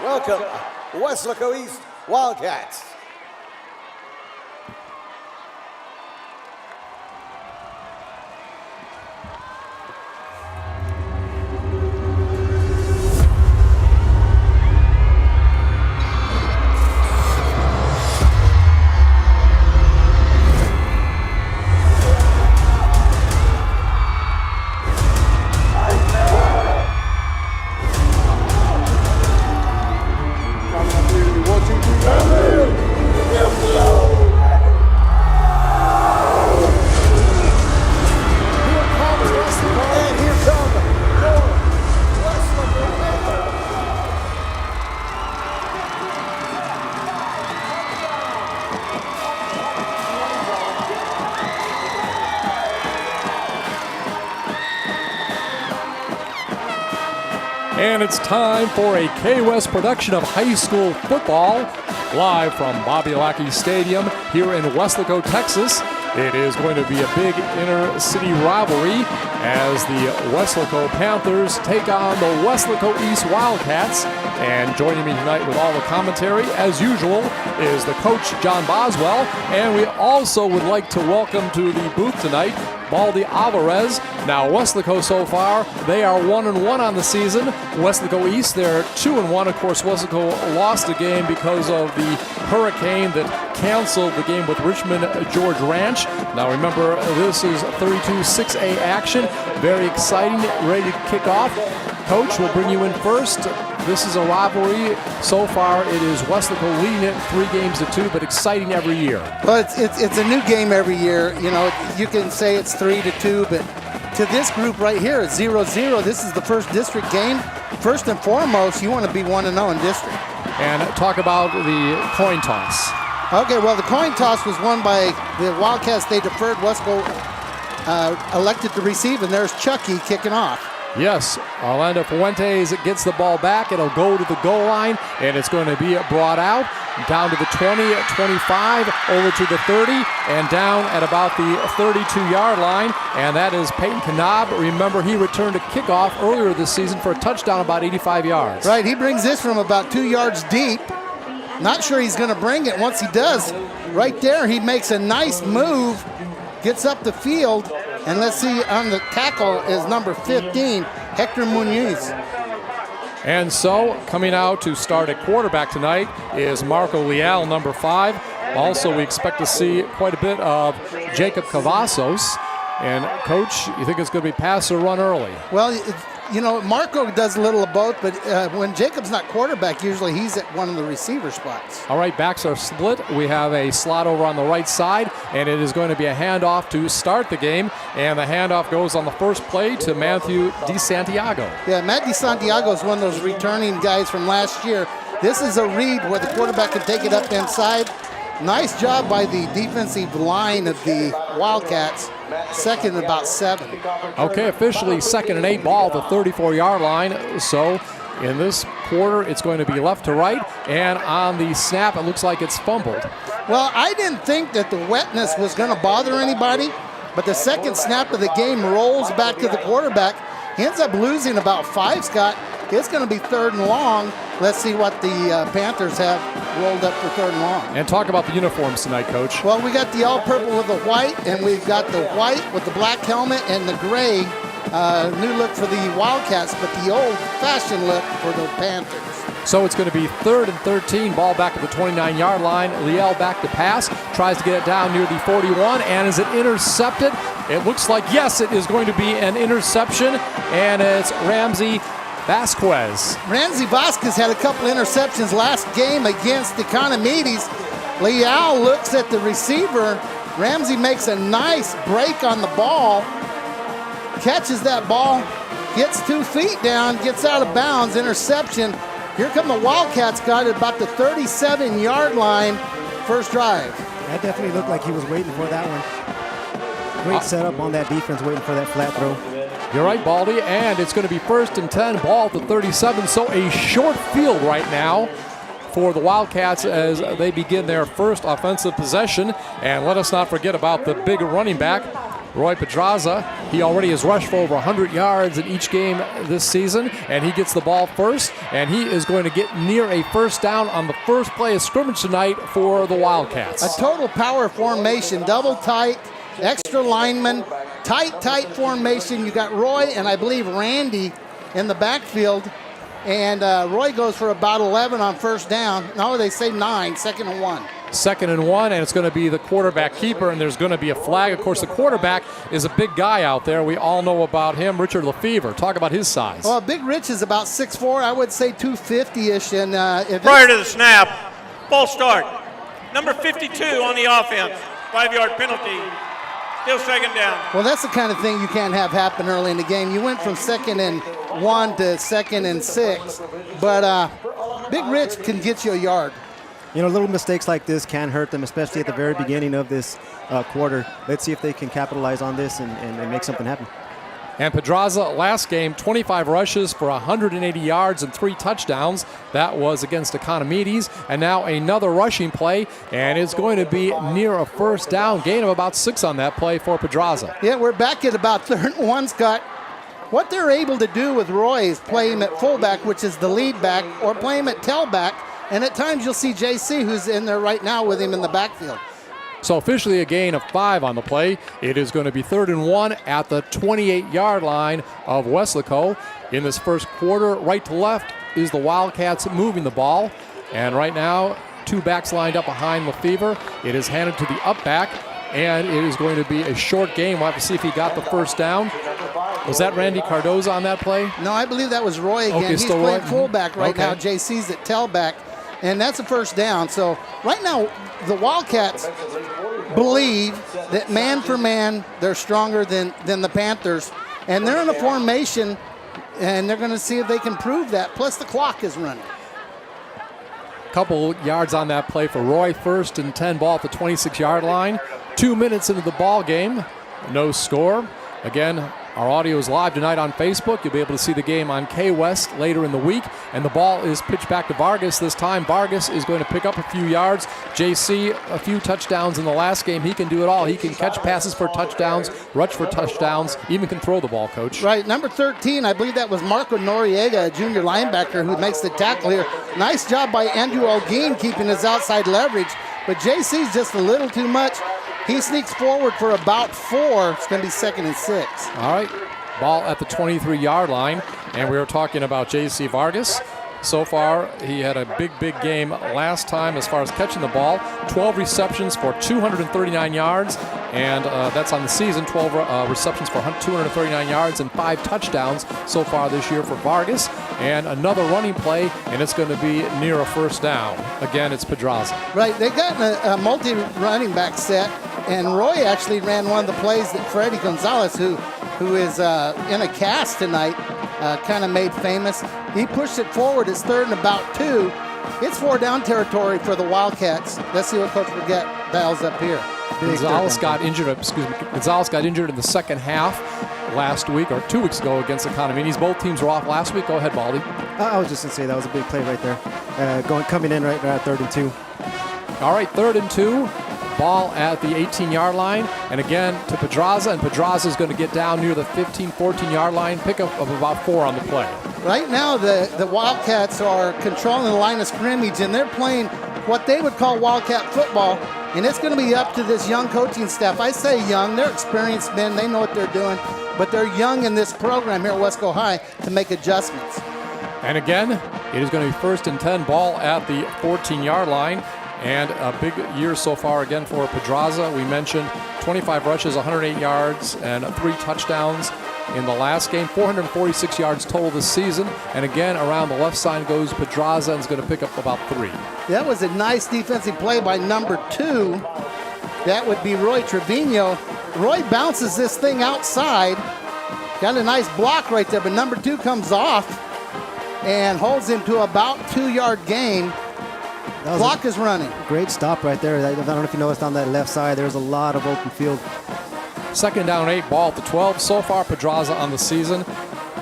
Welcome, Weslaco East Wildcats. And it's time for a K-West production of high school football, live from Bobby Lackey Stadium here in Weslaco, Texas. It is going to be a big inter-city rivalry as the Weslaco Panthers take on the Weslaco East Wildcats. And joining me tonight with all the commentary, as usual, is the coach, John Boswell. And we also would like to welcome to the booth tonight, Baldy Alvarez. Now, Weslaco so far, they are 1-1 on the season. Weslaco East, they're 2-1. Of course, Weslaco lost a game because of the hurricane that canceled the game with Richmond George Ranch. Now, remember, this is 32-6A action. Very exciting, ready to kick off. Coach, we'll bring you in first. This is a rivalry. So far, it is Weslaco leading it 3-2, but exciting every year. Well, it's a new game every year. You know, you can say it's 3-2, but to this group right here, it's 0-0. This is the first district game. First and foremost, you want to be 1-0 in district. And talk about the coin toss. Okay, well, the coin toss was won by the Wildcats. They deferred. Weslaco elected to receive, and there's Chucky kicking off. Yes, Orlando Fuentes gets the ball back. It'll go to the goal line, and it's going to be brought out down to the 20, 25, over to the 30, and down at about the 32-yard line. And that is Peyton Knab. Remember, he returned a kickoff earlier this season for a touchdown about 85 yards. Right, he brings this from about 2 yards deep. Not sure he's going to bring it. Once he does, right there, he makes a nice move, gets up the field. And let's see, on the tackle is number 15, Hector Munoz. And so, coming out to start at quarterback tonight is Marco Leal, number 5. Also, we expect to see quite a bit of Jacob Cavazos. And, Coach, you think it's going to be pass or run early? Well, you know, Marco does a little of both, but when Jacob's not quarterback, usually he's at one of the receiver spots. All right, backs are split. We have a slot over on the right side, and it is going to be a handoff to start the game. And the handoff goes on the first play to Matthew DeSantiago. Yeah, Matt DeSantiago is one of those returning guys from last year. This is a read where the quarterback can take it up inside. Nice job by the defensive line of the Wildcats. Second and about 7. Okay, officially 2nd and 8, ball at the 34-yard line. So in this quarter, it's going to be left to right. And on the snap, it looks like it's fumbled. Well, I didn't think that the wetness was going to bother anybody, but the second snap of the game rolls back to the quarterback. He ends up losing about 5, Scott. It's going to be 3rd and long. Let's see what the Panthers have rolled up for 3rd and long. And talk about the uniforms tonight, Coach. Well, we got the all-purple with the white, and we've got the white with the black helmet and the gray. New look for the Wildcats, but the old-fashioned look for the Panthers. So it's going to be 3rd and 13, ball back at the 29-yard line. Liel back to pass, tries to get it down near the 41, and is it intercepted? It looks like, yes, it is going to be an interception, and it's Ramsey Vasquez. Ramsey Vasquez had a couple interceptions last game against the Economides. Leal looks at the receiver. Ramsey makes a nice break on the ball, catches that ball, gets 2 feet down, gets out of bounds, interception. Here come the Wildcats, got it about the 37-yard line, first drive. That definitely looked like he was waiting for that one. Great setup on that defense, waiting for that flat throw. You're right, Baldy, and it's going to be 1st and 10, ball at the 37, so a short field right now for the Wildcats as they begin their first offensive possession. And let us not forget about the big running back, Roy Pedraza, he already has rushed for over 100 yards in each game this season, and he gets the ball first, and he is going to get near a first down on the first play of scrimmage tonight for the Wildcats. A total power formation, double tight, extra lineman, tight formation. You got Roy and I believe Randy in the backfield, and Roy goes for about 11 on first down. No, they say 9, 2nd and 1. 2nd and 1, and it's going to be the quarterback keeper, and there's going to be a flag. Of course, the quarterback is a big guy out there. We all know about him, Richard Lefevre. Talk about his size. Well, Big Rich is about 6'4", I would say 250-ish. And prior to the snap, false start. Number 52 on the offense, 5-yard penalty. Still 2nd down. Well, that's the kind of thing you can't have happen early in the game. You went from 2nd and 1 to 2nd and 6, but Big Rich can get you a yard. You know, little mistakes like this can hurt them, especially at the very beginning of this quarter. Let's see if they can capitalize on this and make something happen. And Pedraza, last game, 25 rushes for 180 yards and 3 touchdowns. That was against Economides. And now another rushing play, and it's going to be near a first down. Gain of about 6 on that play for Pedraza. Yeah, we're back at about 3rd and 1, Scott. What they're able to do with Roy is play him at fullback, which is the lead back, or play him at tailback. And at times you'll see JC, who's in there right now with him in the backfield. So officially a gain of 5 on the play. It is going to be 3rd and 1 at the 28-yard line of Weslaco. In this first quarter, right to left is the Wildcats moving the ball. And right now, 2 backs lined up behind Lefevre. It is handed to the up back, and it is going to be a short game. We'll have to see if he got the first down. Was that Randy Cardoza on that play? No, I believe that was Roy again. Okay, He's still playing Roy? fullback right Okay. now. JC's at tailback, and that's a first down. So right now, the Wildcats believe that man for man, they're stronger than the Panthers, and they're in a formation, and they're going to see if they can prove that. Plus, the clock is running. Couple yards on that play for Roy. 1st and 10, ball at the 26-yard line. 2 minutes into the ball game, no score. Again, our audio is live tonight on Facebook. You'll be able to see the game on K-West later in the week. And the ball is pitched back to Vargas this time. Vargas is going to pick up a few yards. JC, a few touchdowns in the last game. He can do it all. He can catch passes for touchdowns, rush for touchdowns, even can throw the ball, Coach. Right, number 13, I believe that was Marco Noriega, a junior linebacker who makes the tackle here. Nice job by Andrew Olguin keeping his outside leverage, but JC's just a little too much. He sneaks forward for about 4. It's going to be 2nd and 6. All right, ball at the 23-yard line, and we were talking about J.C. Vargas. So far, he had a big game last time as far as catching the ball. 12 receptions for 239 yards, and that's on the season. 12 receptions for 239 yards and 5 touchdowns so far this year for Vargas. And another running play, and it's going to be near a first down. Again, it's Pedraza. Right, they got a multi-running back set, and Roy actually ran one of the plays that Freddie Gonzalez, who is in a cast tonight, kind of made famous. He pushed it forward. It's 3rd and about 2. It's 4-down territory for the Wildcats. Let's see what Coach Burgett dials up here. Gonzalez got injured. Gonzalez got injured in the second half last week or 2 weeks ago against Economides. Both teams were off last week. Go ahead, Baldy. I was just going to say that was a big play right there. Coming in right at 3rd and 2. All right, 3rd and 2. Ball at the 18-yard line, and again to Pedraza, and Pedraza is going to get down near the 15, 14-yard line, pickup of about 4 on the play. Right now, the Wildcats are controlling the line of scrimmage, and they're playing what they would call Wildcat football, and it's going to be up to this young coaching staff. I say young, they're experienced men, they know what they're doing, but they're young in this program here at Wesco High to make adjustments. And again, it is going to be 1st and 10, ball at the 14-yard line. And a big year so far again for Pedraza. We mentioned 25 rushes, 108 yards, and 3 touchdowns in the last game. 446 yards total this season. And again, around the left side goes Pedraza, and is going to pick up about 3. That was a nice defensive play by number 2. That would be Roy Trevino. Roy bounces this thing outside. Got a nice block right there, but number 2 comes off and holds him to about 2-yard gain. Clock is running. Great stop right there. I don't know if you noticed on that left side, there's a lot of open field. 2nd down 8, ball at the 12. So far, Pedraza on the season,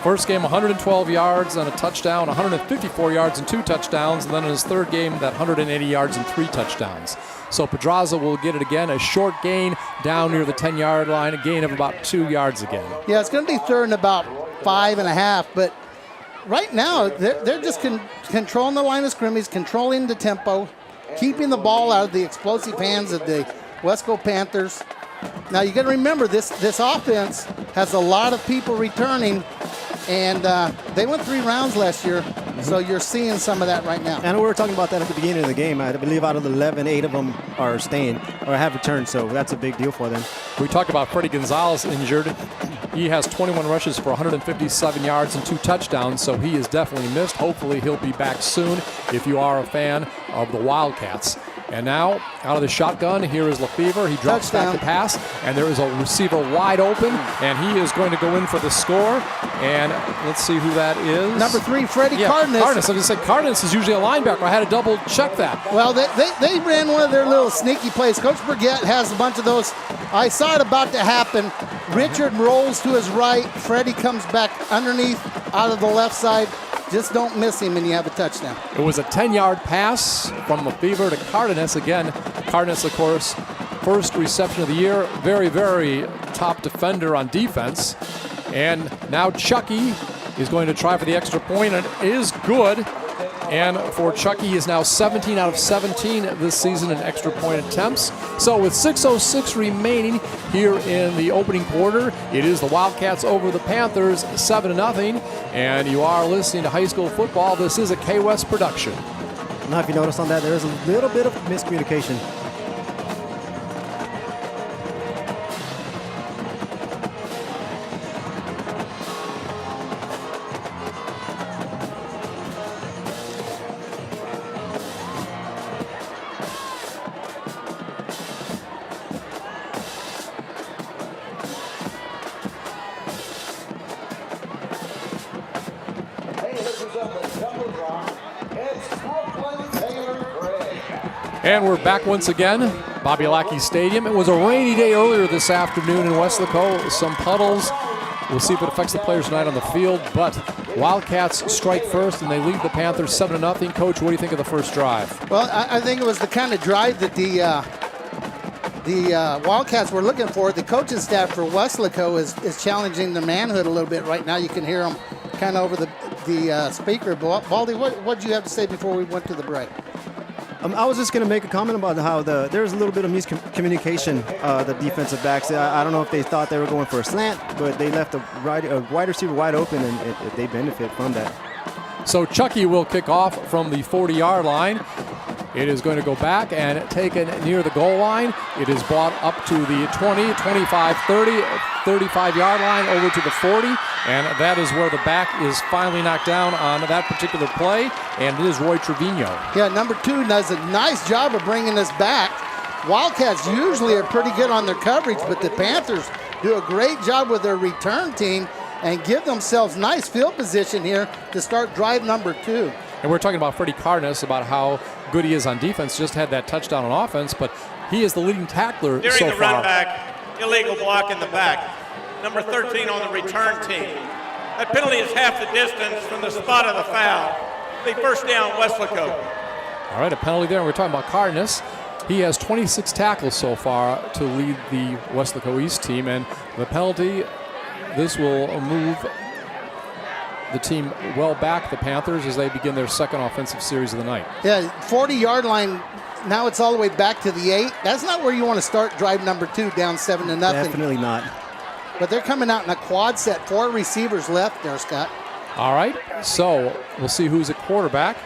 First game, 112 yards and a touchdown, 154 yards and 2 touchdowns, and then in his third game, that 180 yards and 3 touchdowns. So Pedraza will get it again, a short gain down near the 10-yard line, a gain of about 2 yards again. Yeah, it's going to be third and about 5.5, but right now they're just controlling the line of scrimmage, controlling the tempo, keeping the ball out of the explosive hands of the Weslaco Panthers. Now you got to remember this offense has a lot of people returning, and they went 3 rounds last year, so you're seeing some of that right now. And we were talking about that at the beginning of the game. I believe out of the 11, 8 of them are staying or have returned, so that's a big deal for them. We talked about Freddie Gonzalez injured. He has 21 rushes for 157 yards and 2 touchdowns, so he is definitely missed. Hopefully he'll be back soon if you are a fan of the Wildcats. And now, out of the shotgun, here is Lefevre. He drops back the pass, and there is a receiver wide open, and he is going to go in for the score. And let's see who that is. Number 3, Freddie Cardenas. Cardenas. I was going to say, Cardenas is usually a linebacker. I had to double check that. Well, they ran one of their little sneaky plays. Coach Burgett has a bunch of those. I saw it about to happen. Richard rolls to his right. Freddie comes back underneath out of the left side. Just don't miss him and you have a touchdown. It was a 10-yard pass from Lefevre to Cardenas. Again, Cardenas, of course, first reception of the year. Very, very top defender on defense. And now Chucky is going to try for the extra point, and it is good. And for Chucky, he is now 17 out of 17 this season in extra point attempts. So with 6:06 remaining here in the opening quarter, it is the Wildcats over the Panthers, 7-0. And you are listening to high school football. This is a K-West production. Now, if you notice on that, there is a little bit of miscommunication. And we're back once again, Bobby Lackey Stadium. It was a rainy day earlier this afternoon in Weslaco. Some puddles. We'll see if it affects the players tonight on the field. But Wildcats strike first, and they lead the Panthers 7-0. Coach, what do you think of the first drive? Well, I think it was the kind of drive that the Wildcats were looking for. The coaching staff for Weslaco is challenging their manhood a little bit right now. You can hear them kind of over the speaker. Baldy, what did you have to say before we went to the break? I was just going to make a comment about how there's a little bit of miscommunication, the defensive backs. I don't know if they thought they were going for a slant, but they left a wide receiver wide open, and they benefit from that. So Chucky will kick off from the 40-yard line. It is going to go back and taken near the goal line. It is brought up to the 20, 25, 30, 35-yard line over to the 40. And that is where the back is finally knocked down on that particular play. And it is Roy Trevino. Yeah, number 2 does a nice job of bringing us back. Wildcats usually are pretty good on their coverage, but the Panthers do a great job with their return team and give themselves nice field position here to start drive number 2. And we're talking about Freddie Cardenas, about how good he is on defense. Just had that touchdown on offense, but he is the leading tackler during so the far. run back, illegal block in the back. Number 13 on the return team. That penalty is half the distance from the spot of the foul. The first down, Weslaco. All right, a penalty there. And we're talking about Cardenas. He has 26 tackles so far to lead the Weslaco East team, and the penalty, this will move the team well back, the Panthers, as they begin their second offensive series of the night. Yeah, 40-yard line. Now it's all the way back to the 8. That's not where you want to start drive number 2, down 7-0. Definitely not. But they're coming out in a quad set. 4 receivers left there, Scott. All right, so we'll see who's at quarterback.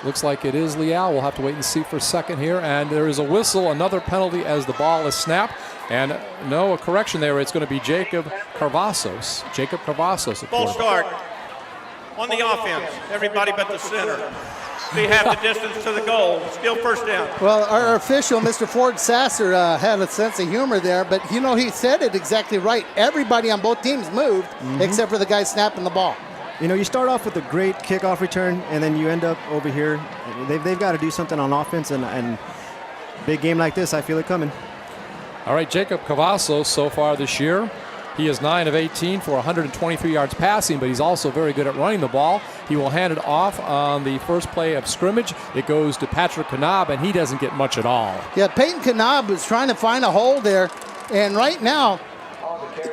Looks like it is Leal. We'll have to wait and see for a second here. And there is a whistle, another penalty as the ball is snapped. And no, a correction there. It's going to be Jacob Carvazos. Jacob Carvazos at Full quarterback. start on the offense. Everybody but the center. Be half the distance to the goal. Still first down. Well, our official, Mr. Ford Sasser, had a sense of humor there, but he said it exactly right. Everybody on both teams moved, except for the guy snapping the ball. You know, you start off with a great kickoff return, and then you end up over here. They've got to do something on offense, and big game like this, I feel it coming. All right, Jacob Cavazos so far this year. He is 9 of 18 for 123 yards passing, but he's also very good at running the ball. He will hand it off on the first play of scrimmage. It goes to Patrick Knab, and he doesn't get much at all. Yeah, Peyton Knab is trying to find a hole there, and right now,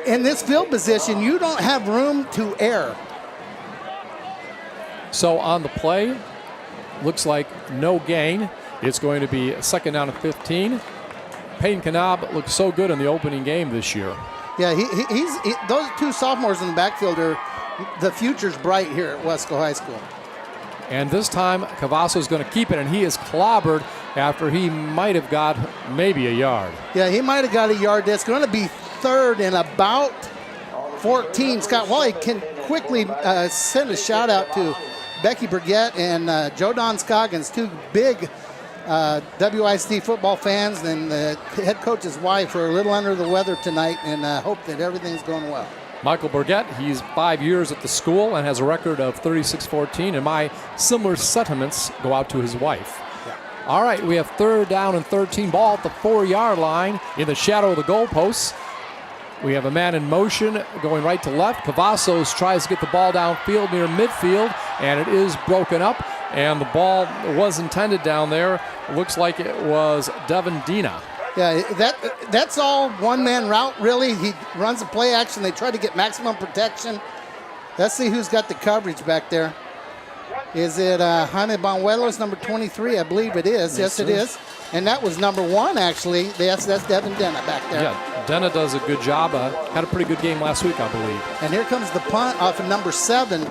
in this field position, you don't have room to err. So on the play, looks like no gain. It's going to be 2nd down and 15. Peyton Knab looked so good in the opening game this year. Yeah, those two sophomores in the backfield are the future's bright here at Weslaco High School. And this time, Cavasso's going to keep it, and he is clobbered after he might have got maybe a yard. Yeah, he might have got a yard. That's going to be 3rd and about 14. Scott Wally can quickly send a shout out to Becky Burgett and Joe Don Scoggins, two big WISD football fans, and the head coach's wife are a little under the weather tonight, and hope that everything's going well. Michael Burgett, he's 5 years at the school and has a record of 36-14, and my similar sentiments go out to his wife. Yeah. All right, we have 3rd down and 13, ball at the 4-yard line in the shadow of the goalposts. We have a man in motion going right to left. Cavassos tries to get the ball downfield near midfield, and it is broken up, and the ball was intended down there. Looks like it was Devin Dina. Yeah, that's all one-man route, really. He runs a play action. They try to get maximum protection. Let's see who's got the coverage back there. Is it Jaime Banuelos, number 23? I believe it is. Yes, it is. And that was number 1, actually. That's Devin Dena back there. Yeah, Dena does a good job. Had a pretty good game last week, I believe. And here comes the punt off of number 7.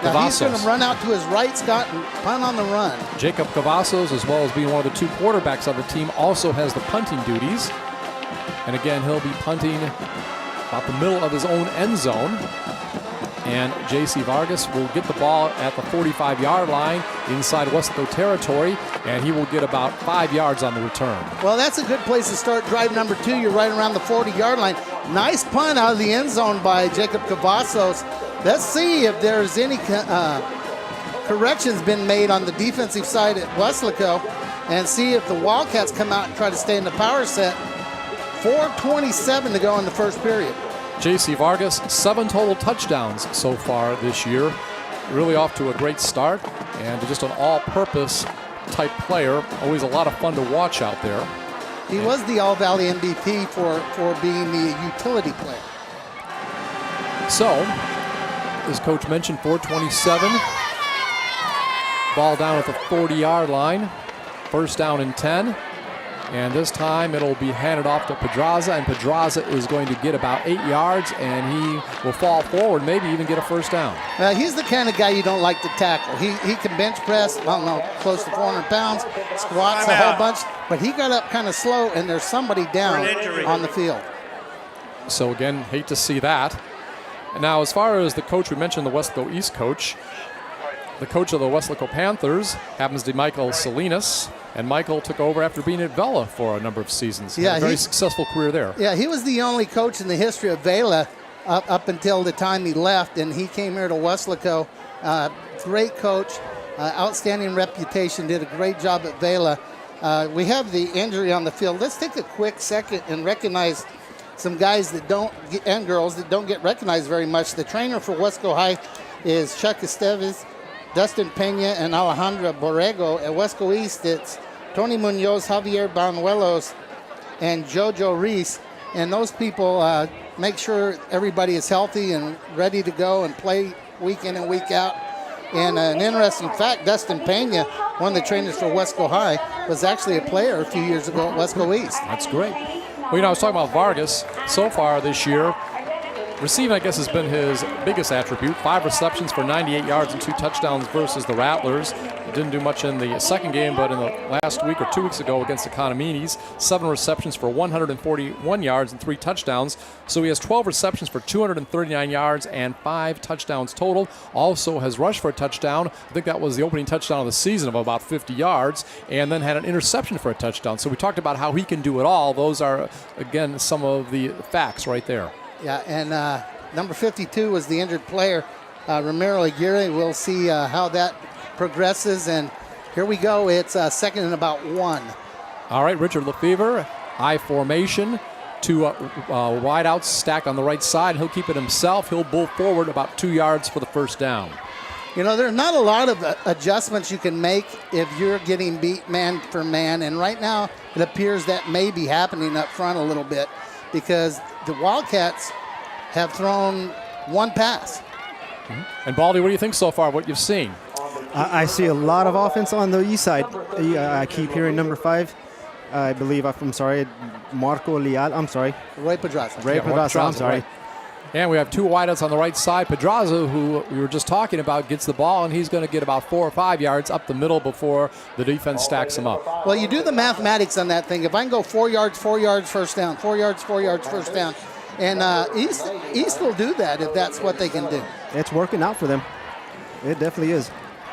Now he's going to run out to his right, Scott, and punt on the run. Jacob Cavassos, as well as being one of the 2 quarterbacks on the team, also has the punting duties. And again, he'll be punting about the middle of his own end zone. And J.C. Vargas will get the ball at the 45-yard line inside Weslaco territory, and he will get about 5 yards on the return. Well, that's a good place to start drive number 2. You're right around the 40-yard line. Nice punt out of the end zone by Jacob Cavassos. Let's see if there's any corrections been made on the defensive side at Weslaco, and see if the Wildcats come out and try to stay in the power set. 4:27 to go in the first period. J.C. Vargas, 7 total touchdowns so far this year. Really off to a great start, and just an all-purpose type player. Always a lot of fun to watch out there. He was the All-Valley MVP for being the utility player. So, as Coach mentioned, 4:27. Ball down at the 40-yard line. 1st down and 10. And this time it'll be handed off to Pedraza, and Pedraza is going to get about 8 yards, and he will fall forward, maybe even get a 1st down. He's the kind of guy you don't like to tackle. He can bench press, I don't know, close to 400 pounds, squats a whole bunch, but he got up kind of slow, and there's somebody down on the field. So again, hate to see that. Now, as far as the coach, we mentioned the Weslaco East coach. The coach of the Weslaco Panthers happens to be Michael Salinas, and Michael took over after being at Vela for a number of seasons. Yeah, had a very successful career there. Yeah, he was the only coach in the history of Vela up until the time he left, and he came here to Weslaco. Great coach, outstanding reputation, did a great job at Vela. We have the injury on the field. Let's take a quick second and recognize some guys that don't get, and girls that don't get recognized very much. The trainer for Weslaco High is Chuck Esteves, Dustin Pena, and Alejandra Borrego. At Weslaco East, it's Tony Munoz, Javier Banuelos, and Jojo Reese. And those people make sure everybody is healthy and ready to go and play week in and week out. And an interesting fact, Dustin Pena, one of the trainers for Weslaco High, was actually a player a few years ago at Weslaco East. That's great. Well, you know, I was talking about Vargas. So far this year, receiving, I guess, has been his biggest attribute. 5 receptions for 98 yards and 2 touchdowns versus the Rattlers. He didn't do much in the second game, but in the last week or 2 weeks ago against the Conaminis, 7 receptions for 141 yards and 3 touchdowns. So he has 12 receptions for 239 yards and 5 touchdowns total. Also has rushed for a touchdown. I think that was the opening touchdown of the season of about 50 yards, and then had an interception for a touchdown. So we talked about how he can do it all. Those are, again, some of the facts right there. Yeah, and number 52 was the injured player, Ramiro Aguirre. We'll see how that progresses, and here we go. It's 2nd and about 1. All right, Richard Lefevre, I formation. Two wideouts stacked on the right side. He'll keep it himself. He'll bull forward about 2 yards for the first down. You know, there's not a lot of adjustments you can make if you're getting beat man for man. And right now, it appears that may be happening up front a little bit because the Wildcats have thrown one pass. And Baldy, what do you think so far, what you've seen? I see a lot of offense on the east side. I keep hearing number 5. I believe, I'm sorry, Marco Leal. I'm sorry. Roy Pedraza. Pedraza, I'm sorry. Right. And we have two wideouts on the right side. Pedraza, who we were just talking about, gets the ball, and he's going to get about 4 or 5 yards up the middle before the defense stacks him up. Well, you do the mathematics on that thing. If I can go 4 yards, 4 yards, first down, 4 yards, 4 yards, first down, and East will do that if that's what they can do. It's working out for them. It definitely is.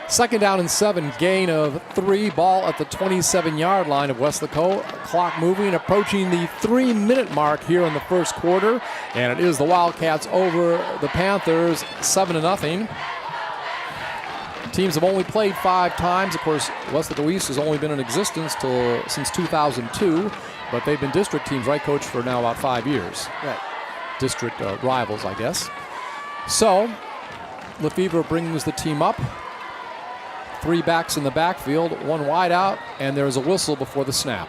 2nd down and 7, gain of 3, ball at the 27-yard line of Weslaco. Clock moving, approaching the 3-minute mark here in the first quarter. And it is the Wildcats over the Panthers, 7-0. Teams have only played 5 times. Of course, Weslaco East has only been in existence since 2002, but they've been district teams, right, Coach, for now about 5 years. Right. District rivals, I guess. So, Lefevre brings the team up. 3 backs in the backfield, 1 wide out, and there's a whistle before the snap.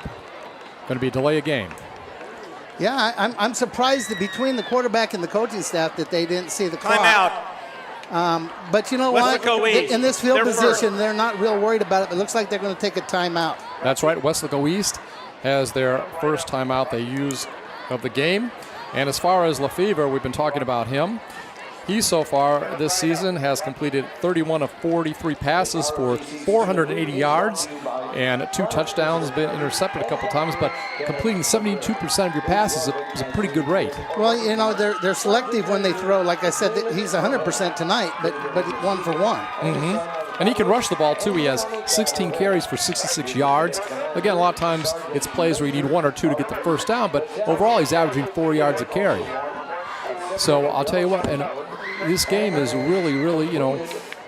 Going to be a delay of game. Yeah, I'm surprised that between the quarterback and the coaching staff that they didn't see the clock. Timeout. But you know Weslaco what? East, In this field they're position, first. they're not real worried about it. It looks like they're going to take a timeout. That's right. Weslaco East has their first timeout they use of the game. And as far as Lefevre, we've been talking about him. He so far this season has completed 31 of 43 passes for 480 yards and 2 touchdowns, been intercepted a couple times, but completing 72% of your passes is a pretty good rate. Well, you know, they're selective when they throw. Like I said, he's 100% tonight, but 1 for 1. Mm-hmm. And he can rush the ball, too. He has 16 carries for 66 yards. Again, a lot of times it's plays where you need 1 or 2 to get the first down, but overall he's averaging 4 yards a carry. So I'll tell you what, and this game is really, really, you know,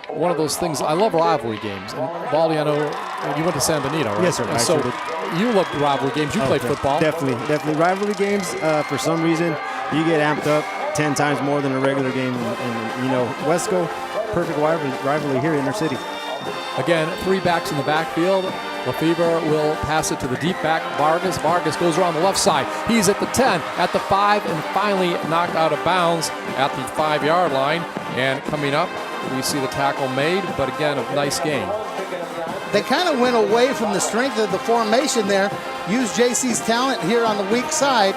one of those things. I love rivalry games. And Baldy, I know you went to San Benito, right? Yes, sir. And so you love rivalry games. You played football. Definitely. Rivalry games, for some reason, you get amped up 10 times more than a regular game. And you know, Wesco, perfect rivalry here in our city. Again, 3 backs in the backfield. Lefevre will pass it to the deep back, Vargas. Vargas goes around the left side. He's at the 10, at the 5, and finally knocked out of bounds at the 5-yard line. And coming up, we see the tackle made, but again, a nice gain. They kind of went away from the strength of the formation there, used JC's talent here on the weak side.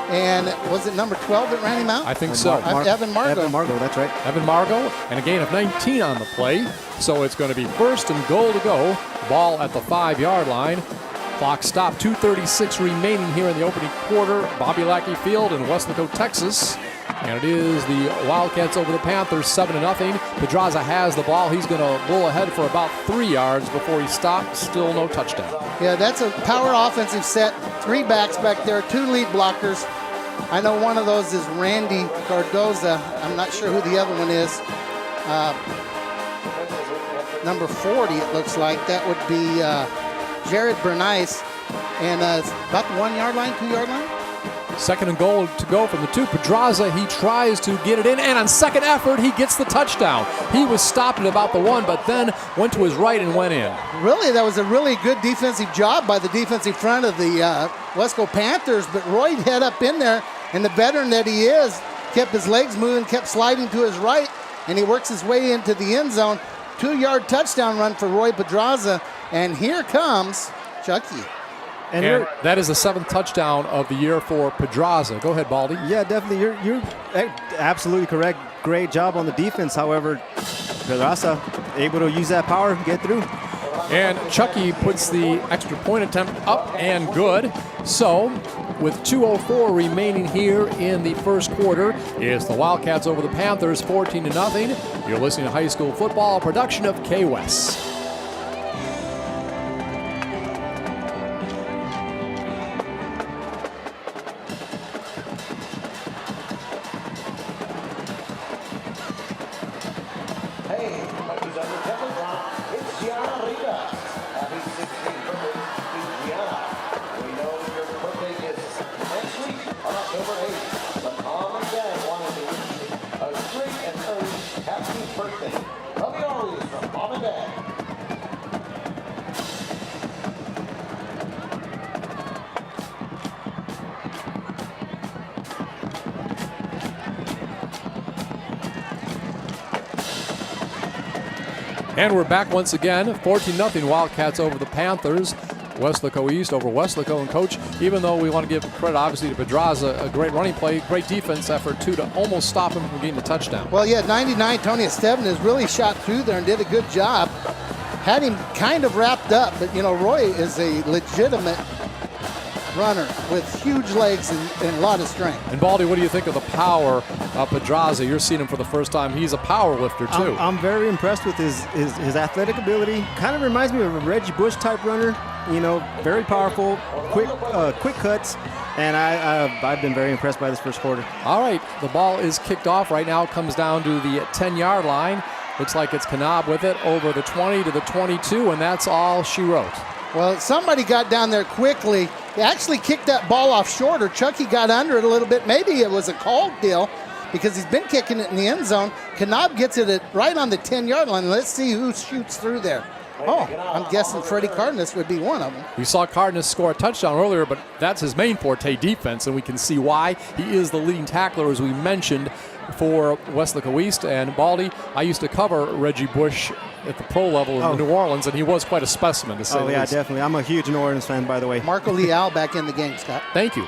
And was it number 12 that ran him out? I think so. Evan Margo. Evan Margo, that's right. Evan Margo, and a gain of 19 on the play. So it's going to be 1st and goal to go. Ball at the 5-yard line. Clock stopped. 2:36 remaining here in the opening quarter. Bobby Lackey Field in Weslaco, Texas. And it is the Wildcats over the Panthers, 7-0. Pedraza has the ball. He's going to bull ahead for about 3 yards before he stops. Still no touchdown. Yeah, that's a power offensive set. 3 backs back there, 2 lead blockers. I know one of those is Randy Cardoza. I'm not sure who the other one is. Number 40, it looks like. That would be Jared Bernice. And about the 1-yard line, 2-yard line? 2nd and goal to go from the 2. Pedraza, he tries to get it in, and on second effort, he gets the touchdown. He was stopped at about the 1, but then went to his right and went in. Really, that was a really good defensive job by the defensive front of the Wesco Panthers, but Roy head up in there, and the veteran that he is, kept his legs moving, kept sliding to his right, and he works his way into the end zone. 2-yard touchdown run for Roy Pedraza, and here comes Chucky. And that is the 7th touchdown of the year for Pedraza. Go ahead, Baldy. Yeah, definitely. You're absolutely correct. Great job on the defense. However, Pedraza able to use that power, get through. And Chucky puts the extra point attempt up and good. So, with 2:04 remaining here in the first quarter, it's the Wildcats over the Panthers, 14-0. You're listening to High School Football, a production of K-West. Happy 16th birthday to Gianna. We know your birthday is next week. And we're back once again, 14-0 Wildcats over the Panthers. Weslaco East over Weslaco. And Coach, even though we want to give credit obviously to Pedraza, a great running play, great defense effort too to almost stop him from getting the touchdown. Well, yeah, 99, Tony Esteban has really shot through there and did a good job. Had him kind of wrapped up, but you know, Roy is a legitimate runner with huge legs and a lot of strength. And Baldy, what do you think of the power of Pedraza? You're seeing him for the first time. He's a power lifter too. I'm very impressed with his athletic ability. Kind of reminds me of a Reggie Bush type runner. You know, very powerful, quick cuts, and I've been very impressed by this first quarter. All right, the ball is kicked off right now. Comes down to the 10-yard line. Looks like it's Kanab with it over the 20 to the 22, and that's all she wrote. Well, somebody got down there quickly. They actually kicked that ball off shorter. Chucky got under it a little bit. Maybe it was a called deal because he's been kicking it in the end zone. Kanab gets it right on the 10-yard line. Let's see who shoots through there. Oh, I'm guessing Freddie Cardenas would be one of them. We saw Cardenas score a touchdown earlier, but that's his main forte, defense, and we can see why. He is the leading tackler, as we mentioned, for Weslaco East. And Baldy, I used to cover Reggie Bush at the pro level in New Orleans, and he was quite a specimen, to say the least. Definitely. I'm a huge New Orleans fan, by the way. Marco Leal back in the game, Scott. Thank you.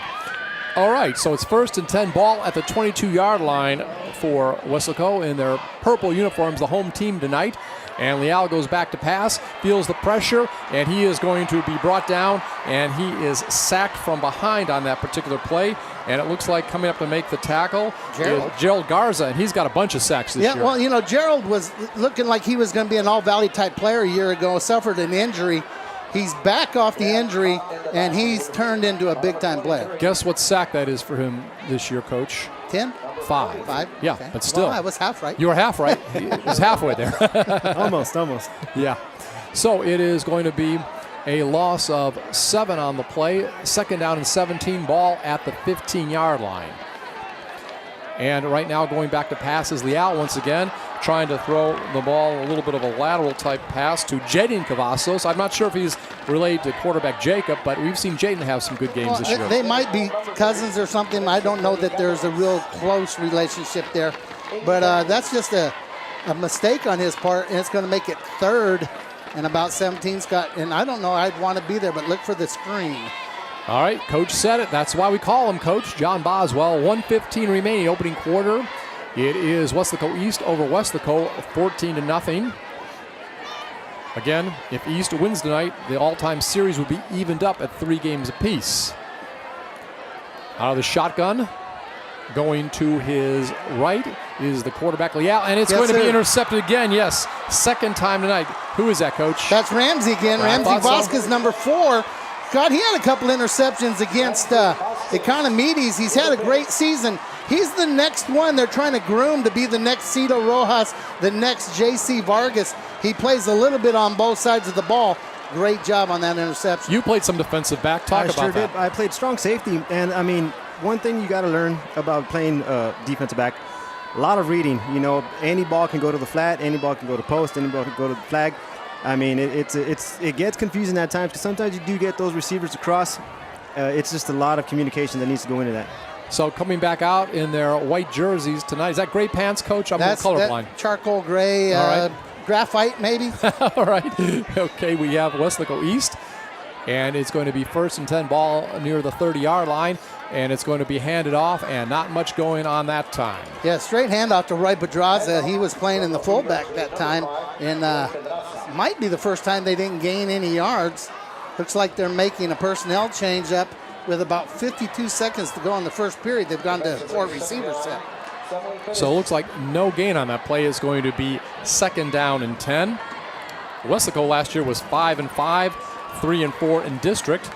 All right, so it's 1st and 10, ball at the 22-yard line for Weslaco in their purple uniforms, the home team tonight. And Leal goes back to pass, feels the pressure, and he is going to be brought down, and he is sacked from behind on that particular play. And it looks like coming up to make the tackle is Gerald Garza, and he's got a bunch of sacks this year. Yeah, well, you know, Gerald was looking like he was going to be an All-Valley type player a year ago, suffered an injury. He's back off the injury, and he's turned into a big-time player. Guess what sack that is for him this year, Coach? 10? 5. 5? Yeah, okay. but still. Well, I was half right. You were half right. It was halfway there. almost. Yeah. So it is going to be a loss of 7 on the play. 2nd down and 17, ball at the 15-yard line. And right now going back to passes, Leal once again trying to throw the ball, a little bit of a lateral type pass to Jaden Cavazos. I'm not sure if he's related to quarterback Jacob, but we've seen Jaden have some good games this year. They might be cousins or something. I don't know that there's a real close relationship there. But that's just a mistake on his part, and it's going to make it 3rd and about 17, Scott. And I don't know, I'd want to be there, but look for the screen. All right, Coach said it. That's why we call him Coach. John Boswell, 1:15 remaining, opening quarter. It is Weslaco East over Weslaco, 14-0. Again, if East wins tonight, the all-time series would be evened up at 3 games apiece. Out of the shotgun, going to his right is the quarterback, Leal, and it's going to be intercepted again. Yes, 2nd time tonight. Who is that, Coach? That's Ramsey again. Ramsey Vasquez, number 4. God, he had a couple interceptions against Economides. He's had a great season. He's the next one they're trying to groom to be the next Cito Rojas, the next J.C. Vargas. He plays a little bit on both sides of the ball. Great job on that interception. You played some defensive back. Talk about that. I sure did. I played strong safety, and I mean, one thing you got to learn about playing defensive back, a lot of reading. You know, any ball can go to the flat, any ball can go to post, any ball can go to the flag. I mean, it gets confusing at times because sometimes you do get those receivers across. It's just a lot of communication that needs to go into that. So coming back out in their white jerseys tonight, is that gray pants, Coach? I'm colorblind. That charcoal gray, graphite maybe. All right. Okay, we have Weslaco East, and it's going to be 1st and 10, ball near the 30-yard line, and it's going to be handed off, and not much going on that time. Yeah, straight handoff to Roy Pedraza. He was playing in the fullback that time, and might be the first time they didn't gain any yards. Looks like they're making a personnel change up with about 52 seconds to go in the first period. They've gone to 4 receiver set. So it looks like no gain on that play. Is going to be 2nd down and 10. Weslaco last year was 5-5, 3-4 in district.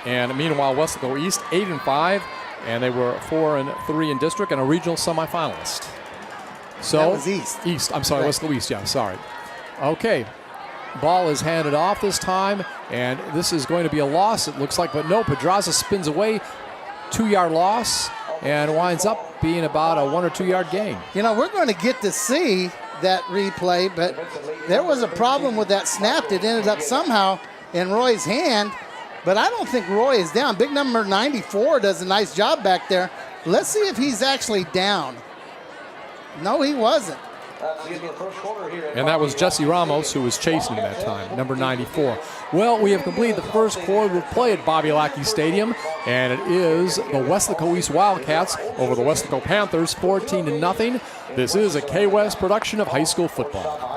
And meanwhile, Weslaco East 8-5, and they were 4-3 in district and a regional semifinalist. So that was East. East. I'm sorry, right. Weslaco East. Yeah, sorry. Okay. Ball is handed off this time, and this is going to be a loss, it looks like. But no, Pedraza spins away, 2-yard loss, and winds up being about a 1 or 2 yard gain. You know, we're going to get to see that replay, but there was a problem with that snap that ended up somehow in Roy's hand. But I don't think Roy is down. Big number 94 does a nice job back there. Let's see if he's actually down. No, he wasn't. And that was Jesse Ramos who was chasing him that time, number 94. Well, we have completed the first quarter of play at Bobby Lackey Stadium, and it is the Weslaco East Wildcats over the Weslaco Panthers, 14-0. This is a K-West production of high school football.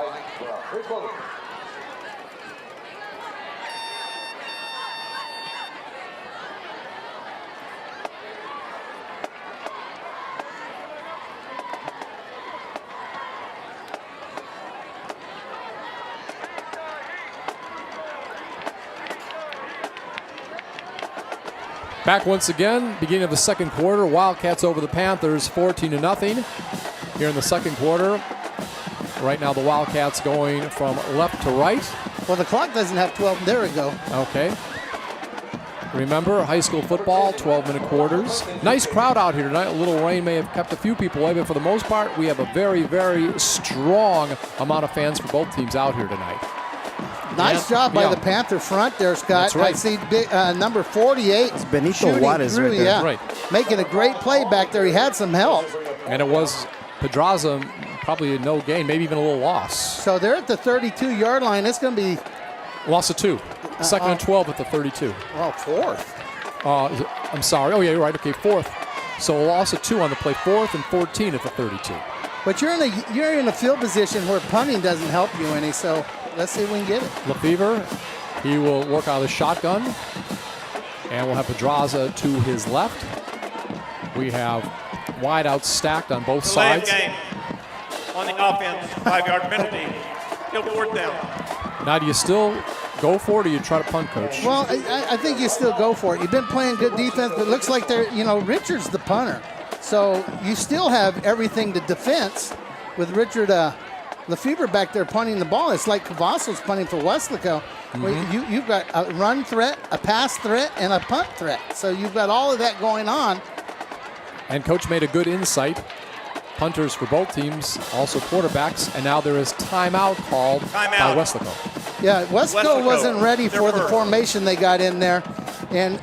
Back once again, beginning of the second quarter, Wildcats over the Panthers, 14-0. Here in the second quarter, right now the Wildcats going from left to right. Well, the clock doesn't have 12. There we go. Okay. Remember, high school football, 12-minute quarters. Nice crowd out here tonight. A little rain may have kept a few people away, but for the most part, we have a very, very strong amount of fans for both teams out here tonight. Nice job by the Panther front there, Scott. That's right. I see number 48. It's Benito Juarez right there. Yeah. Right. Making a great play back there. He had some help. And it was Pedraza, probably no gain, maybe even a little loss. So they're at the 32-yard line. It's going to be... Loss of 2. Second and 12 at the 32. Oh, fourth. I'm sorry. Oh, yeah, you're right. Okay, fourth. So a loss of 2 on the play. 4th and 14 at the 32. But you're in a field position where punting doesn't help you any, so let's see if we can get it. Lefevre, he will work out of the shotgun. And we'll have Pedraza to his left. We have wideouts stacked on both sides. Game on the offense, 5-yard penalty. Still 4th down. Now, do you still go for it or you try to punt, Coach? Well, I think you still go for it. You've been playing good defense, but it looks like Richard's the punter. So you still have everything to defense with Richard Lefevre back there punting the ball. It's like Cavazos punting for Weslaco. Mm-hmm. You've got a run threat, a pass threat, and a punt threat. So you've got all of that going on. And Coach made a good insight. Punters for both teams, also quarterbacks, and now there is timeout called by Weslaco. Yeah, Weslaco wasn't ready for the formation they got in there. And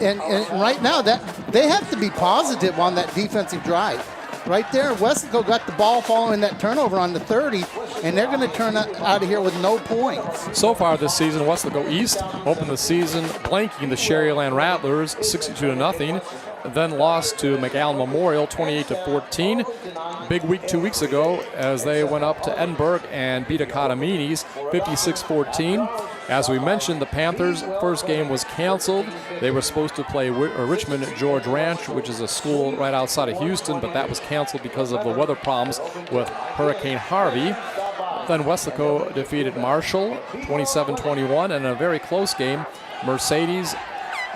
right now that they have to be positive on that defensive drive. Right there, Weslaco got the ball following that turnover on the 30, and they're going to turn out of here with no points. So far this season, Weslaco East opened the season blanking the Sherryland Rattlers 62-0, then lost to McAllen Memorial 28-14. Big week 2 weeks ago as they went up to Edinburgh and beat Academinis 56-14. As we mentioned, the Panthers' first game was canceled. They were supposed to play Richmond George Ranch, which is a school right outside of Houston, but that was canceled because of the weather problems with Hurricane Harvey. Then Weslaco defeated Marshall 27-21, and in a very close game, Mercedes,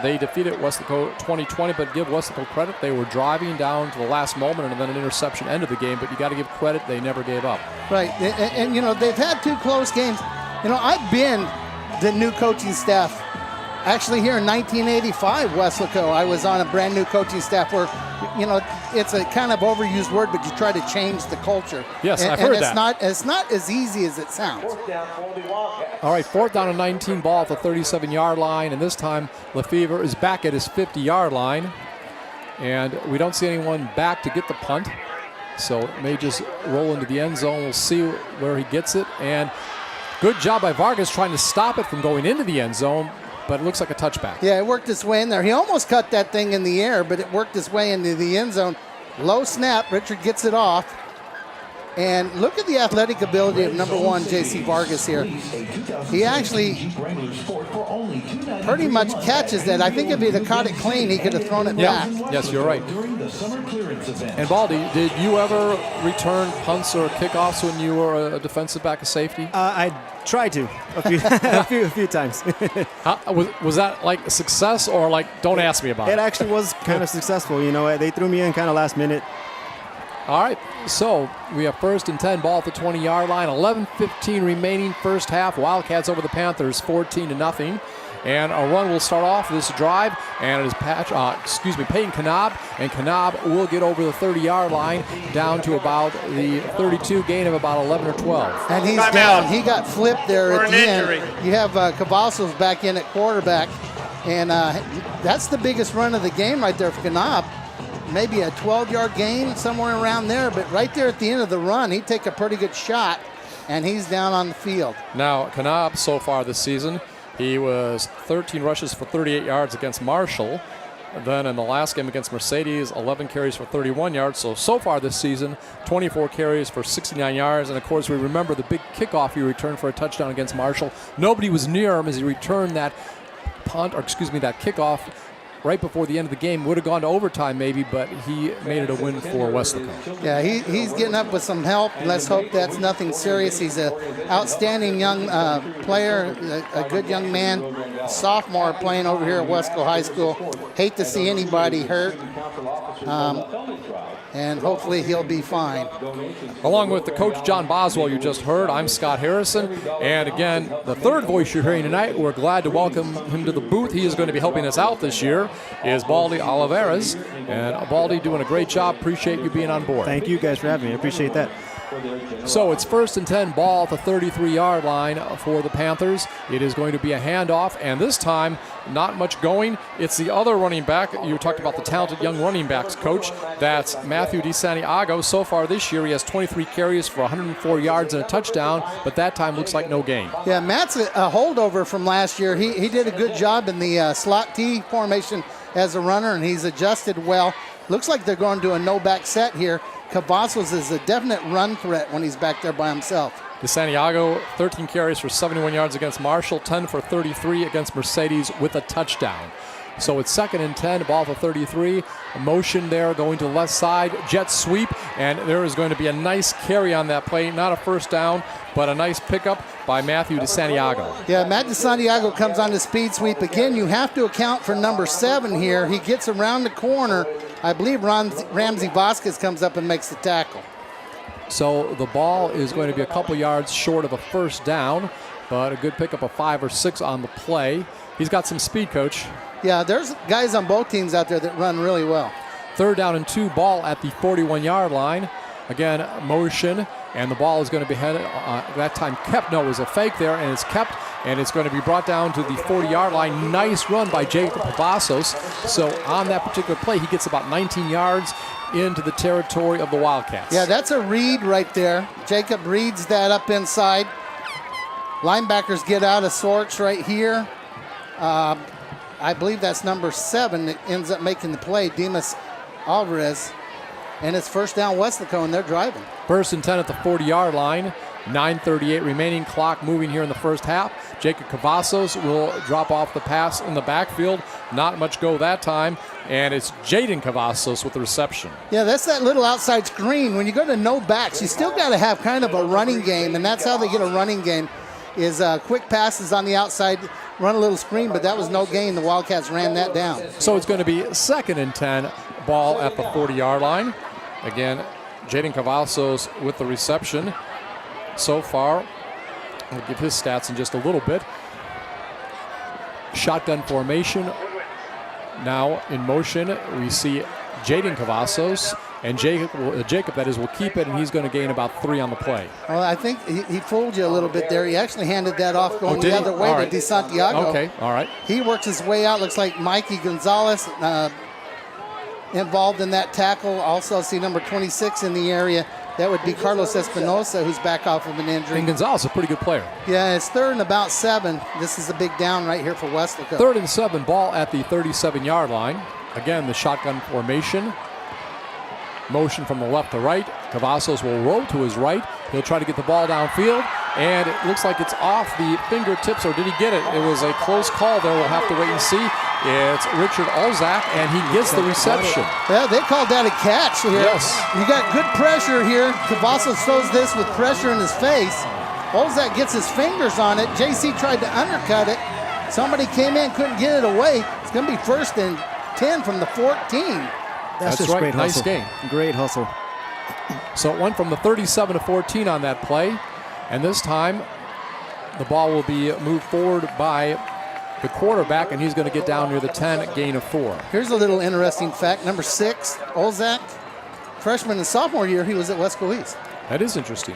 they defeated Weslaco 20-20, but give Weslaco credit. They were driving down to the last moment, and then an interception ended the game, but you got to give credit. They never gave up. Right, and they've had 2 close games. I've been the new coaching staff. Actually, here in 1985, Weslaco, I was on a brand new coaching staff where, it's a kind of overused word, but you try to change the culture. Yes, I've heard that. It's not as easy as it sounds. All right, 4th down and 19, ball at the 37-yard line, and this time Lefevre is back at his 50-yard line, and we don't see anyone back to get the punt, so it may just roll into the end zone. We'll see where he gets it, and good job by Vargas trying to stop it from going into the end zone, but it looks like a touchback. Yeah, it worked its way in there. He almost cut that thing in the air, but it worked its way into the end zone. Low snap, Richard gets it off. And look at the athletic ability of number 1, J.C. Vargas here. He actually pretty much catches that. I think if he'd have caught it clean, he could have thrown it back. Yes, you're right. And Baldy, did you ever return punts or kickoffs when you were a defensive back or safety? I tried to a few times. Was that like a success or like, don't ask me about it? It actually was kind of successful. They threw me in kind of last minute. All right, so we have 1st and 10, ball at the 20-yard line. 11:15 remaining first half. Wildcats over the Panthers 14-0. And a run will start off this drive, and it is Peyton Knab, and Knab will get over the 30-yard line down to about the 32, gain of about 11 or 12. And he's down. He got flipped there at the end. You have Cavazos back in at quarterback, and that's the biggest run of the game right there for Knab. maybe a 12-yard gain, somewhere around there. But right there at the end of the run, he'd take a pretty good shot, and he's down on the field. Now, Kanab so far this season, he was 13 rushes for 38 yards against Marshall. Then in the last game against Mercedes, 11 carries for 31 yards. So far this season, 24 carries for 69 yards. And of course, we remember the big kickoff he returned for a touchdown against Marshall. Nobody was near him as he returned that that kickoff right before the end of the game. Would have gone to overtime maybe, but he made it a win for Weslaco. Yeah, he's getting up with some help. Let's hope that's nothing serious. He's an outstanding young player, a good young man, sophomore playing over here at Weslaco High School. Hate to see anybody hurt, and hopefully he'll be fine. Along with the coach, John Boswell, you just heard, I'm Scott Harrison. And again, the third voice you're hearing tonight, we're glad to welcome him to the booth. He is going to be helping us out this year, is Baldy Oliveras. And Baldy, doing a great job. Appreciate you being on board. Thank you guys for having me. I appreciate that. So it's 1st and 10, ball at the 33-yard line for the Panthers. It is going to be a handoff, and this time, not much going. It's the other running back. You talked about the talented young running backs, Coach. That's Matthew DeSantiago. So far this year, he has 23 carries for 104 yards and a touchdown, but that time looks like no gain. Yeah, Matt's a holdover from last year. He did a good job in the slot T formation as a runner, and he's adjusted well. Looks like they're going to a no-back set here. Cavazos is a definite run threat when he's back there by himself. DeSantiago, 13 carries for 71 yards against Marshall, 10 for 33 against Mercedes with a touchdown. So it's 2nd and 10, ball for 33. A motion there going to the left side, jet sweep, and there is going to be a nice carry on that play. Not a first down, but a nice pickup by Matthew DeSantiago. Yeah, Matt DeSantiago comes on the speed sweep. Again, you have to account for number 7 here. He gets around the corner. I believe Ramsey Vasquez comes up and makes the tackle. So the ball is going to be a couple yards short of a first down, but a good pickup of 5 or 6 on the play. He's got some speed, Coach. Yeah, there's guys on both teams out there that run really well. 3rd down and 2, ball at the 41-yard line. Again, motion, and the ball is going to be headed, that time kept. No, it was a fake there, and it's kept, and it's going to be brought down to the 40-yard line. Nice run by Jacob Cavazos. So on that particular play, he gets about 19 yards into the territory of the Wildcats. Yeah, that's a read right there. Jacob reads that up inside. Linebackers get out of sorts right here. I believe that's number 7 that ends up making the play, Dimas Alvarez. And it's first down Weslaco, and they're driving. 1st and 10 at the 40-yard line. 9:38 remaining, clock moving here in the first half. Jacob Cavazos will drop off the pass in the backfield. Not much go that time, and it's Jaden Cavazos with the reception. Yeah, that's that little outside screen. When you go to no backs, you still got to have kind of a running game, and that's how they get a running game, is quick passes on the outside, run a little screen, but that was no gain. The Wildcats ran that down. So it's going to be 2nd and 10, ball at the 40-yard line. Again, Jaden Cavazos with the reception. So far, I'll give his stats in just a little bit. Shotgun formation. Now in motion, we see Jaden Cavazos, and Jacob, that is, will keep it, and he's going to gain about 3 on the play. Well, I think he fooled you a little bit there. He actually handed that off going the other way to DeSantiago. Okay, all right. He works his way out. Looks like Mikey Gonzalez involved in that tackle. Also see number 26 in the area. That would be Carlos Espinosa, who's back off of an injury. And Gonzalez is a pretty good player. Yeah, it's 3rd and about 7. This is a big down right here for Weslaco. 3rd and 7, ball at the 37-yard line. Again, the shotgun formation. Motion from the left to right. Cavazos will roll to his right. He'll try to get the ball downfield, and it looks like it's off the fingertips, or did he get it? It was a close call there. We'll have to wait and see. It's Richard Olzak, and he gets the reception. Yeah, they called that a catch here. Yes. You got good pressure here. Cavazos throws this with pressure in his face. Olzak gets his fingers on it. JC tried to undercut it. Somebody came in, couldn't get it away. It's going to be 1st and 10 from the 14. That's just right. Great Nice hustle. game. Great hustle. So it went from the 37 to 14 on that play, and this time the ball will be moved forward by the quarterback, and he's going to get down near the 10, gain of 4. Here's a little interesting fact. Number 6, Olzak, freshman and sophomore year, he was at Weslaco East. That is interesting.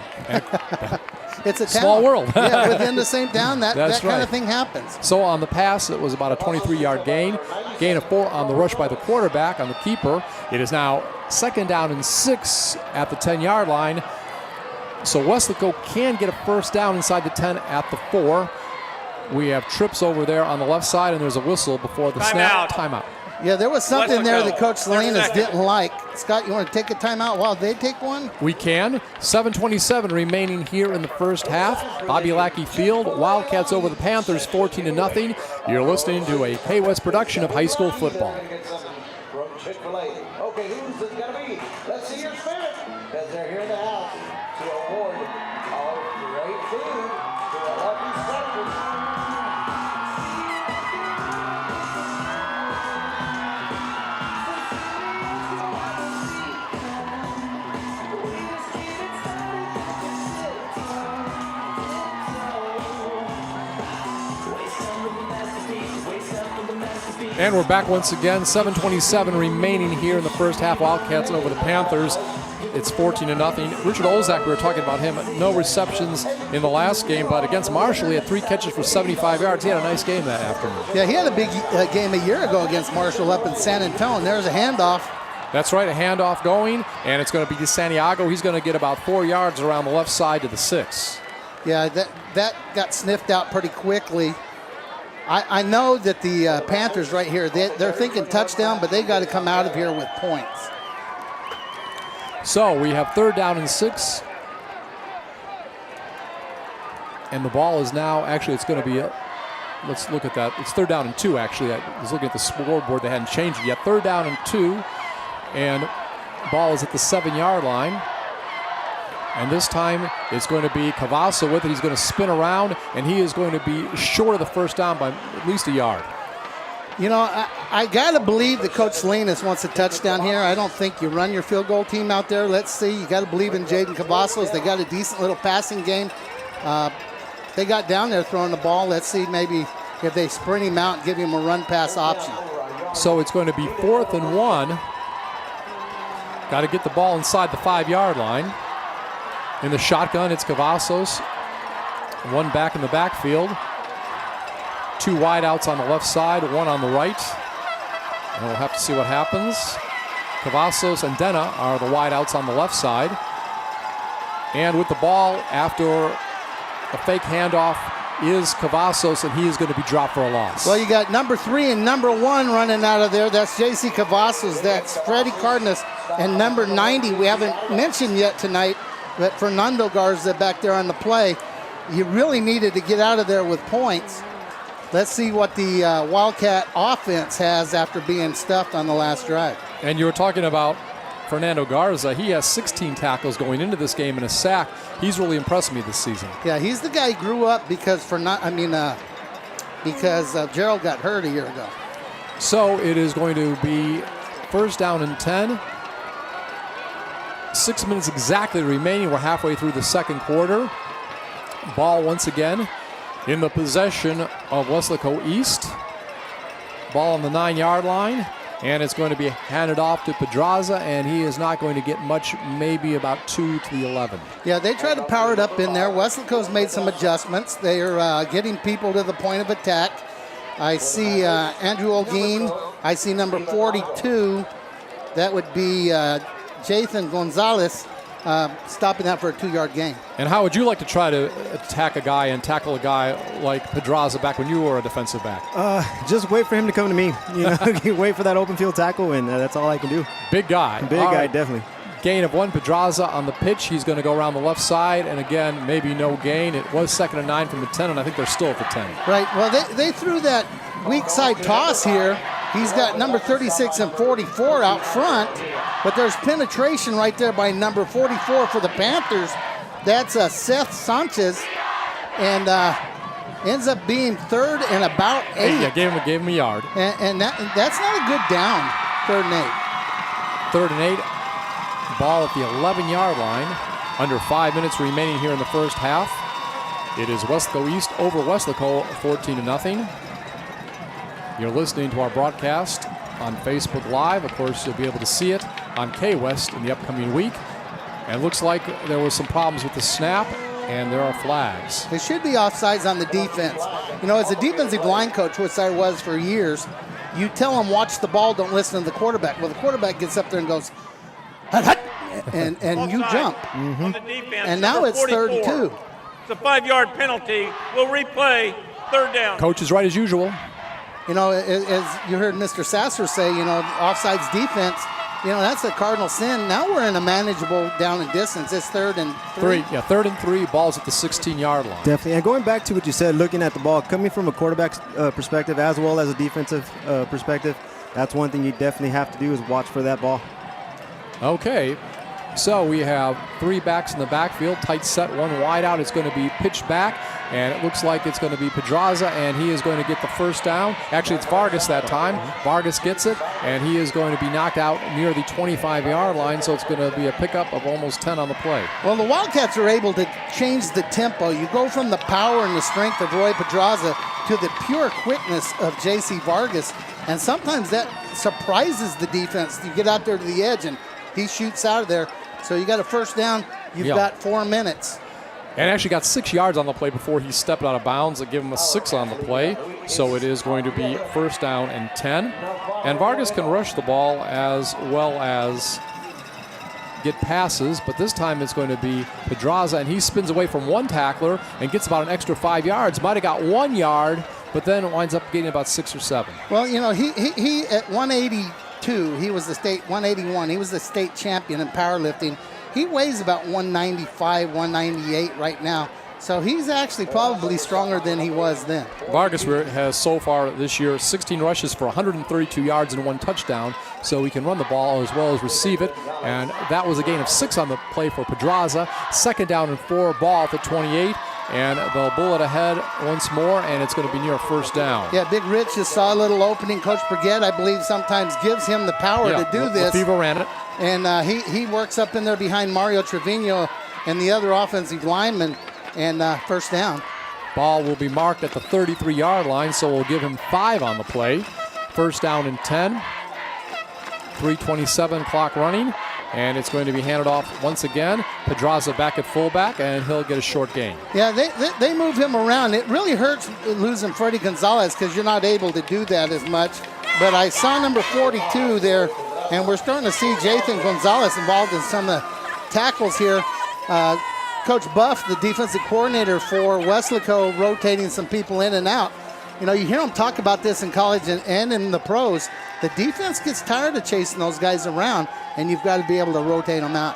It's a town. Small world. Yeah, within the same town, that That's kind right. of thing happens. So on the pass, it was about a 23-yard gain. Gain of 4 on the rush by the quarterback on the keeper. It is now 2nd down and 6 at the 10-yard line. So Weslaco can get a first down inside the 10 at the 4. We have trips over there on the left side, and there's a whistle before the snap. Timeout. Yeah, there was something there that Coach Salinas second. didn't like. Scott, you want to take a timeout while they take one? We can. 7:27 remaining here in the first half. Bobby Lackey Field. Wildcats over the Panthers 14-0. You're listening to a K-West production of high school football. From Chick-fil-A. Okay, who's it going to be? Let's see your spirit, because they're here in the house to award our great food to the lucky second. And we're back once again. 7:27 remaining here in the first half. Wildcats over the Panthers. It's 14-0. Richard Olzak, we were talking about him. No receptions in the last game, but against Marshall, he had 3 catches for 75 yards. He had a nice game that afternoon. Yeah, he had a big game a year ago against Marshall up in San Antonio. There's a handoff. That's right, a handoff going, and it's going to be to Santiago. He's going to get about 4 yards around the left side to the 6. Yeah, that got sniffed out pretty quickly. I know that the Panthers right here, they're thinking touchdown, but they got to come out of here with points. So we have 3rd down and 6. And the ball is now, actually it's going to be, let's look at that. It's 3rd down and 2 actually. I was looking at the scoreboard, they hadn't changed it yet. 3rd down and 2. And ball is at the 7-yard line. And this time it's going to be Cavasso with it. He's going to spin around, and he is going to be short of the first down by at least a yard. You know, I got to believe that Coach Salinas wants a touchdown here. I don't think you run your field goal team out there. Let's see. You got to believe in Jaden Cavazos. They got a decent little passing game. They got down there throwing the ball. Let's see maybe if they sprint him out and give him a run-pass option. So it's going to be 4th and 1. Got to get the ball inside the 5-yard line. In the shotgun, it's Cavazos. 1 back in the backfield. 2 wideouts on the left side, 1 on the right. And we'll have to see what happens. Cavazos and Denna are the wideouts on the left side. And with the ball after a fake handoff is Cavazos, and he is going to be dropped for a loss. Well, you got number 3 and number 1 running out of there. That's J.C. Cavazos. That's Freddie Cardenas. And number 90, we haven't mentioned yet tonight, but Fernando Garza back there on the play. You really needed to get out of there with points. Let's see what the Wildcat offense has after being stuffed on the last drive. And you were talking about Fernando Garza. He has 16 tackles going into this game and a sack. He's really impressed me this season. Yeah, he's the guy who grew up because Gerald got hurt a year ago. So it is going to be 1st down and 10. 6 minutes exactly remaining. We're halfway through the second quarter. Ball once again in the possession of Weslaco East. Ball on the 9-yard line, and it's going to be handed off to Pedraza, and he is not going to get much, maybe about 2 to the 11. Yeah, they tried to power it up in there. Weslaco's made some adjustments. They are getting people to the point of attack. I see Andrew Olguin. I see number 42. That would be Jathan Gonzalez stopping that for a 2-yard gain. And how would you like to try to attack a guy and tackle a guy like Pedraza back when you were a defensive back? Just wait for him to come to me. You wait for that open field tackle, and that's all I can do. Big guy. Big all guy, right. definitely. Gain of 1, Pedraza on the pitch. He's going to go around the left side, and again, maybe no gain. It was 2nd and 9 from the 10, and I think they're still at the 10. Right. Well, they threw that weak side toss here. He's got number 36 and 44 out front, but there's penetration right there by number 44 for the Panthers. That's Seth Sanchez, and ends up being 3rd and about 8. Yeah, gave him a yard. And that's not a good down, 3rd and 8. 3rd and 8. Ball at the 11-yard line. Under 5 minutes remaining here in the first half. It is Weslaco East over Weslaco, 14-0. You're listening to our broadcast on Facebook Live. Of course, you'll be able to see it on K-West in the upcoming week. And it looks like there was some problems with the snap, and there are flags. There should be offsides on the defense. You know, as a defensive line coach, which I was for years, you tell them watch the ball, don't listen to the quarterback. Well, the quarterback gets up there and goes, hut, hut, and you jump. On the defense, And now number it's 3rd and 44. 2. It's a 5-yard penalty. We'll replay 3rd down. Coach is right as usual. You know, as you heard Mr. Sasser say, you know, offsides defense, you know, that's a cardinal sin. Now we're in a manageable down and distance. It's 3rd and 3. 3rd and 3, ball's at the 16-yard line. Definitely. And going back to what you said, looking at the ball, coming from a quarterback's perspective as well as a defensive perspective, that's one thing you definitely have to do is watch for that ball. Okay, so we have 3 backs in the backfield. Tight set, 1 wide out. It's going to be pitched back, and it looks like it's going to be Pedraza, and he is going to get the first down. Actually, it's Vargas that time. Vargas gets it, and he is going to be knocked out near the 25-yard line, so it's going to be a pickup of almost 10 on the play. Well, the Wildcats are able to change the tempo. You go from the power and the strength of Roy Pedraza to the pure quickness of J.C. Vargas, and sometimes that surprises the defense. You get out there to the edge, and he shoots out of there. So you got a first down. You've got 4 minutes. And actually got 6 yards on the play before he stepped out of bounds. That give him a 6 on the play. So it is going to be first down and 10. And Vargas can rush the ball as well as get passes, but this time it's going to be Pedraza, and he spins away from 1 tackler and gets about an extra 5 yards. Might have got 1 yard, but then winds up getting about 6 or 7. Well, you know, he at 182, he was the state 181. He was the state champion in powerlifting. He weighs about 195, 198 right now. So he's actually probably stronger than he was then. Vargas has so far this year 16 rushes for 132 yards and 1 touchdown, so he can run the ball as well as receive it. And that was a gain of 6 on the play for Pedraza. 2nd down and 4, ball at the 28. And they'll bullet ahead once more, and it's going to be near first down. Yeah, Big Rich just saw a little opening. Coach Brigette, I believe, sometimes gives him the power to do this. Lefevre ran it. And he works up in there behind Mario Trevino and the other offensive lineman, and first down. Ball will be marked at the 33-yard line, so we'll give him 5 on the play. First down and 10. 3:27 clock running. And it's going to be handed off once again. Pedraza back at fullback, and he'll get a short gain. Yeah, they move him around. It really hurts losing Freddie Gonzalez because you're not able to do that as much. But I saw number 42 there, and we're starting to see Jathan Gonzalez involved in some of the tackles here. Coach Buff, the defensive coordinator for Weslaco, rotating some people in and out. You know, you hear them talk about this in college and in the pros. The defense gets tired of chasing those guys around, and you've got to be able to rotate them out.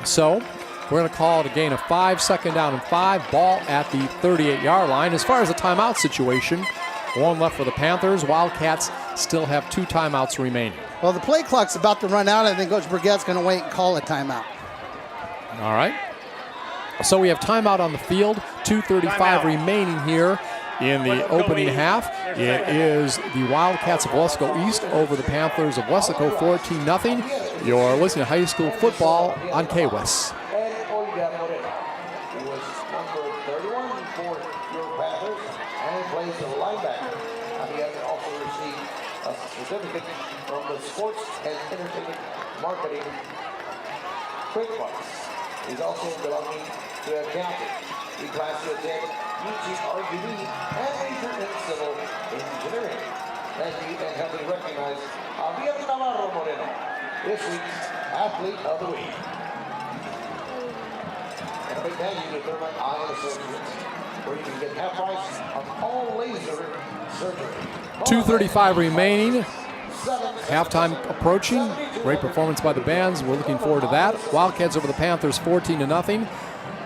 So we're going to call it a gain of 5, 2nd down and 5, ball at the 38-yard line. As far as the timeout situation, 1 left for the Panthers. Wildcats still have 2 timeouts remaining. Well, the play clock's about to run out. I think Coach Brigette's going to wait and call a timeout. All right. So we have timeout on the field, 2:35 remaining here in the opening half. It is the Wildcats of Weslaco East over the Panthers of Weslaco, 14-0. You're listening to high school football on KWES. And Olga Moreno. He was number 31 for your Panthers and plays the linebacker. And he has also received a certificate from the Sports and Entertainment Marketing QuickBooks. He's also belonging to accounting. He plans to attend UTRGV and major in civil engineering. Thank you, and help me recognize Javier Navarro Moreno, this week's Athlete of the Week. And a big thank you to Thermite Eye and Associates, where you can get half price on all laser surgery. 2:35 remaining. Halftime approaching. Great performance by the bands. We're looking forward to that. Wildcats over the Panthers 14-0.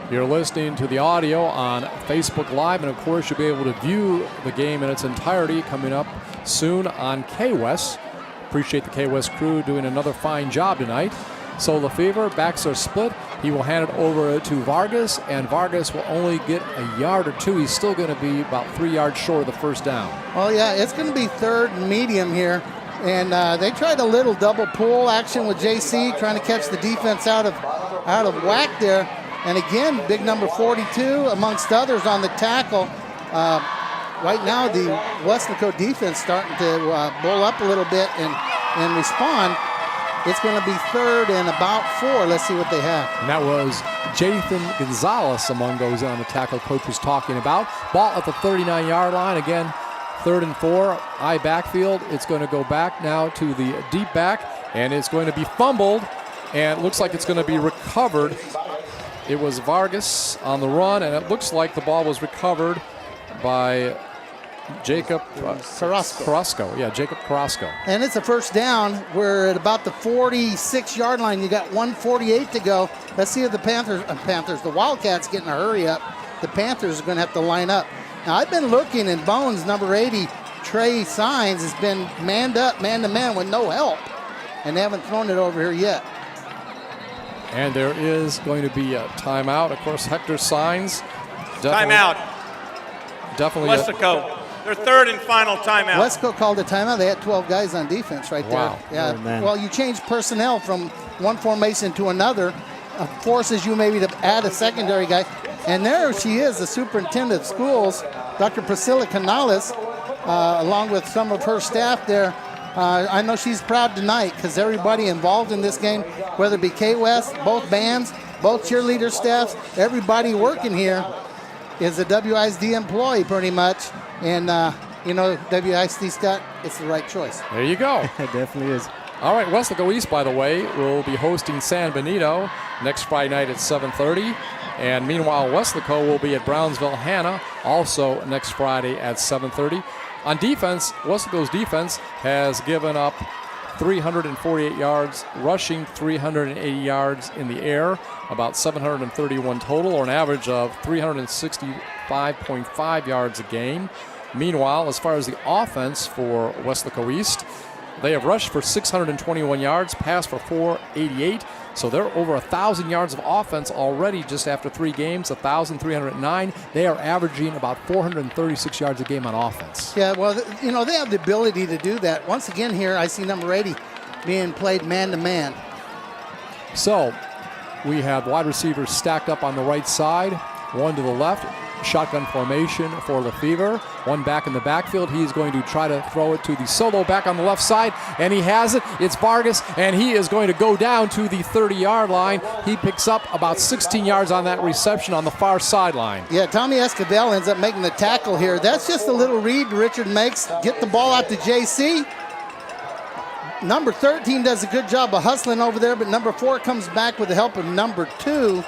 You're listening to the audio on Facebook Live, and of course you'll be able to view the game in its entirety coming up soon on KWES. Appreciate the KWES crew doing another fine job tonight. So Lefevre, backs are split. He will hand it over to Vargas, and Vargas will only get a yard or 2. He's still going to be about 3 yards short of the first down. Well, yeah, it's going to be 3rd and medium here. And they tried a little double pull action with JC, trying to catch the defense out of whack there. And again, big number 42, amongst others, on the tackle. Right now, the Weslaco defense starting to bull up a little bit and respond. It's going to be 3rd and about 4. Let's see what they have. And that was Jathan Gonzalez among those on the tackle coach was talking about. Ball at the 39-yard line. Again, 3rd and 4. I backfield. It's going to go back now to the deep back, and it's going to be fumbled, and it looks like it's going to be recovered. It was Vargas on the run, and it looks like the ball was recovered by Jacob Carrasco. Yeah, Jacob Carrasco. And it's a first down. We're at about the 46-yard line. You got 1:48 to go. Let's see if the Wildcats getting a hurry up. The Panthers are going to have to line up. Now, I've been looking, and Bones, number 80, Trey Signs, has been manned up, man-to-man with no help, and they haven't thrown it over here yet. And there is going to be a timeout. Of course, Hector Signs. Timeout. Definitely. Weslaco. Their 3rd and final timeout. Weslaco called a timeout. They had 12 guys on defense right there. Wow. Yeah. Oh, man. Well, you change personnel from one formation to another, forces you maybe to add a secondary guy. And there she is, the superintendent of schools, Dr. Priscilla Canales, along with some of her staff there. I know she's proud tonight because everybody involved in this game, whether it be K-West, both bands, both cheerleader staffs, everybody working here is a WISD employee pretty much. And, WISD, Scott, it's the right choice. There you go. It definitely is. All right, Weslaco East, by the way, will be hosting San Benito next Friday night at 7:30. And meanwhile, Weslaco will be at Brownsville Hanna also next Friday at 7:30. On defense, Weslaco's defense has given up 348 yards, rushing 380 yards in the air, about 731 total, or an average of 365.5 yards a game. Meanwhile, as far as the offense for Weslaco East, they have rushed for 621 yards, passed for 488. So they're over 1,000 yards of offense already just after 3 games, 1,309. They are averaging about 436 yards a game on offense. Yeah, well, they have the ability to do that. Once again here, I see number 80 being played man-to-man. So we have wide receivers stacked up on the right side, one to the left. Shotgun formation for Lefevre. One back in the backfield. He's going to try to throw it to the solo back on the left side, and he has it. It's Vargas, and he is going to go down to the 30-yard line. He picks up about 16 yards on that reception on the far sideline. Yeah, Tommy Escobar ends up making the tackle here. That's just a little read Richard makes. Get the ball out to JC. Number 13 does a good job of hustling over there, but number 4 comes back with the help of number 2,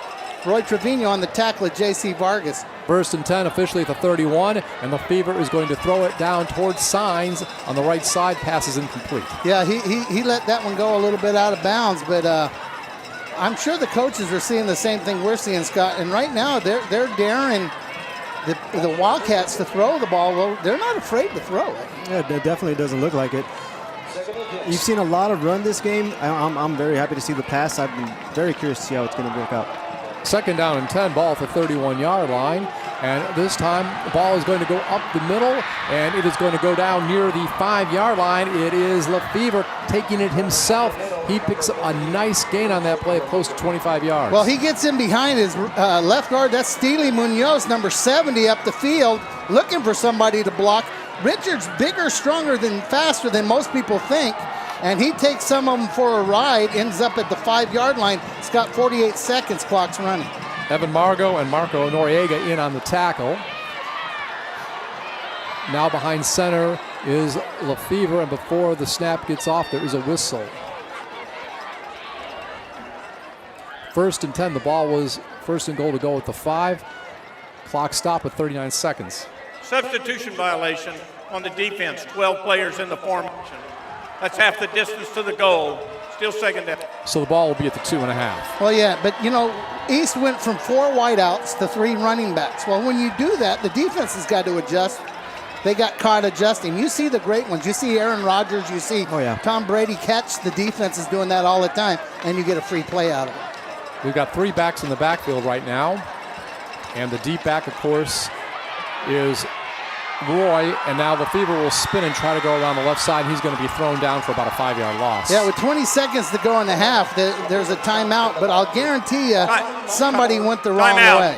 Roy Trevino, on the tackle of JC Vargas. 1st and 10 officially at the 31, and Lefevre is going to throw it down towards Signs on the right side. Pass is incomplete. Yeah, he let that one go a little bit out of bounds, but I'm sure the coaches are seeing the same thing we're seeing, Scott. And right now they're daring the Wildcats to throw the ball. Well, they're not afraid to throw it. Yeah, it definitely doesn't look like it. You've seen a lot of run this game. I'm very happy to see the pass. I've been very curious to see how it's going to work out. 2nd down and 10, ball at the 31-yard line. And this time, the ball is going to go up the middle, and it is going to go down near the 5-yard line. It is Lefevre taking it himself. He picks up a nice gain on that play of close to 25 yards. Well, he gets in behind his left guard. That's Steely Munoz, number 70, up the field, looking for somebody to block. Richard's bigger, stronger, faster than most people think. And he takes some of them for a ride, ends up at the 5-yard line. It's got 48 seconds, clock's running. Evan Margot and Marco Noriega in on the tackle. Now behind center is Lefevre, and before the snap gets off, there is a whistle. 1st and 10, the ball was 1st and goal to go at the 5. Clock stop at 39 seconds. Substitution violation on the defense, 12 players in the formation. That's half the distance to the goal. Still 2nd down. So the ball will be at the 2.5. Well, yeah, but, East went from 4 wideouts to 3 running backs. Well, when you do that, the defense has got to adjust. They got caught adjusting. You see the great ones. You see Aaron Rodgers. You see Tom Brady catch. The defense is doing that all the time, and you get a free play out of it. We've got 3 backs in the backfield right now. And the deep back, of course, is Roy, and now Lefevre will spin and try to go around the left side. He's going to be thrown down for about a 5-yard loss. Yeah, with 20 seconds to go in the half, there's a timeout, but I'll guarantee you somebody went the wrong way.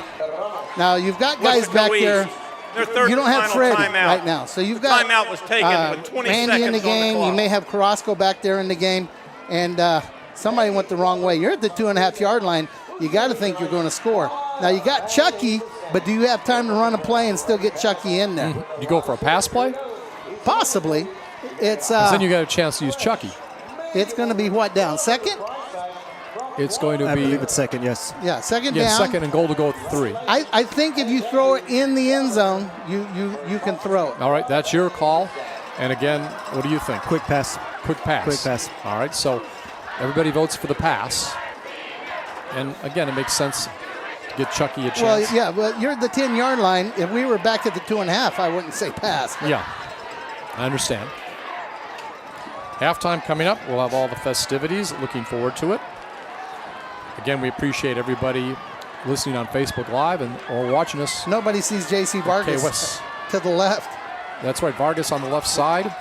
Now, you've got guys back there. You don't have Freddie right now. So you've got timeout was taken with 20 Randy seconds in the game. on the clock. You may have Carrasco back there in the game. and somebody went the wrong way. You're at the 2.5-yard line. You got to think you're going to score. Now, you got Chucky, but do you have time to run a play and still get Chucky in there? You go for a pass play? Possibly. It's then you got a chance to use Chucky. It's going to be what, down? Second? It's going to I be believe it's second, yes. Yeah, second yeah, down. second and goal to go with 3. I think if you throw it in the end zone, you can throw it. All right, that's your call. And again, what do you think? Quick pass. Quick pass. Quick pass. All right, so everybody votes for the pass. And again, it makes sense to get Chucky a chance. Well, yeah, well, you're at the 10-yard line. If we were back at the 2.5, I wouldn't say pass. Yeah, I understand. Halftime coming up. We'll have all the festivities. Looking forward to it. Again, we appreciate everybody listening on Facebook Live and or watching us. Nobody sees J.C. Vargas to the left. That's right, Vargas on the left side.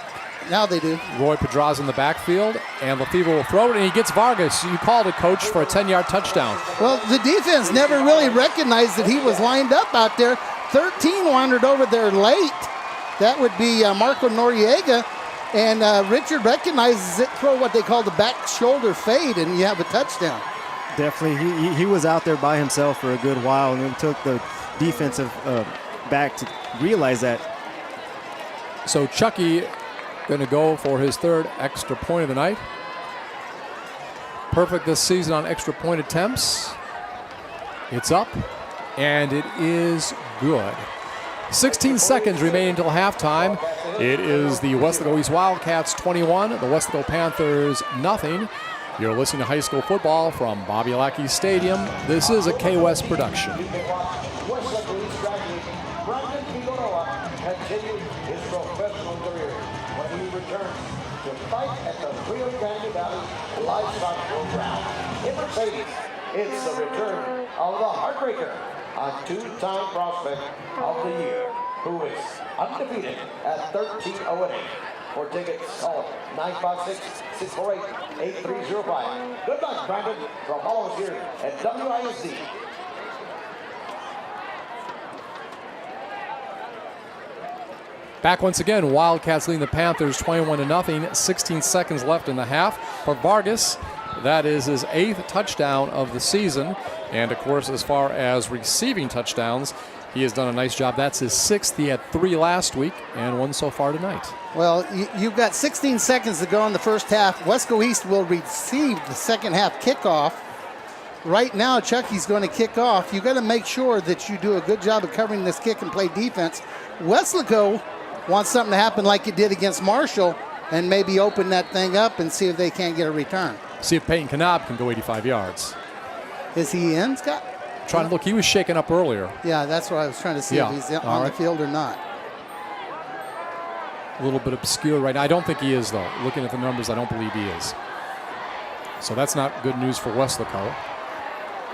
Now they do. Roy Pedraza in the backfield, and Lefebvre will throw it, and he gets Vargas. You called it, Coach, for a 10-yard touchdown. Well, the defense never really recognized that he was lined up out there. 13 wandered over there late. That would be Marco Noriega. And Richard recognizes it, throw what they call the back shoulder fade, and you have a touchdown. Definitely. He was out there by himself for a good while, and it took the defensive back to realize that. So Chucky going to go for his 3rd extra point of the night. Perfect this season on extra point attempts. It's up, and it is good. 16 seconds remaining until halftime. It is the Weslaco East Wildcats 21, the Weslaco Panthers nothing. You're listening to high school football from Bobby Lackey Stadium. This is a K-West production. Weslaco East graduate Brandon Figueroa continued his professional career when he returned to fight at the Rio Grande Valley Livestock Ground. In Mercedes, it's the return of the Heartbreaker, a 2-time prospect of the year, who is undefeated at 13-0-8. For tickets, call 956-648-8305. Good luck, Brandon, from all of us here at WISD. Back once again, Wildcats leading the Panthers 21-0. 16 seconds left in the half. For Vargas, that is his 8th touchdown of the season. And of course, as far as receiving touchdowns, he has done a nice job. That's his 6th. He had 3 last week and 1 so far tonight. Well, you've got 16 seconds to go in the first half. Wesco East will receive the second half kickoff. Right now, Chucky's going to kick off. You've got to make sure that you do a good job of covering this kick and play defense. Weslaco wants something to happen like it did against Marshall and maybe open that thing up and see if they can't get a return. See if Peyton Knob can go 85 yards. Is he in, Scott? Trying to look. He was shaken up earlier. Yeah, that's what I was trying to see, if he's on the field or not. A little bit obscure right now. I don't think he is, though. Looking at the numbers, I don't believe he is. So that's not good news for Weslaco.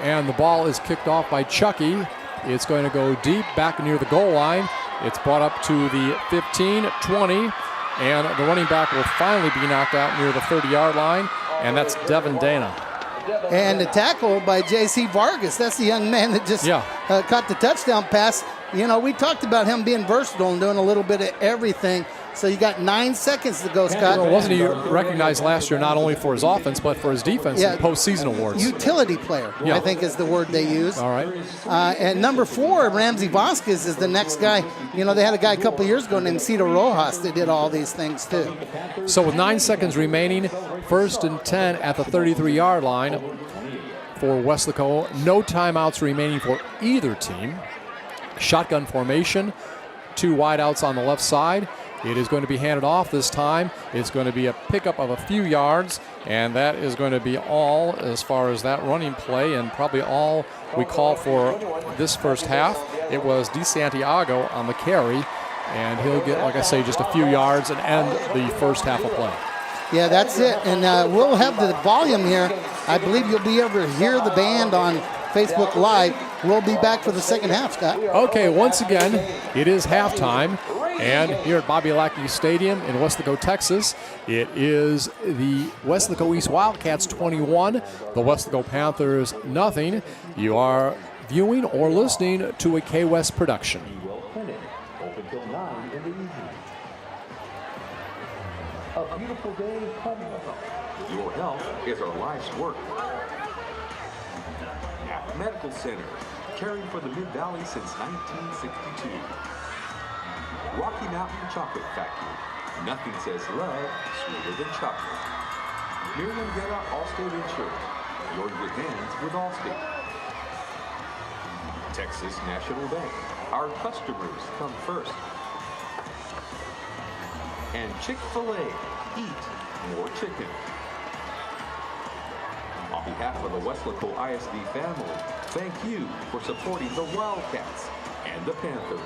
And the ball is kicked off by Chucky. It's going to go deep, back near the goal line. It's brought up to the 15, 20, and the running back will finally be knocked out near the 30-yard line, and that's Devin Dana. And the tackle by J.C. Vargas. That's the young man that just caught the touchdown pass. You know, we talked about him being versatile and doing a little bit of everything. So you got 9 seconds to go, Scott. Well, wasn't he recognized last year not only for his offense but for his defense in postseason awards? Utility player, I think is the word they use. All right. And number 4, Ramsey Vasquez, is the next guy. You know, they had a guy a couple years ago named Cito Rojas that did all these things too. So with 9 seconds remaining, 1st and 10 at the 33-yard line for Weslaco. No timeouts remaining for either team. Shotgun formation, 2 wideouts on the left side. It is going to be handed off this time. It's going to be a pickup of a few yards, and that is going to be all as far as that running play, and probably all we call for this first half. It was DeSantiago on the carry, and he'll get, like I say, just a few yards and end the first half of play. Yeah, that's it. And we'll have the volume here. I believe you'll be able to hear the band on Facebook Live. We'll be back for the second half, Scott. Okay, once again, it is halftime. And here at Bobby Lackey Stadium in Weslaco, Texas, it is the Weslaco East Wildcats 21, the Weslaco Panthers nothing. You are viewing or listening to a K-West production. a beautiful day home. Your health is our life's work. At Medical Center, caring for the Mid-Valley since 1962. Rocky Mountain Chocolate Factory. Nothing says love sweeter than chocolate. Miriam Guerra Allstate Insurance. You're in good hands with Allstate. Texas National Bank. Our customers come first. And Chick-fil-A. Eat more chicken. On behalf of the Weslaco ISD family, thank you for supporting the Wildcats and the Panthers.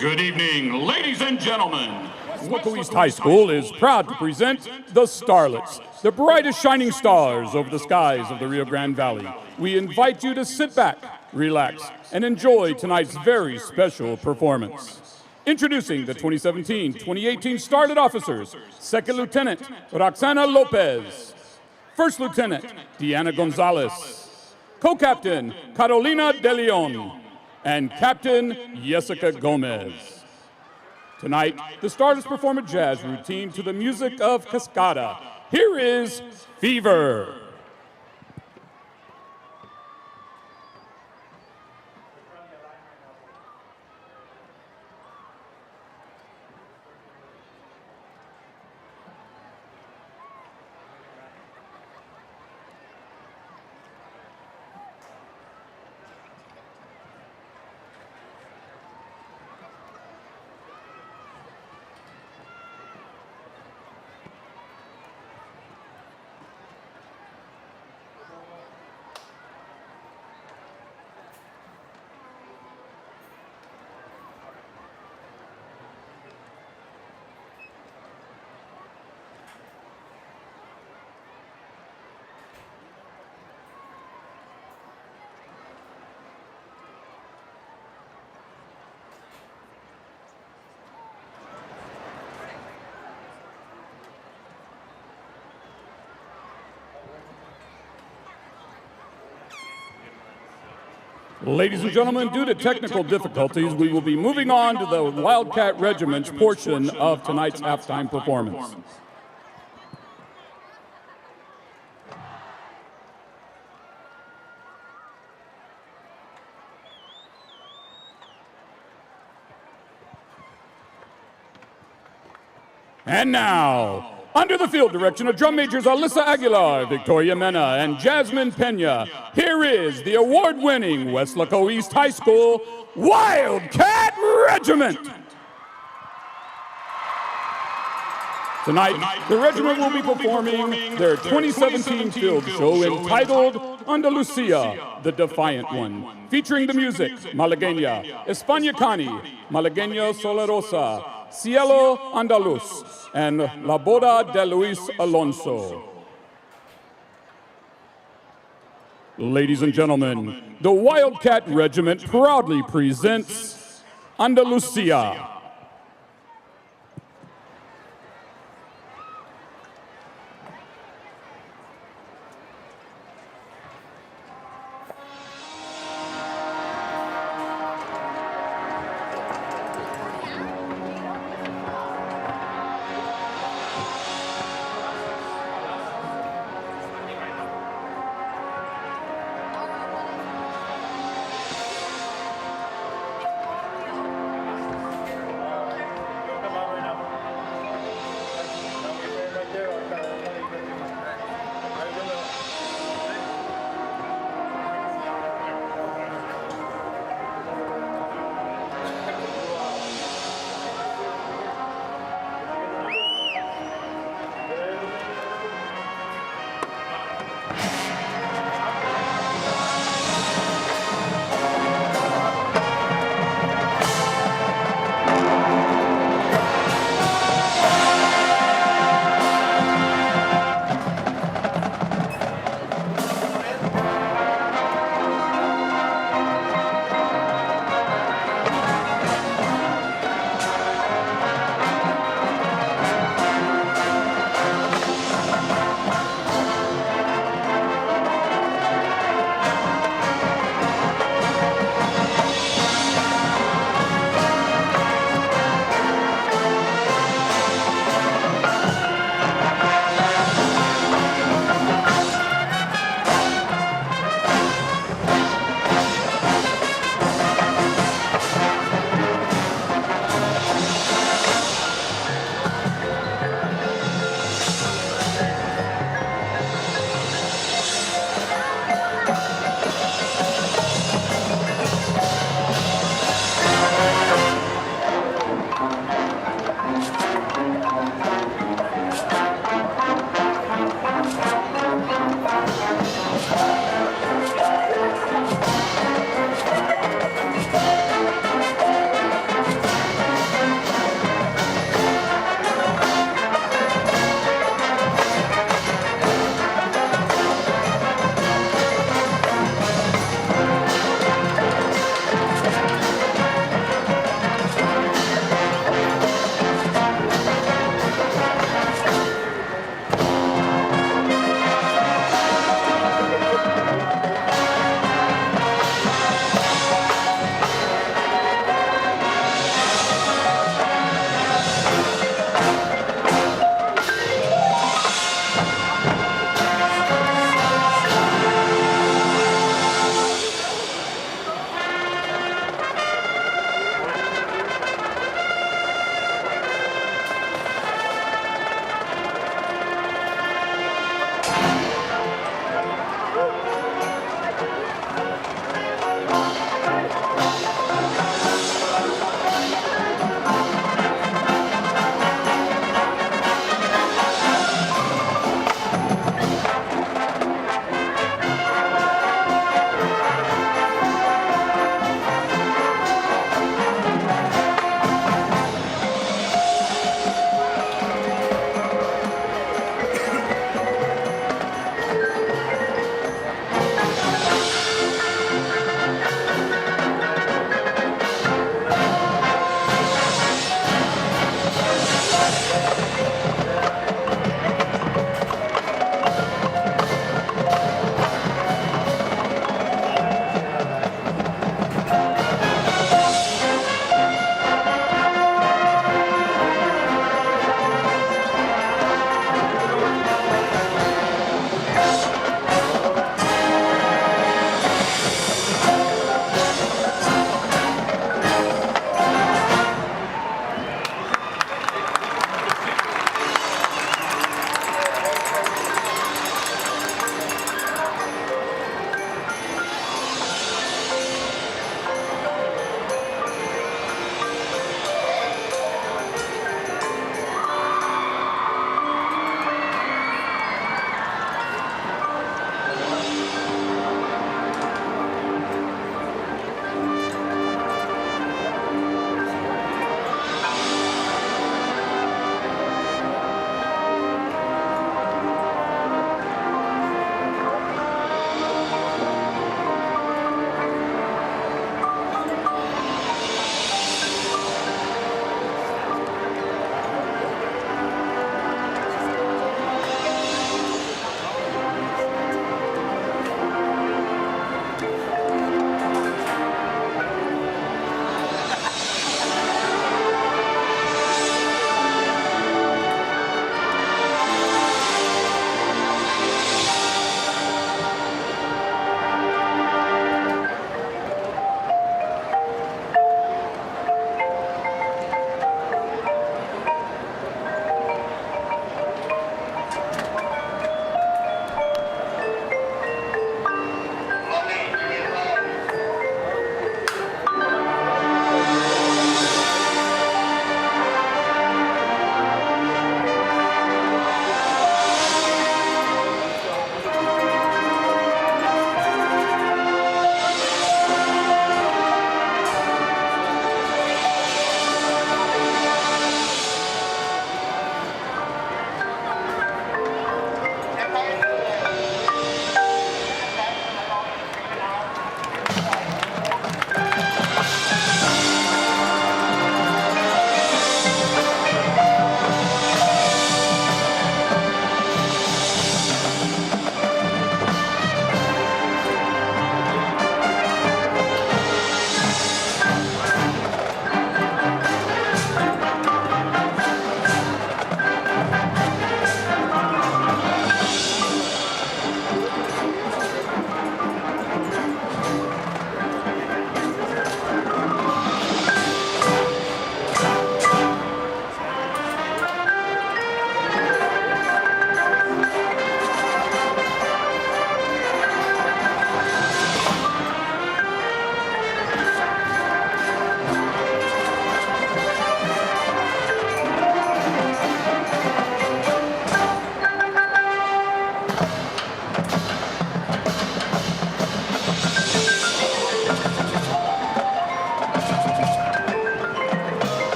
Good evening, ladies and gentlemen. Weslaco East High School is proud to present the Starlets, the brightest shining stars over the skies of the Rio Grande Valley. We invite you to sit back, relax, and enjoy tonight's very special performance. Introducing the 2017-2018 Starlet officers, Second Lieutenant Roxana Lopez, First Lieutenant Deanna Gonzalez, Co-Captain Carolina De Leon, and Captain Jessica Gomez. Tonight, the Starlets perform a jazz routine to the music of Cascada. Here is Fever. Ladies and gentlemen, due to technical difficulties, we will be moving on to the Wildcat Regiment's portion of tonight's halftime performance. And now, under the field direction of drum majors Alyssa Aguilar, Victoria Mena, and Jasmine Pena, here is the award-winning Weslaco East High School Wildcat Regiment. Tonight, the regiment will be performing their 2017 field show entitled Andalucia, the Defiant One, featuring the music Malagueña, España Cani, Malagueña Solarosa, Cielo Andaluz, and La Boda de Luis Alonso. Ladies and gentlemen, the Wildcat Regiment proudly presents Andalucia.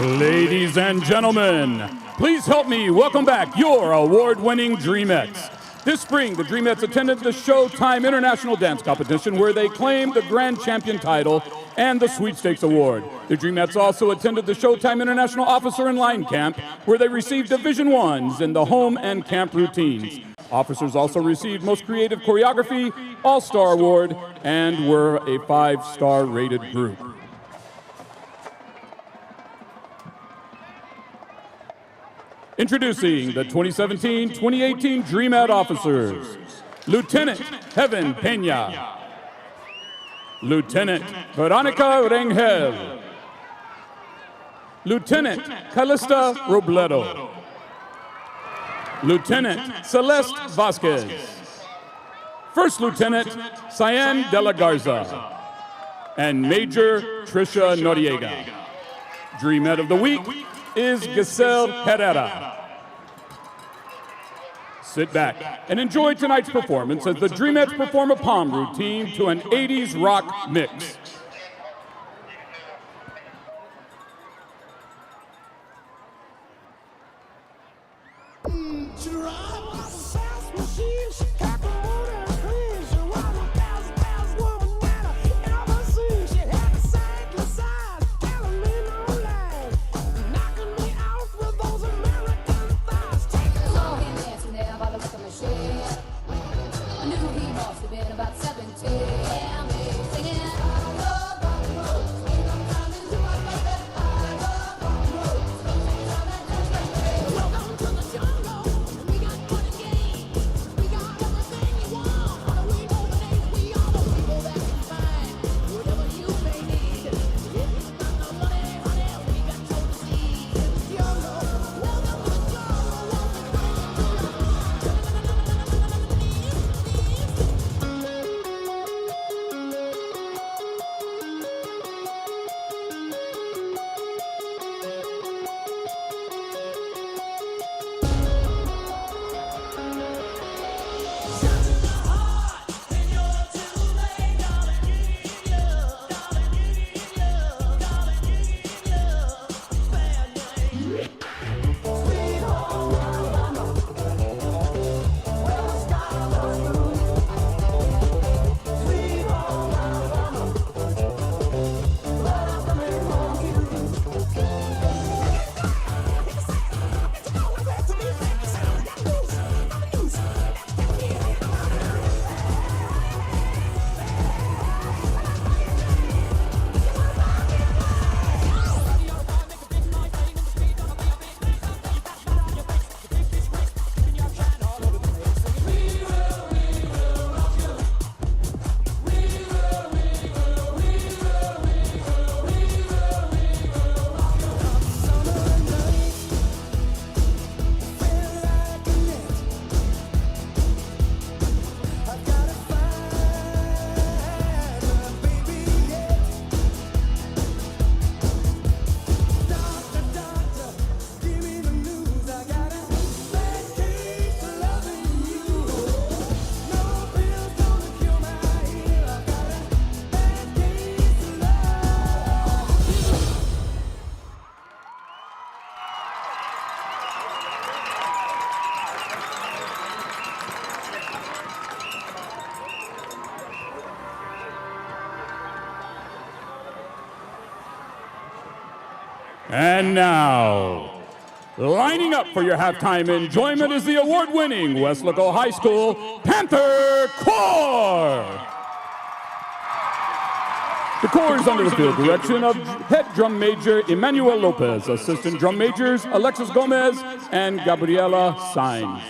Ladies and gentlemen, please help me welcome back your award-winning Dreamettes. This spring, the Dreamettes attended the Showtime International Dance Competition where they claimed the Grand Champion title and the Sweepstakes Award. The Dreamettes also attended the Showtime International Officer in Line Camp where they received Division Is in the home and camp routines. Officers also received Most Creative Choreography, All-Star Award, and were a 5-star rated group. Introducing the 2017-2018 Dreamette officers. Lieutenant Heaven Peña. Lieutenant Veronica Rengel. Lieutenant Calista Robledo. Lieutenant Celeste Vasquez. First Lieutenant Cyan de la Garza. And Major Trisha Noriega. Dreamette of the Week is Giselle Herrera. Sit back and enjoy tonight's performance as the Dreamettes perform a palm routine to an 80s rock mix. And now, lining up for your halftime enjoyment is the award-winning Weslaco High School Panther Corps. The Corps is under the field direction of head drum major Emmanuel Lopez, assistant drum majors Alexis Gomez and Gabriela Sainz.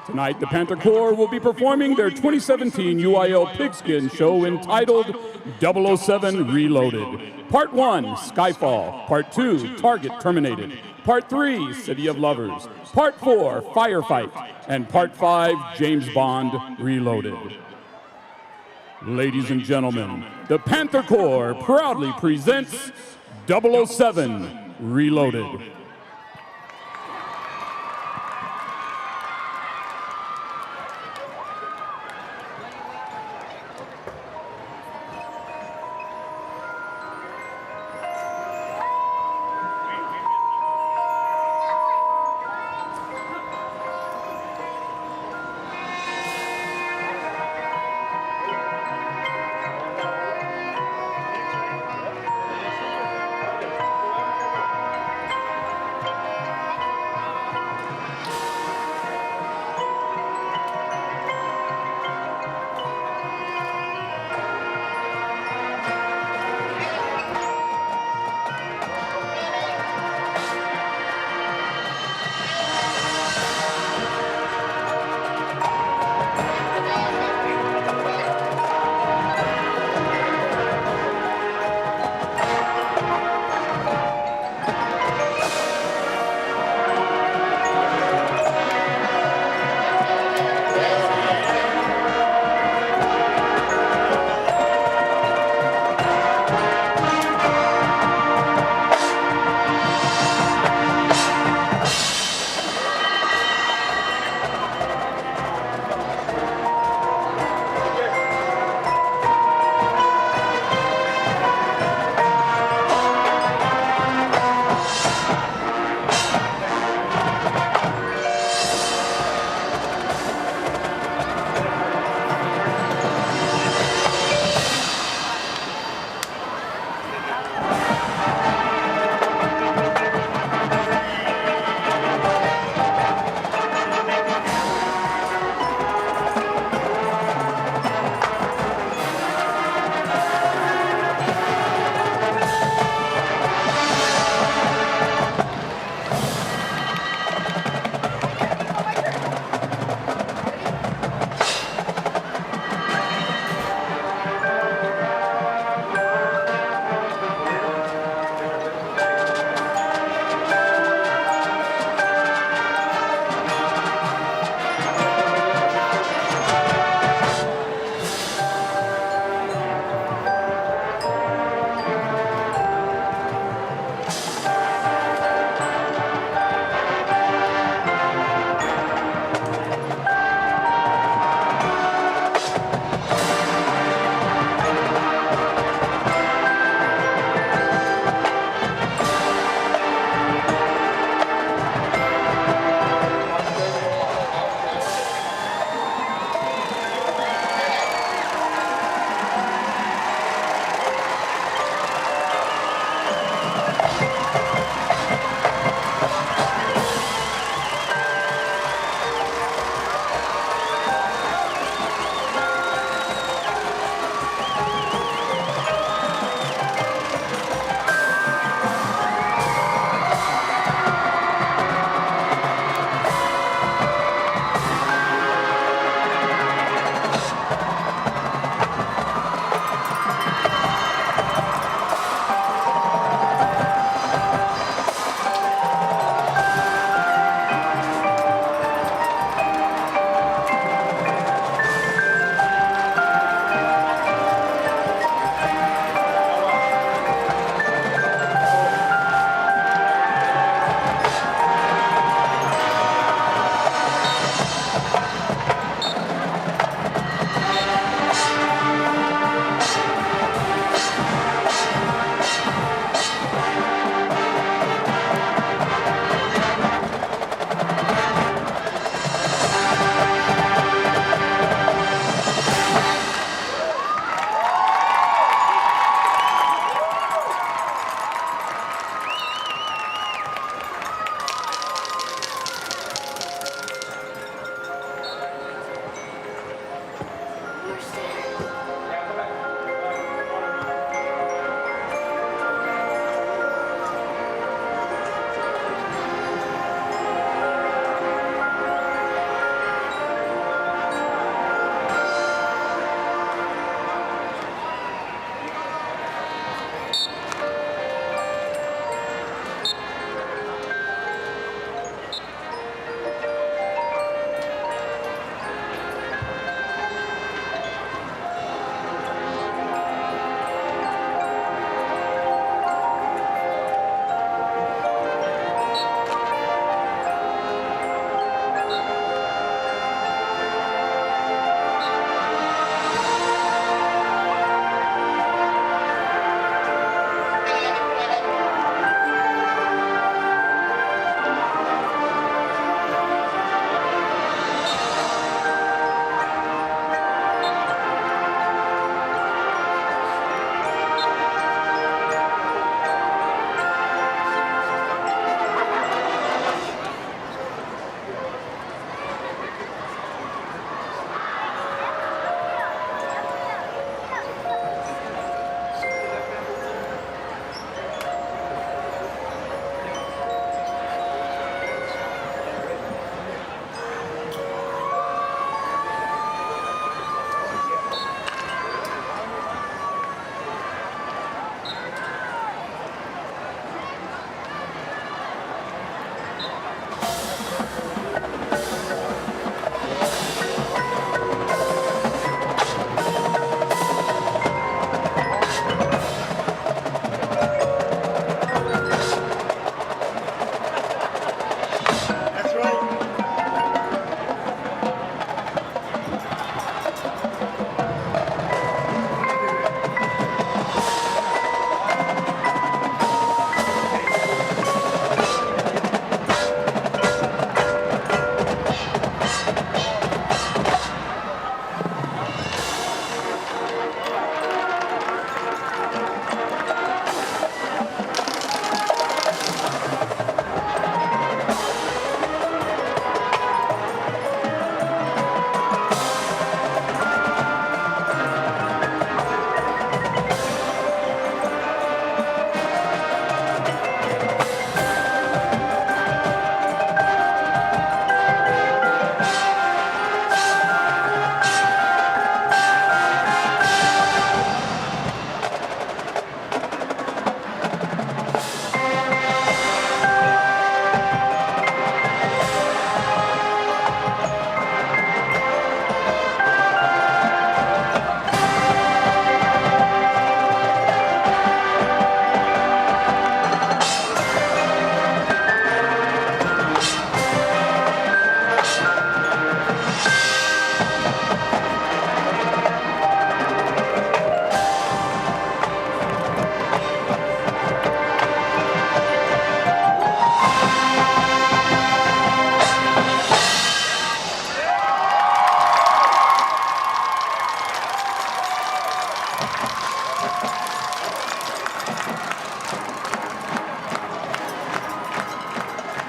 Tonight, the Panther Corps will be performing their 2017 UIL Pigskin show entitled 007 Reloaded. Part 1, Skyfall. Part 2, Target Terminated. Part 3, City of Lovers. Part 4, Firefight. And Part 5, James Bond Reloaded. Ladies and gentlemen, the Panther Corps proudly presents 007 Reloaded.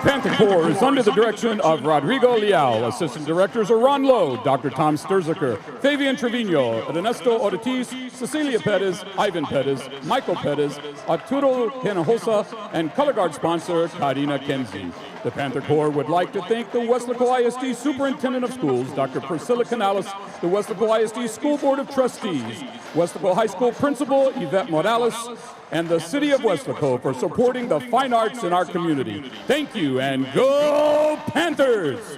Panther Corps is under the direction of Rodrigo Leal. Assistant directors are Ron Lowe, Dr. Tom Sturzaker, Fabian Trevino, Ernesto Ortiz, Cecilia Perez, Ivan Perez, Michael Perez, Arturo Hinojosa, and color guard sponsor Karina Kenzie. The Panther Corps would like to thank the Weslaco ISD Superintendent of Schools, Dr. Priscilla Canales, the Weslaco ISD School Board of Trustees, Weslaco High School Principal Yvette Morales, and the City of Weslaco for supporting the fine arts in our community. Thank you, and go Panthers!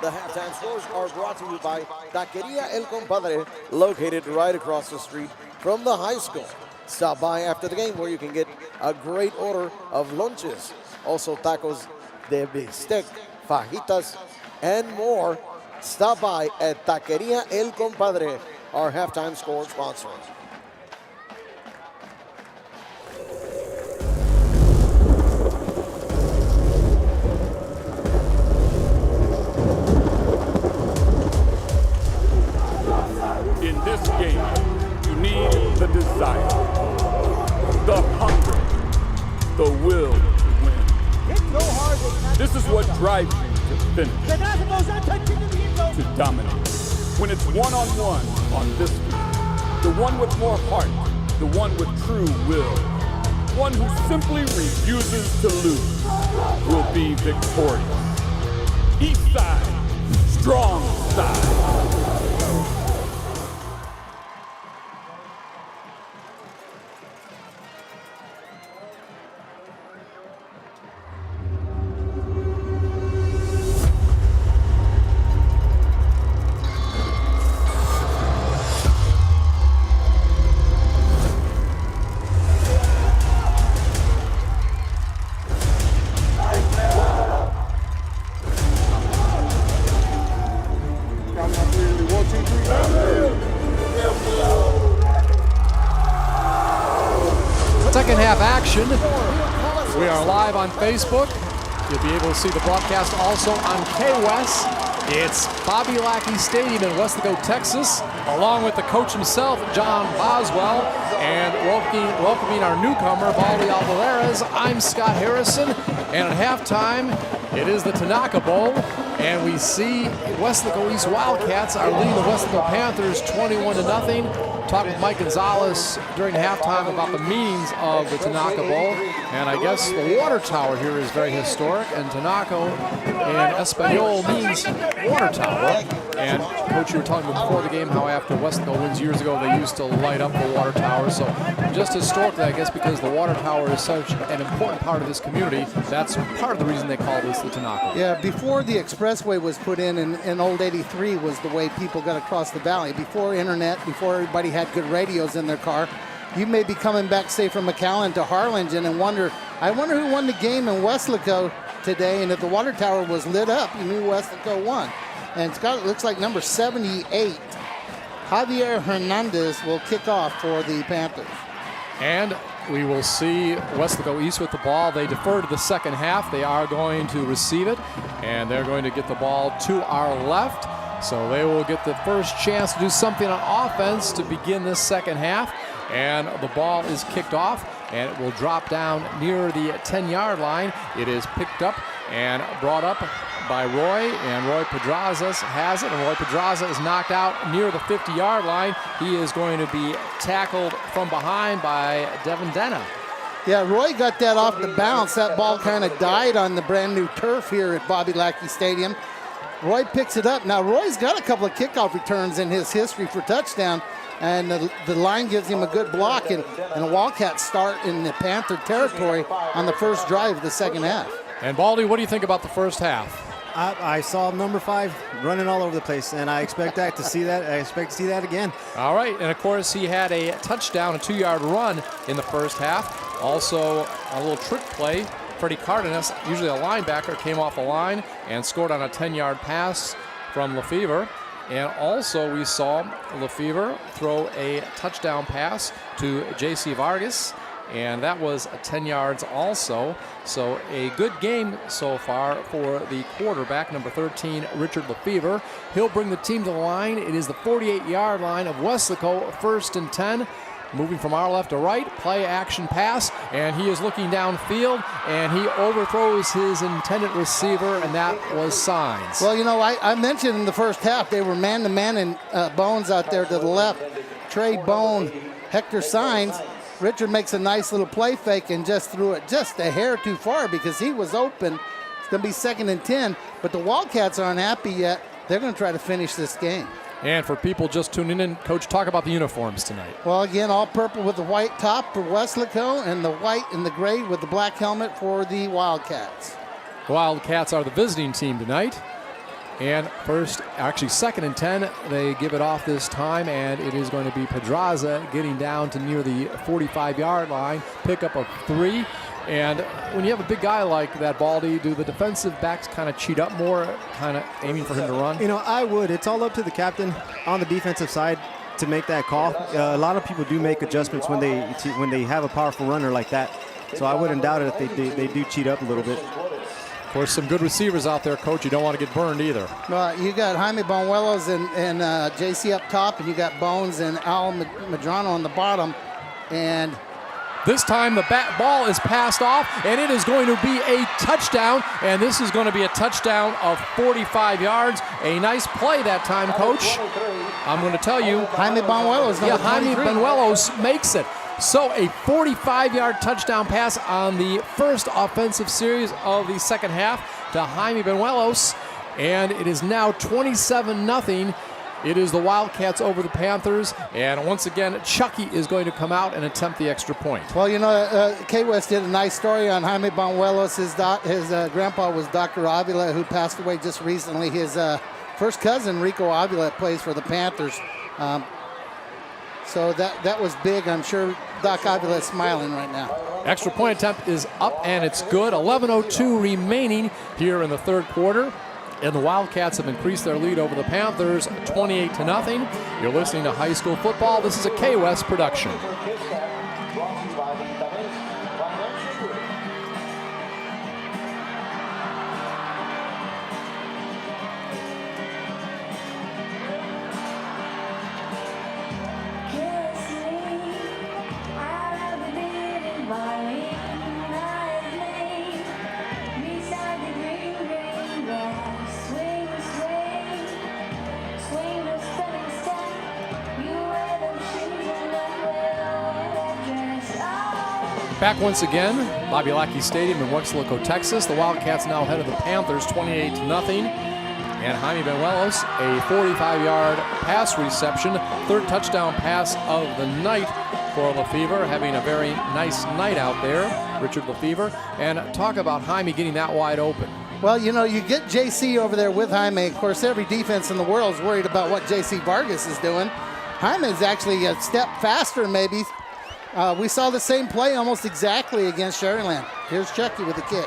The halftime scores are brought to you by Taqueria El Compadre, located right across the street from the high school. Stop by after the game where you can get a great order of lunches. Also tacos de bistec, fajitas, and more. Stop by at Taqueria El Compadre, our halftime score sponsor. In this game, you need the desire, the hunger, the will to win. This is what drives you to finish, to dominate. When it's one-on-one on this field, the one with more heart, the one with true will, one who simply refuses to lose, will be victorious. East side, strong side. Second half action. We are live on Facebook. You'll be able to see the broadcast also on KWES. It's Bobby Lackey Stadium in Weslaco, Texas, along with the coach himself, John Boswell, and welcoming our newcomer, Baldy Alvarez. I'm Scott Harrison, and at halftime, it is the Tinaco Bowl, and we see Weslaco East Wildcats are leading the Weslaco Panthers 21-0. Talked with Mike Gonzalez during halftime about the meanings of the Tinaco Bowl, and I guess the water tower here is very historic, and Tinaco in Espanol means water tower. And Coach, you were talking before the game how after Weslaco wins years ago, they used to light up the water tower. So just historically, I guess because the water tower is such an important part of this community, that's part of the reason they call this the Tinaco. Yeah, before the expressway was put in old 83 was the way people got across the valley. Before internet, before everybody had good radios in their car, you may be coming back, say, from McAllen to Harlingen and I wonder who won the game in Weslaco today, and if the water tower was lit up, you knew Weslaco won. And Scott, it looks like number 78, Javier Hernandez, will kick off for the Panthers. And we will see Weslaco East with the ball. They defer to the second half. They are going to receive it, and they're going to get the ball to our left. So they will get the first chance to do something on offense to begin this second half. and the ball is kicked off, and it will drop down near the 10-yard line. It is picked up and brought up by Roy, and Roy Pedraza has it, and Roy Pedraza is knocked out near the 50-yard line. He is going to be tackled from behind by Devin Denna. Yeah, Roy got that off the bounce. That ball kind of died on the brand new turf here at Bobby Lackey Stadium. Roy picks it up. Now, Roy's got a couple of kickoff returns in his history for touchdown, and the line gives him a good block, and the Wildcats start in the Panther territory on the first drive of the second half. And Baldy, what do you think about the first half? I saw number 5 running all over the place, and I expect to see that. I expect to see that again. All right, and of course he had a touchdown, a 2-yard run in the first half. Also a little trick play. Freddie Cardenas, usually a linebacker, came off the line and scored on a 10-yard pass from Lefevre. And also we saw Lefevre throw a touchdown pass to J.C. Vargas, and that was 10 yards also. So a good game so far for the quarterback, number 13, Richard Lefevre. He'll bring the team to the line. It is the 48-yard line of Weslaco, 1st and 10. Moving from our left to right, play action pass, and he is looking downfield, and he overthrows his intended receiver, and that was Signs. Well, you know, I mentioned in the first half they were man-to-man and Bones out there to the left. Trey Bone, Hector Signs. Richard makes a nice little play fake and just threw it just a hair too far because he was open. It's going to be 2nd and 10, but the Wildcats aren't happy yet. They're going to try to finish this game. And for people just tuning in, Coach, talk about the uniforms tonight. Well, again, all purple with the white top for Weslaco and the white and the gray with the black helmet for the Wildcats. Wildcats are the visiting team tonight. And actually 2nd and 10, they give it off this time, and it is going to be Pedraza getting down to near the 45-yard line, pickup of 3. And when you have a big guy like that, Baldy, do the defensive backs kind of cheat up more, kind of aiming for him to run? You know, I would. It's all up to the captain on the defensive side to make that call. A lot of people do make adjustments when they have a powerful runner like that. So I wouldn't doubt it if they do cheat up a little bit. Of course, some good receivers out there, Coach. You don't want to get burned either. You got Jaime Bonuelos and JC up top, and you got Bones and Al Medrano on the bottom. And this time the ball is passed off, and it is going to be a touchdown, and this is going to be a touchdown of 45 yards. A nice play that time, Coach. I'm going to tell you. Jaime Bonuelos. Yeah, Jaime Bonuelos makes it. So a 45-yard touchdown pass on the first offensive series of the second half to Jaime Bonuelos, and it is now 27-0. It is the Wildcats over the Panthers, and once again, Chucky is going to come out and attempt the extra point. Well, you know, K-West did a nice story on Jaime Bonuelos. His grandpa was Dr. Avila, who passed away just recently. His first cousin, Rico Avila, plays for the Panthers. So that was big. I'm sure Doc Avila is smiling right now. Extra point attempt is up, and it's good. 11:02 remaining here in the third quarter. And the Wildcats have increased their lead over the Panthers 28-0. You're listening to High School Football. This is a K-West production. Back once again, Bobby Lackey Stadium in Weslaco, Texas. The Wildcats now ahead of the Panthers 28-0. And Jaime Bonuelos, a 45-yard pass reception, third touchdown pass of the night for Lefevre, having a very nice night out there, Richard Lefevre. And talk about Jaime getting that wide open. Well, you know, you get JC over there with Jaime. Of course, every defense in the world is worried about what JC Vargas is doing. Jaime is actually a step faster, maybe. We saw the same play almost exactly against Sherryland. Here's Chucky with the kick.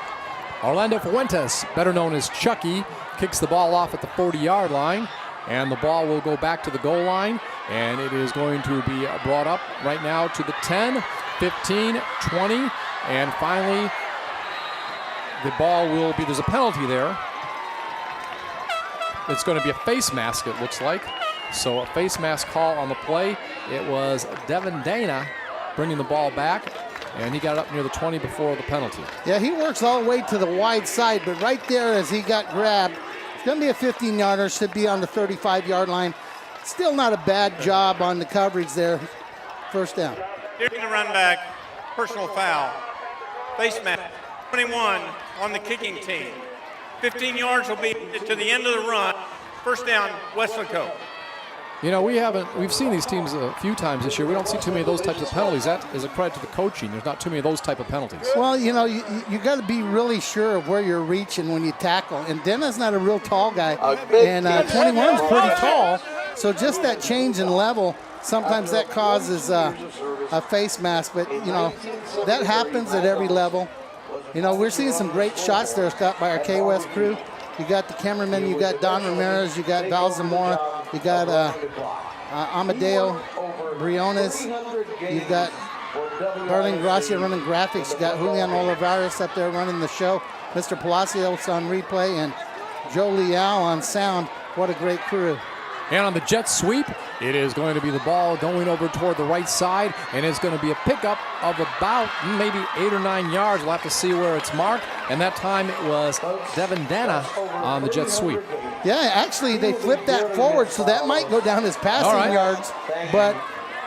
Orlando Fuentes, better known as Chucky, kicks the ball off at the 40-yard line, and the ball will go back to the goal line, and it is going to be brought up right now to the 10, 15, 20, and finally the ball will be, there's a penalty there. It's going to be a face mask, it looks like. So a face mask call on the play, it was Devin Dana bringing the ball back, and he got it up near the 20 before the penalty. Yeah, he works all the way to the wide side, but right there as he got grabbed, it's going to be a 15-yarder, should be on the 35-yard line. Still not a bad job on the coverage there. First down. During the run back, personal foul. Face mask, 21 on the kicking team. 15 yards will be to the end of the run. First down, Weslaco. You know, we've seen these teams a few times this year. We don't see too many of those types of penalties. That is a credit to the coaching. There's not too many of those type of penalties. Well, you know, you got to be really sure of where you're reaching when you tackle. And Dena's not a real tall guy, and 21's pretty tall. So just that change in level, sometimes that causes a face mask. But, you know, that happens at every level. You know, we're seeing some great shots there, Scott, by our K-West crew. You got the cameraman, you got Don Ramirez, you got Val Zamora, you got Amadeo Briones, you've got Darlene Gracia running graphics, you got Julian Olivares up there running the show, Mr. Palacios on replay, and Joe Leal on sound. What a great crew. And on the jet sweep, it is going to be the ball going over toward the right side, and it's going to be a pickup of about maybe 8 or 9 yards. We'll have to see where it's marked. And that time it was Devin Dana on the jet sweep. Yeah, actually they flipped that forward, so that might go down as passing yards. But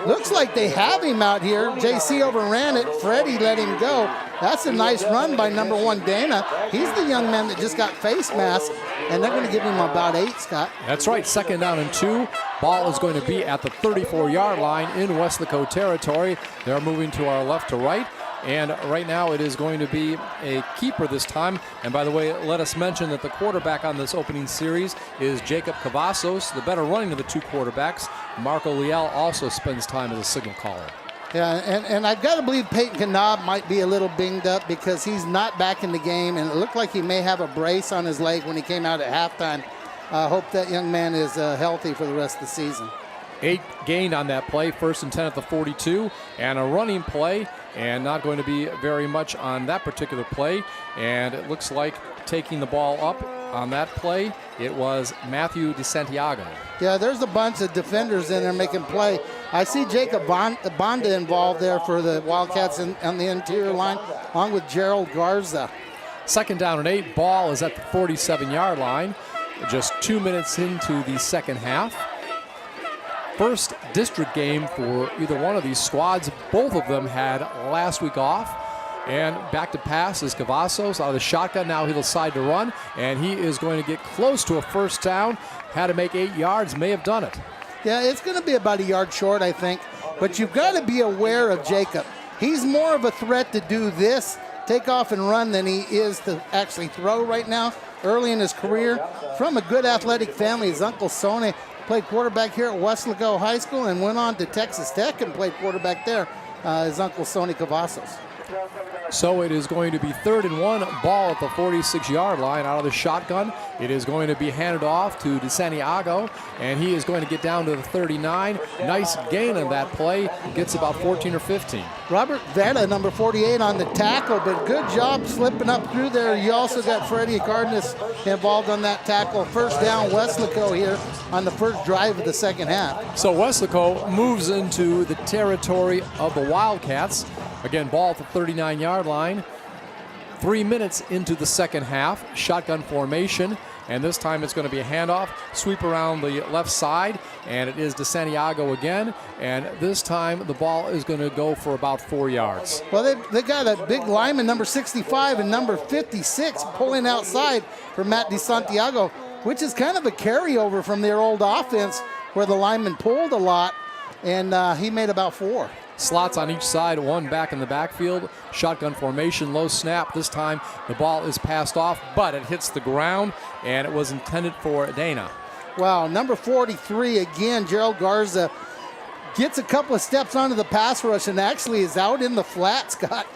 looks like they have him out here. JC overran it. Freddie let him go. That's a nice run by number 1 Dana. He's the young man that just got face masked, and they're going to give him about 8, Scott. That's right, 2nd down and 2. Ball is going to be at the 34-yard line in Weslaco territory. They're moving to our left to right. And right now it is going to be a keeper this time. And by the way, let us mention that the quarterback on this opening series is Jacob Cavazos, the better running of the 2 quarterbacks. Marco Leal also spends time as a signal caller. Yeah, and I've got to believe Peyton Knob might be a little binged up because he's not back in the game, and it looked like he may have a brace on his leg when he came out at halftime. I hope that young man is healthy for the rest of the season. 8 gained on that play, 1st and 10 at the 42, and a running play, and not going to be very much on that particular play. And it looks like taking the ball up on that play, it was Matthew DeSantiago. Yeah, there's a bunch of defenders in there making play. I see Jacob Bonda involved there for the Wildcats on the interior line, along with Gerald Garza. 2nd down and 8. Ball is at the 47-yard line, just 2 minutes into the second half. First district game for either one of these squads. Both of them had last week off. And back to pass is Cavazos out of the shotgun. Now he'll decide to run, and he is going to get close to a first down. Had to make 8 yards, may have done it. Yeah, it's going to be about a yard short, I think. But you've got to be aware of Jacob. He's more of a threat to do this, take off and run, than he is to actually throw right now. Early in his career, from a good athletic family, his uncle Sonny played quarterback here at Weslaco High School and went on to Texas Tech and played quarterback there, his uncle Sonny Cavazos. So it is going to be 3rd and 1, ball at the 46-yard line out of the shotgun. It is going to be handed off to DeSantiago, and he is going to get down to the 39. Nice gain on that play. Gets about 14 or 15. Robert Vetta, number 48 on the tackle, but good job slipping up through there. You also got Freddie Cardenas involved on that tackle. First down, Weslaco here on the first drive of the second half. So Weslaco moves into the territory of the Wildcats. Again, ball at the 39-yard line. 3 minutes into the second half. Shotgun formation. And this time it's going to be a handoff. Sweep around the left side. And it is DeSantiago again. And this time the ball is going to go for about 4 yards. Well, they got a big lineman, number 65 and number 56, pulling outside for Matt DeSantiago, which is kind of a carryover from their old offense where the lineman pulled a lot. And he made about 4. Slots on each side, 1 back in the backfield. Shotgun formation, low snap. This time the ball is passed off, but it hits the ground, and it was intended for Dana. Wow, number 43 again, Gerald Garza gets a couple of steps onto the pass rush and actually is out in the flat, Scott,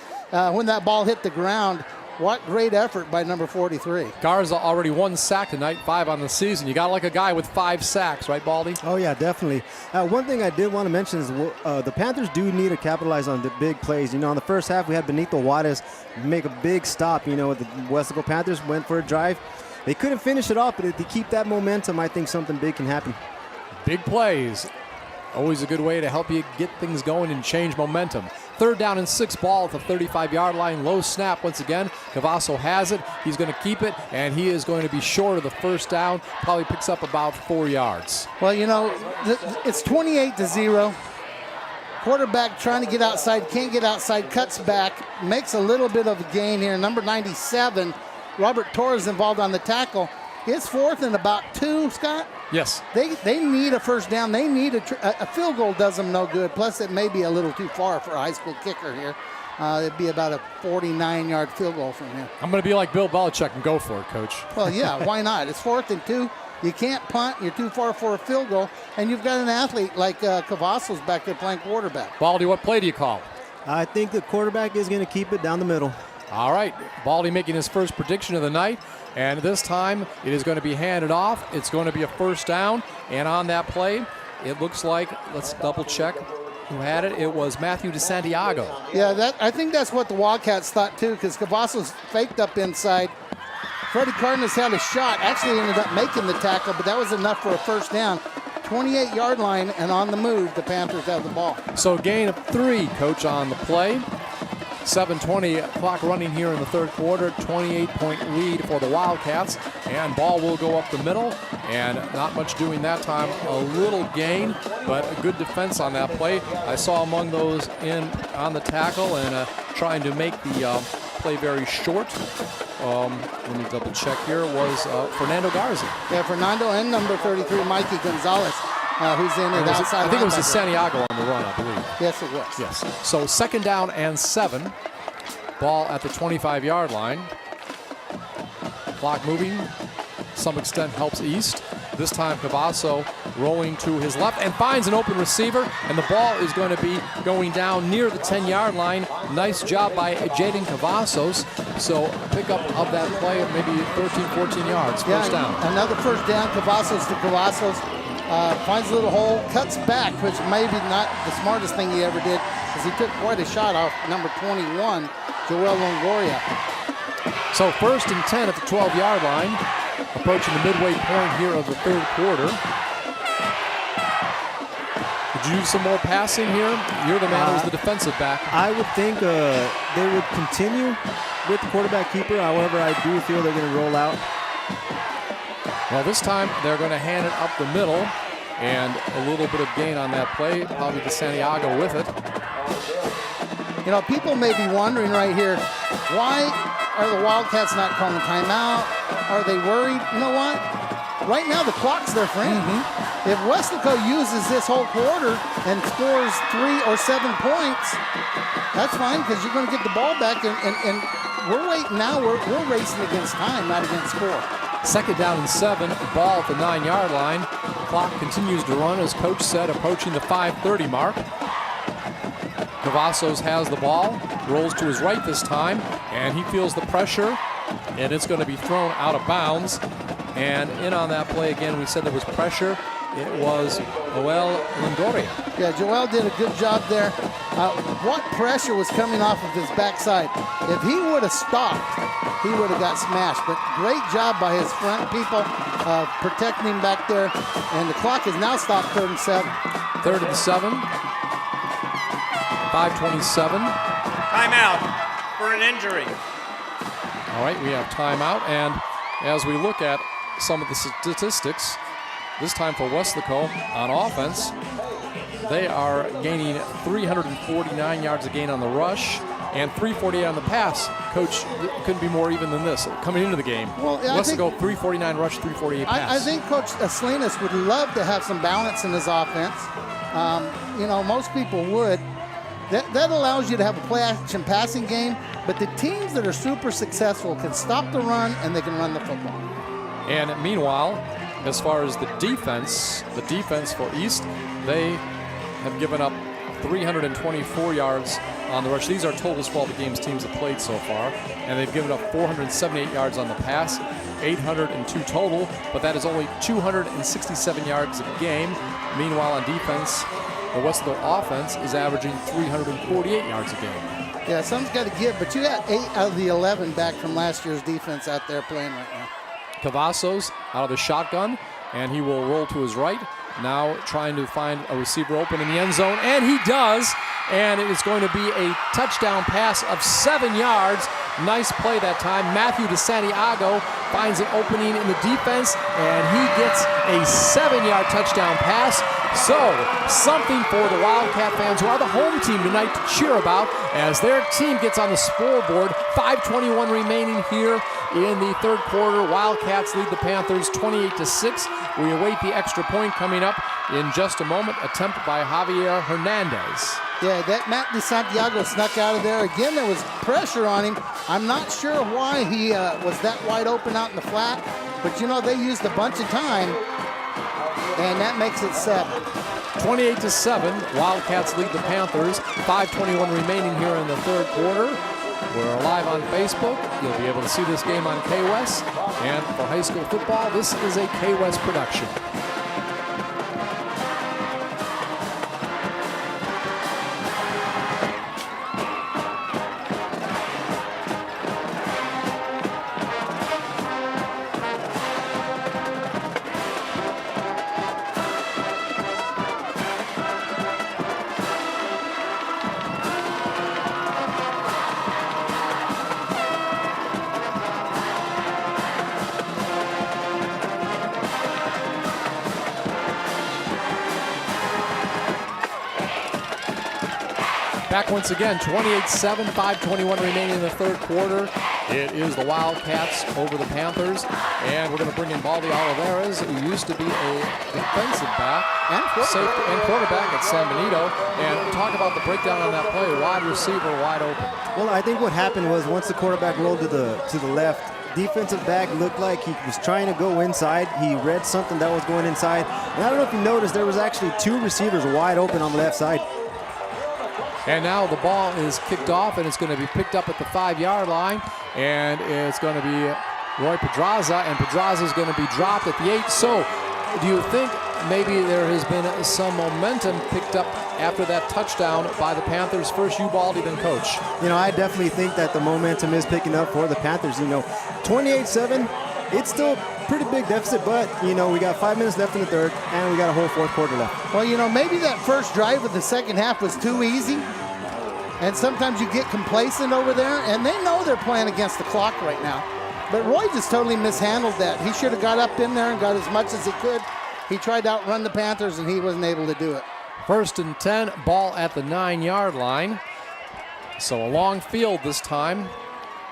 when that ball hit the ground. What great effort by number 43. Garza already 1 sack tonight, 5 on the season. You got to like a guy with 5 sacks, right, Baldy? Oh, yeah, definitely. One thing I did want to mention is the Panthers do need to capitalize on the big plays. You know, in the first half, we had Benito Juarez make a big stop. You know, the Weslaco Panthers went for a drive. They couldn't finish it off, but if they keep that momentum, I think something big can happen. Big plays Always a good way to help you get things going and change momentum. 3rd down and 6, ball at the 35-yard line. Low snap once again. Cavasso has it. He's going to keep it, and he is going to be short of the 1st down. Probably picks up about 4 yards. Well, you know, it's 28-0. Quarterback trying to get outside, can't get outside, cuts back, makes a little bit of a gain here. Number 97, Robert Torres involved on the tackle. It's 4th and about 2, Scott. Yes. They need a 1st down. They need a field goal does them no good. Plus, it may be a little too far for a high school kicker here. It'd be about a 49-yard field goal from here. I'm going to be like Bill Belichick and go for it, Coach. Well, yeah, why not? It's 4th and 2. You can't punt. You're too far for a field goal. And you've got an athlete like Cavasso's back there playing quarterback. Baldy, what play do you call? I think the quarterback is going to keep it down the middle. All right, Baldy making his first prediction of the night, and this time it is going to be handed off. It's going to be a 1st down, and on that play, it looks like, let's double check who had it. It was Matthew DeSantiago. Yeah, I think that's what the Wildcats thought too, because Cavasso's faked up inside. Freddie Cardenas had a shot, actually ended up making the tackle, but that was enough for a 1st down. 28-yard line, and on the move, the Panthers have the ball. So gain of 3, Coach, on the play. 7:20 clock running here in the 3rd quarter. 28-point lead for the Wildcats, and ball will go up the middle, and not much doing that time. A little gain, but a good defense on that play. I saw among those in on the tackle and trying to make the play very short. Let me double check here. Was Fernando Garza. Yeah, Fernando and number 33, Mikey Gonzalez, who's in it outside. I think it was DeSantiago on the run, I believe. Yes, it was. Yes. So 2nd down and 7. Ball at the 25-yard line. Clock moving. Some extent helps East. This time Cavasso rolling to his left and finds an open receiver, and the ball is going to be going down near the 10-yard line. Nice job by Jaden Cavassos. So pick up of that play of maybe 13, 14 yards. 1st down. Another 1st down. Cavassos to Cavassos. Finds a little hole, cuts back, which maybe not the smartest thing he ever did, because he took quite a shot off number 21, Joel Longoria. So 1st and 10 at the 12-yard line, approaching the midway point here of the 3rd quarter. Would you do some more passing here? You're the man who's the defensive back. I would think they would continue with the quarterback keeper. However, I do feel they're going to roll out. Well, this time they're going to hand it up the middle, and a little bit of gain on that play. Probably DeSantiago with it. You know, people may be wondering right here, why are the Wildcats not calling timeout? Are they worried? You know what? Right now the clock's their friend. If Weslaco uses this whole quarter and scores 3 or 7 points, that's fine, because you're going to get the ball back, and we're waiting now. We're racing against time, not against score. 2nd down and 7, ball at the 9-yard line. Clock continues to run, as Coach said, approaching the 5:30 mark. Cavassos has the ball, rolls to his right this time, and he feels the pressure, and it's going to be thrown out of bounds. And in on that play again, we said there was pressure. It was Joel Longoria. Yeah, Joel did a good job there. What pressure was coming off of his backside? If he would have stopped, he would have got smashed. But great job by his front people protecting him back there. And the clock is now stopped, 3rd and 7. 3rd and 7. 5:27. Timeout for an injury. All right, we have timeout. And as we look at some of the statistics, this time for Weslaco on offense, they are gaining 349 yards a gain on the rush and 348 on the pass. Coach, it couldn't be more even than this coming into the game. Well, Weslaco 349 rush, 348 pass. I think Coach Salinas would love to have some balance in his offense. You know, most people would. That allows you to have a play-action passing game, but the teams that are super successful can stop the run and they can run the football. And meanwhile, as far as the defense for East, they have given up 324 yards on the rush. These are totals for all the games teams have played so far, and they've given up 478 yards on the pass, 802 total, but that is only 267 yards a game. Meanwhile, on defense, the Weslaco offense is averaging 348 yards a game. Yeah, something's got to give, but you got 8 out of the 11 back from last year's defense out there playing right now. Cavassos out of the shotgun, and he will roll to his right. now trying to find a receiver open in the end zone, and he does. And it is going to be a touchdown pass of 7 yards. Nice play that time. Matthew DeSantiago finds an opening in the defense, and he gets a 7-yard touchdown pass. So, something for the Wildcat fans who are the home team tonight to cheer about as their team gets on the scoreboard. 5:21 remaining here in the third quarter. Wildcats lead the Panthers 28-6. We await the extra point coming up in just a moment. Attempt by Javier Hernandez. Yeah, that Matt DeSantiago snuck out of there. Again, there was pressure on him. I'm not sure why he was that wide open out in the flat, but you know, they used a bunch of time, and that makes it 7. 28-7, Wildcats lead the Panthers. 5:21 remaining here in the third quarter. We're live on Facebook. You'll be able to see this game on K-West. And for high school football, this is a K-West production. Back once again, 28-7, 5:21 remaining in the third quarter. It is the Wildcats over the Panthers, and we're going to bring in Baldy Olivares, who used to be a defensive back and quarterback at San Benito, and talk about the breakdown on that play. Wide receiver, wide open. Well, I think what happened was once the quarterback rolled to the left, defensive back looked like he was trying to go inside. He read something that was going inside, and I don't know if you noticed, there was actually 2 receivers wide open on the left side. And now the ball is kicked off, and it's going to be picked up at the 5-yard line, and it's going to be Roy Pedraza, and Pedraza is going to be dropped at the 8. So, do you think maybe there has been some momentum picked up after that touchdown by the Panthers? First you, Baldy, then Coach. You know, I definitely think that the momentum is picking up for the Panthers. You know, 28-7, it's still a pretty big deficit, but, you know, we got 5 minutes left in the third, and we got a whole fourth quarter left. Well, you know, maybe that first drive of the second half was too easy, and sometimes you get complacent over there, and they know they're playing against the clock right now. But Roy just totally mishandled that. He should have got up in there and got as much as he could. He tried to outrun the Panthers, and he wasn't able to do it. 1st and 10, ball at the 9-yard line. So a long field this time,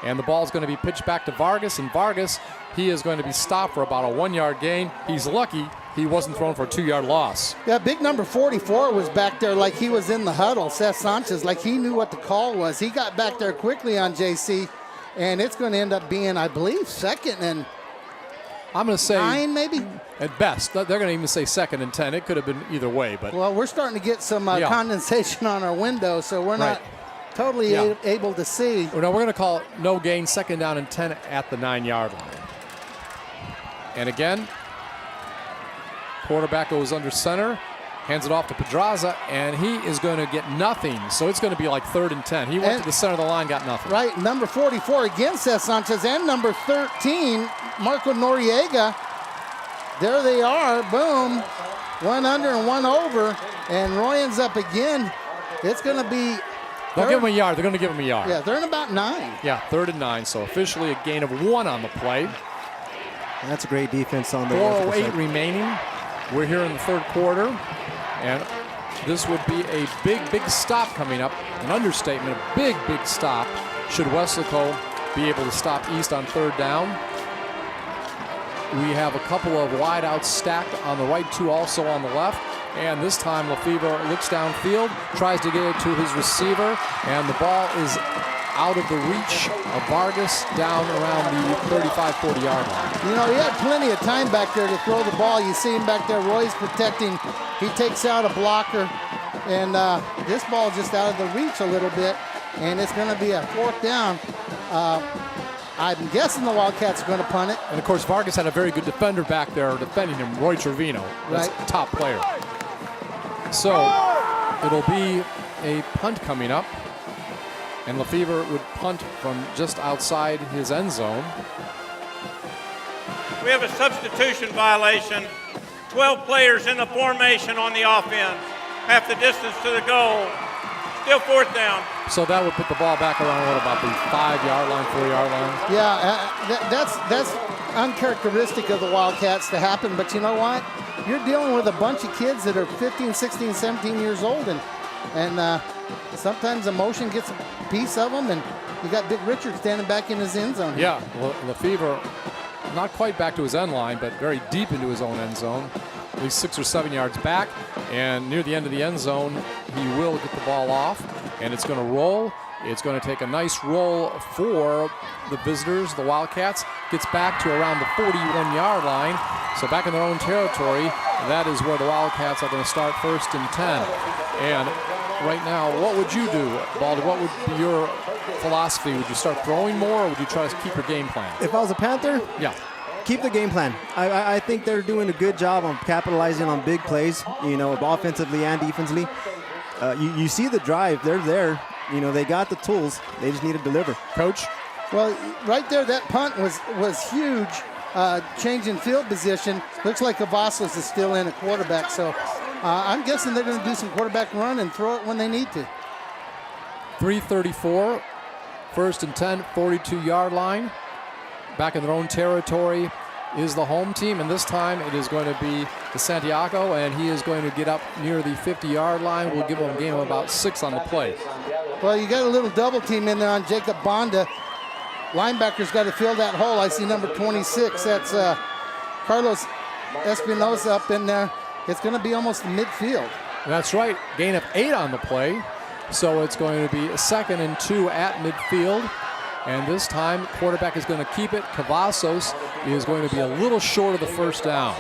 and the ball's going to be pitched back to Vargas, and Vargas, he is going to be stopped for about a 1-yard gain. He's lucky he wasn't thrown for a 2-yard loss. Yeah, big number 44 was back there like he was in the huddle. Seth Sanchez, like he knew what the call was. He got back there quickly on JC, and it's going to end up being, I believe, 2nd and I'm going to say 9 maybe? At best. They're going to even say 2nd and 10. It could have been either way. But well, we're starting to get some condensation on our window, so we're not totally able to see. Well, no, we're going to call it no gain, 2nd down and 10 at the 9-yard line. And again, quarterback goes under center, hands it off to Pedraza, and he is going to get nothing. So it's going to be like 3rd and 10. He went to the center of the line, got nothing. Right, number 44 again, Seth Sanchez, and number 13, Marco Noriega. There they are, boom. One under and one over, and Roy ends up again. It's going to be... They'll give him a yard. They're going to give him a yard. Yeah, they're in about 9. Yeah, 3rd and 9, so officially a gain of 1 on the play. And that's a great defense on the 4:08 remaining. We're here in the third quarter, and this would be a big stop coming up. An understatement, a big stop should Weslaco be able to stop East on 3rd down. We have a couple of wideouts stacked on the right, 2 also on the left. And this time Lefevre looks downfield, tries to get it to his receiver, and the ball is out of the reach of Vargas down around the 35-40 yard line. You know, he had plenty of time back there to throw the ball. You see him back there, Roy's protecting. He takes out a blocker, and this ball just out of the reach a little bit, and it's going to be a 4th down. I'm guessing the Wildcats are going to punt it. And of course, Vargas had a very good defender back there defending him, Roy Trevino. That's right. Top player. So it'll be a punt coming up. And Lefevre would punt from just outside his end zone. We have a substitution violation. 12 players in the formation on the offense. Half the distance to the goal. Still 4th down. So that would put the ball back around, what, about the 5-yard line, 4-yard line? Yeah, that's uncharacteristic of the Wildcats to happen, but you know what? You're dealing with a bunch of kids that are 15, 16, 17 years old, and sometimes emotion gets a piece of them, and you got Big Richard standing back in his end zone. Yeah, Lefevre not quite back to his end line, but very deep into his own end zone. At least 6 or 7 yards back, and near the end of the end zone, he will get the ball off, and it's going to roll. It's going to take a nice roll for the visitors, the Wildcats. Gets back to around the 41-yard line. So back in their own territory, that is where the Wildcats are going to start 1st and 10. And right now, what would you do, Baldy? What would be your philosophy? Would you start throwing more, or would you try to keep your game plan? If I was a Panther, yeah, keep the game plan. I think they're doing a good job on capitalizing on big plays, offensively and defensively. You see the drive. They're there. They got the tools. They just need to deliver. Coach? Well, right there, that punt was huge, changing field position. Looks like Cavazos is still in at quarterback, so I'm guessing they're going to do some quarterback run and throw it when they need to. 3:34, 1st and 10, 42-yard line. Back in their own territory is the home team, and this time it is going to be the Santiago, and he is going to get up near the 50-yard line. We'll give him a game of about 6 on the play. Well, you got a little double team in there on Jacob Bonda. Linebacker's got to fill that hole. I see number 26. That's Carlos Espinosa up in there. It's going to be almost midfield. That's right. Gain of 8 on the play. So it's going to be a 2nd and 2 at midfield. And this time, quarterback is going to keep it. Cavazos is going to be a little short of the 1st down.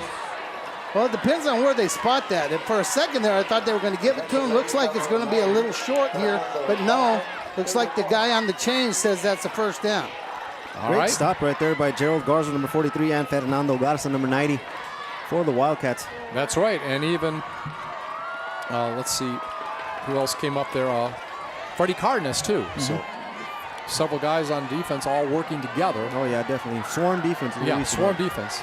Well, it depends on where they spot that. And for a second there, I thought they were going to give it to him. Looks like it's going to be a little short here, but no. Looks like the guy on the chain says that's a 1st down. Great stop right there by Gerald Garza, number 43, and Fernando Garza, number 90, for the Wildcats. That's right. And even, let's see, who else came up there? Freddie Cardenas, too. Mm-hmm. So several guys on defense all working together. Oh, yeah, definitely. Swarm defense. Yeah, swarm defense.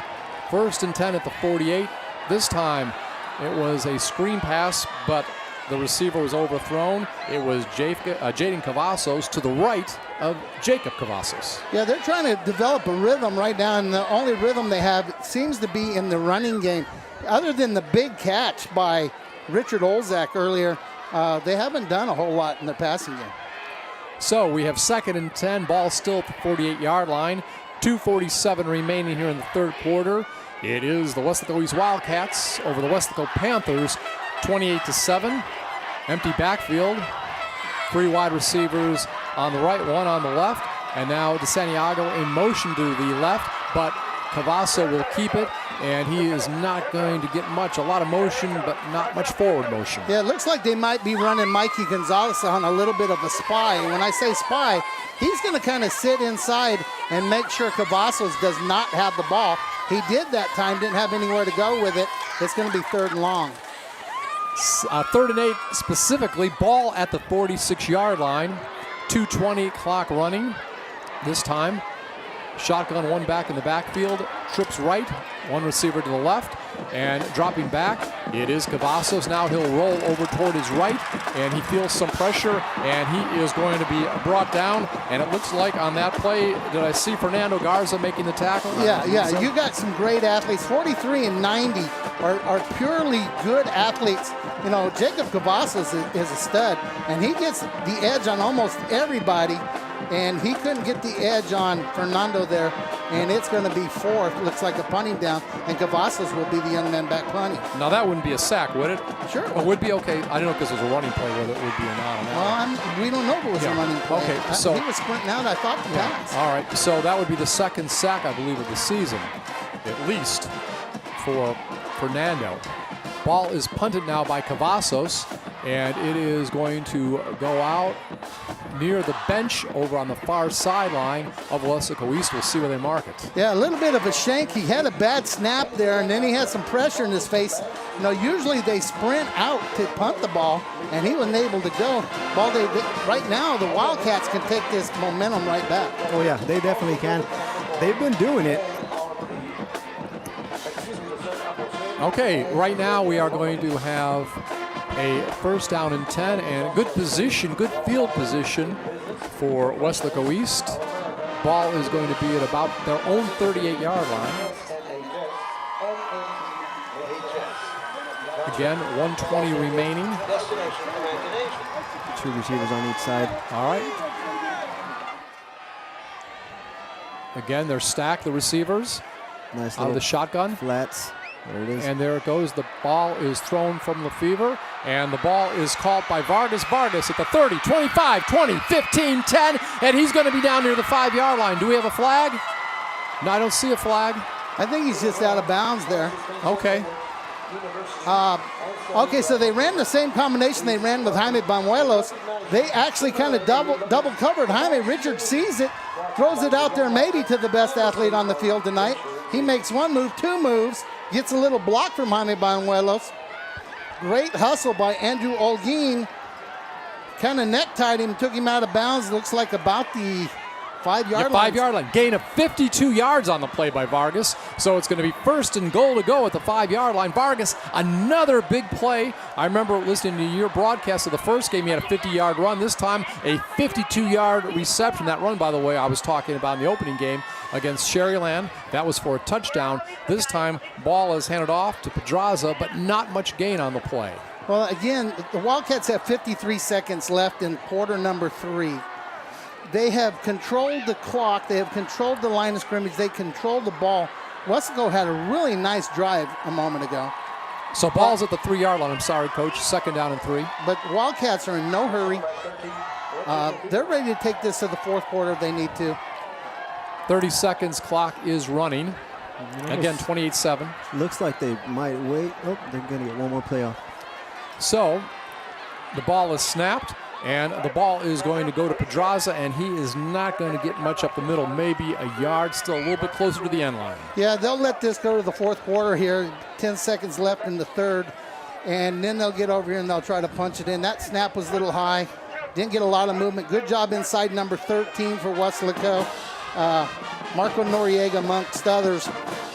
1st and 10 at the 48. This time it was a screen pass, but the receiver was overthrown. It was Jaden Cavazos to the right of Jacob Cavazos. Yeah, they're trying to develop a rhythm right now, and the only rhythm they have seems to be in the running game. Other than the big catch by Richard Olzak earlier, they haven't done a whole lot in their passing game. So we have 2nd and 10, ball still at the 48-yard line. 2:47 remaining here in the 3rd quarter. It is the Weslaco East Wildcats over the Weslaco Panthers, 28-7. Empty backfield. 3 wide receivers on the right, 1 on the left. And now DeSantiago in motion to the left, but Cavasso will keep it, and he is not going to get much. A lot of motion, but not much forward motion. Yeah, it looks like they might be running Mikey Gonzalez on a little bit of a spy. And when I say spy, he's going to kind of sit inside and make sure Cavazos does not have the ball. He did that time, didn't have anywhere to go with it. It's going to be 3rd and long. 3rd and 8 specifically, ball at the 46-yard line. 2:20 clock running this time. Shotgun, 1 back in the backfield, trips right, 1 receiver to the left, and dropping back, it is Cavazos. Now he'll roll over toward his right, and he feels some pressure, and he is going to be brought down. And it looks like on that play, did I see Fernando Garza making the tackle? Yeah, you got some great athletes. 43 and 90 are purely good athletes. Jacob Cavazos is a stud, and he gets the edge on almost everybody. And he couldn't get the edge on Fernando there, and it's going to be 4th. Looks like a punting down, and Cavazos will be the young man back punting. Now that wouldn't be a sack, would it? Sure. It would be okay. I don't know if this was a running play, whether it would be or not. Well, we don't know if it was a running play. Okay, so he was sprinting out. I thought the pass. All right, so that would be the 2nd sack, I believe, of the season, at least for Fernando. Ball is punted now by Cavazos, and it is going to go out near the bench over on the far sideline of Weslaco East. We'll see where they mark it. Yeah, a little bit of a shank. He had a bad snap there, and then he had some pressure in his face. Usually they sprint out to punt the ball, and he wasn't able to go. Right now, the Wildcats can take this momentum right back. Oh, yeah, they definitely can. They've been doing it. Okay, right now we are going to have a first down and 10 and good position, good field position for Weslaco East. Ball is going to be at about their own 38-yard line. Again, 1:20 remaining. Two receivers on each side. All right. Again, they're stacked, the receivers. Nice out of the shotgun. Flats. There it is. And there it goes. The ball is thrown from Lefevre, and the ball is caught by Vargas. Vargas at the 30, 25, 20, 15, 10, and he's going to be down near the 5-yard line. Do we have a flag? No, I don't see a flag. I think he's just out of bounds there. Okay. Okay, so they ran the same combination they ran with Jaime Banuelos. They actually kind of double covered Jaime. Richard sees it, throws it out there maybe to the best athlete on the field tonight. He makes one move, two moves, gets a little block from Jaime Banuelos. Great hustle by Andrew Olguin. Kind of necktied him, took him out of bounds. Looks like about the 5-yard line. 5-yard line. Gain of 52 yards on the play by Vargas. So it's going to be first and goal to go at the 5-yard line. Vargas, another big play. I remember listening to your broadcast of the first game. He had a 50-yard run. This time, a 52-yard reception. That run, by the way, I was talking about in the opening game against Sherryland. That was for a touchdown. This time, ball is handed off to Pedraza, but not much gain on the play. Well, again, the Wildcats have 53 seconds left in quarter number 3. They have controlled the clock. They have controlled the line of scrimmage. They controlled the ball. Weslaco had a really nice drive a moment ago. So ball's at the 3-yard line. I'm sorry, Coach. Second down and 3. But Wildcats are in no hurry. They're ready to take this to the fourth quarter if they need to. 30 seconds clock is running. Again, 28-7. Looks like they might wait. Oh, they're going to get one more play off. So the ball is snapped. And the ball is going to go to Pedraza, and he is not going to get much up the middle, maybe a yard, still a little bit closer to the end line. Yeah, they'll let this go to the fourth quarter here. 10 seconds left in the third, and then they'll get over here and they'll try to punch it in. That snap was a little high. Didn't get a lot of movement. Good job inside number 13 for Weslaco. Marco Noriega amongst others.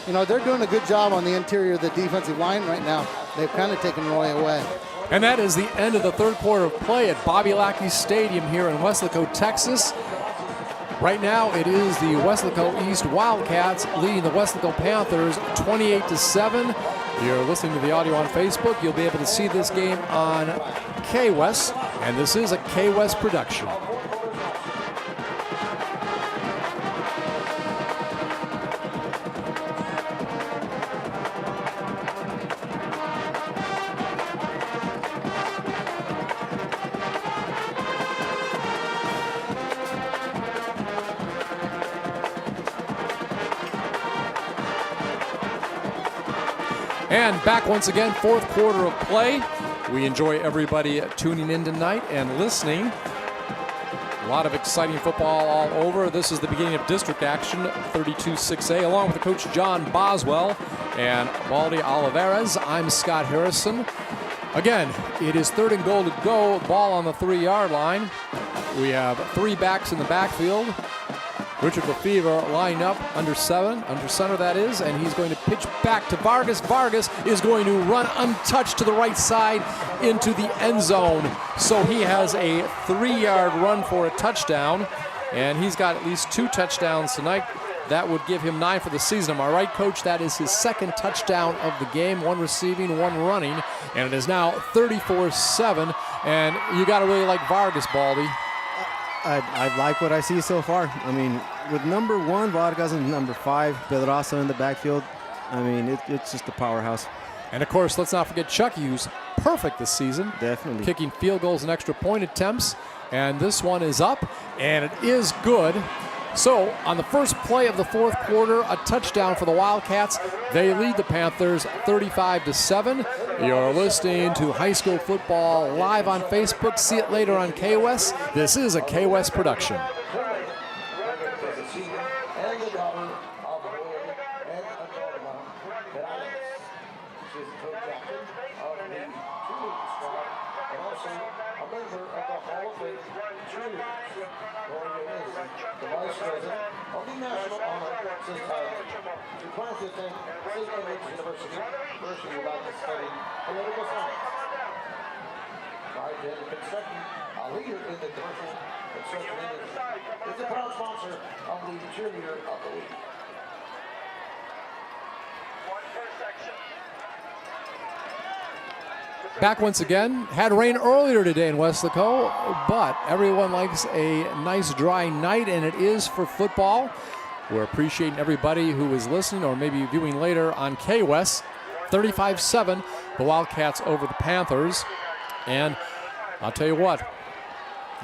You know, they're doing a good job on the interior of the defensive line right now. They've kind of taken Roy away. And that is the end of the third quarter of play at Bobby Lackey Stadium here in Weslaco, Texas. Right now, it is the Weslaco East Wildcats leading the Weslaco Panthers 28-7. You're listening to the audio on Facebook. You'll be able to see this game on K-West, and this is a K-West production. And back once again, fourth quarter of play. We enjoy everybody tuning in tonight and listening. A lot of exciting football all over. This is the beginning of district action, 32-6A, along with the coach John Boswell and Baldy Olivares. I'm Scott Harrison. Again, it is third and goal to go. Ball on the 3-yard line. We have 3 backs in the backfield. Richard Lefevre lined up under center that is, and he's going to pitch back to Vargas. Vargas is going to run untouched to the right side into the end zone. So he has a 3-yard run for a touchdown, and he's got at least 2 touchdowns tonight. That would give him 9 for the season. Am I right, Coach? That is his second touchdown of the game, 1 receiving, 1 running, and it is now 34-7, and you got to really like Vargas, Baldy. I like what I see so far. I mean, with number 1, Vargas, and number 5, Pedraza in the backfield, I mean, it's just a powerhouse. And, of course, let's not forget Chucky, who's perfect this season. Definitely. Kicking field goals and extra point attempts. And this one is up, and it is good. So, on the first play of the fourth quarter, a touchdown for the Wildcats. They lead the Panthers 35-7. You're listening to high school football live on Facebook. See it later on K-West. This is a K-West production. the Vice President of the National Honor Society. The class is in St. Edward's University, about to study political science. By then, construction, a leader in the commercial construction industry, is the proud sponsor of the cheerleader of the week. Back once again. Had rain earlier today in Weslaco, but everyone likes a nice dry night, and it is for football. We're appreciating everybody who is listening or maybe viewing later on KWES. 35-7, the Wildcats over the Panthers. And I'll tell you what,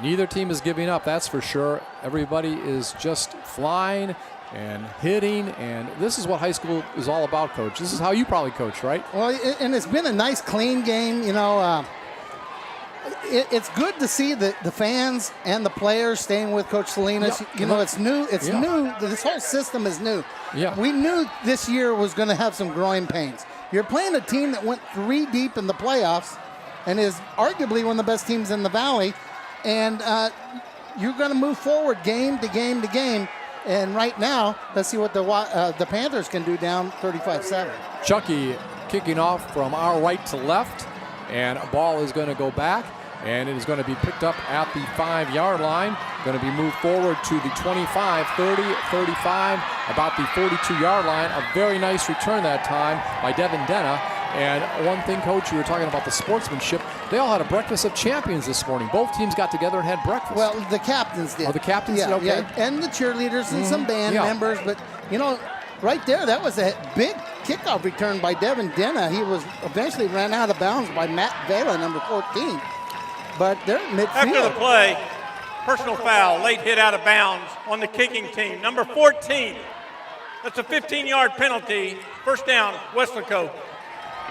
neither team is giving up, that's for sure. Everybody is just flying and hitting, and this is what high school is all about, Coach. This is how you probably coach, right? Well, and it's been a nice, clean game. You know, it's good to see the fans and the players staying with Coach Salinas. Yeah. You know, it's new. It's new. This whole system is new. Yeah. We knew this year was going to have some growing pains. You're playing a team that went 3 deep in the playoffs and is arguably one of the best teams in the Valley, and you're going to move forward game to game to game. And right now, let's see what the Panthers can do down 35-7. Chucky kicking off from our right to left, and a ball is going to go back, and it is going to be picked up at the 5-yard line. Going to be moved forward to the 25, 30, 35, about the 42-yard line. A very nice return that time by Devin Denna. And one thing, Coach, you were talking about the sportsmanship. They all had a breakfast of champions this morning. Both teams got together and had breakfast. Well, the captains did. Oh, the captains did? Okay. Yeah, and the cheerleaders and some band members. But, you know, right there, that was a big kickoff return by Devin Denna. He was eventually ran out of bounds by Matt Vela, number 14. But they're midfield. After the play, personal foul, late hit out of bounds on the kicking team, number 14. That's a 15-yard penalty. First down, Weslaco.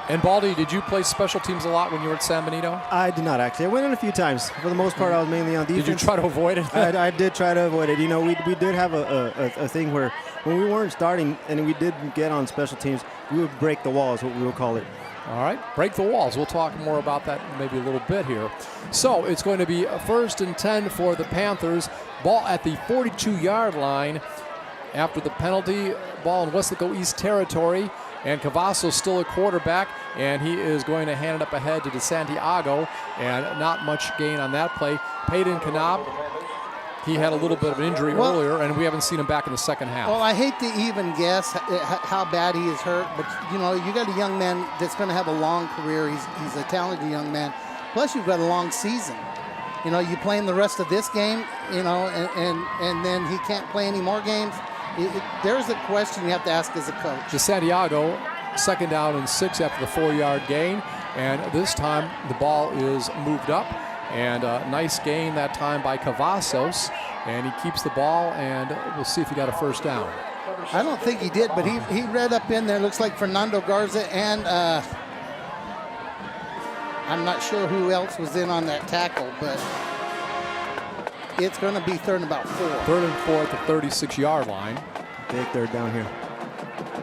And Baldy, did you play special teams a lot when you were at San Benito? I did not actually. I went in a few times. For the most part, I was mainly on defense. Did you try to avoid it? I did try to avoid it. You know, we did have a thing where when we weren't starting and we did get on special teams, we would break the walls, what we would call it. All right, break the walls. We'll talk more about that maybe a little bit here. So it's going to be a 1st and 10 for the Panthers. Ball at the 42-yard line after the penalty. Ball in Weslaco East territory. And Cavazos still a quarterback, and he is going to hand it up ahead to DeSantiago, and not much gain on that play. Peyton Kanab, he had a little bit of an injury earlier, and we haven't seen him back in the second half. Well, I hate to even guess how bad he is hurt, but, you know, you got a young man that's going to have a long career. He's a talented young man. Plus, you've got a long season. You know, you play him the rest of this game, you know, and then he can't play any more games. There's a question you have to ask as a coach. DeSantiago, 2nd down and 6 after the 4-yard gain. And this time the ball is moved up. And a nice gain that time by Cavazos. And he keeps the ball, and we'll see if he got a first down. I don't think he did, but he read up in there. Looks like Fernando Garza and I'm not sure who else was in on that tackle, but it's going to be 3rd and about 4. 3rd and 4 at the 36-yard line. Big 3rd down here.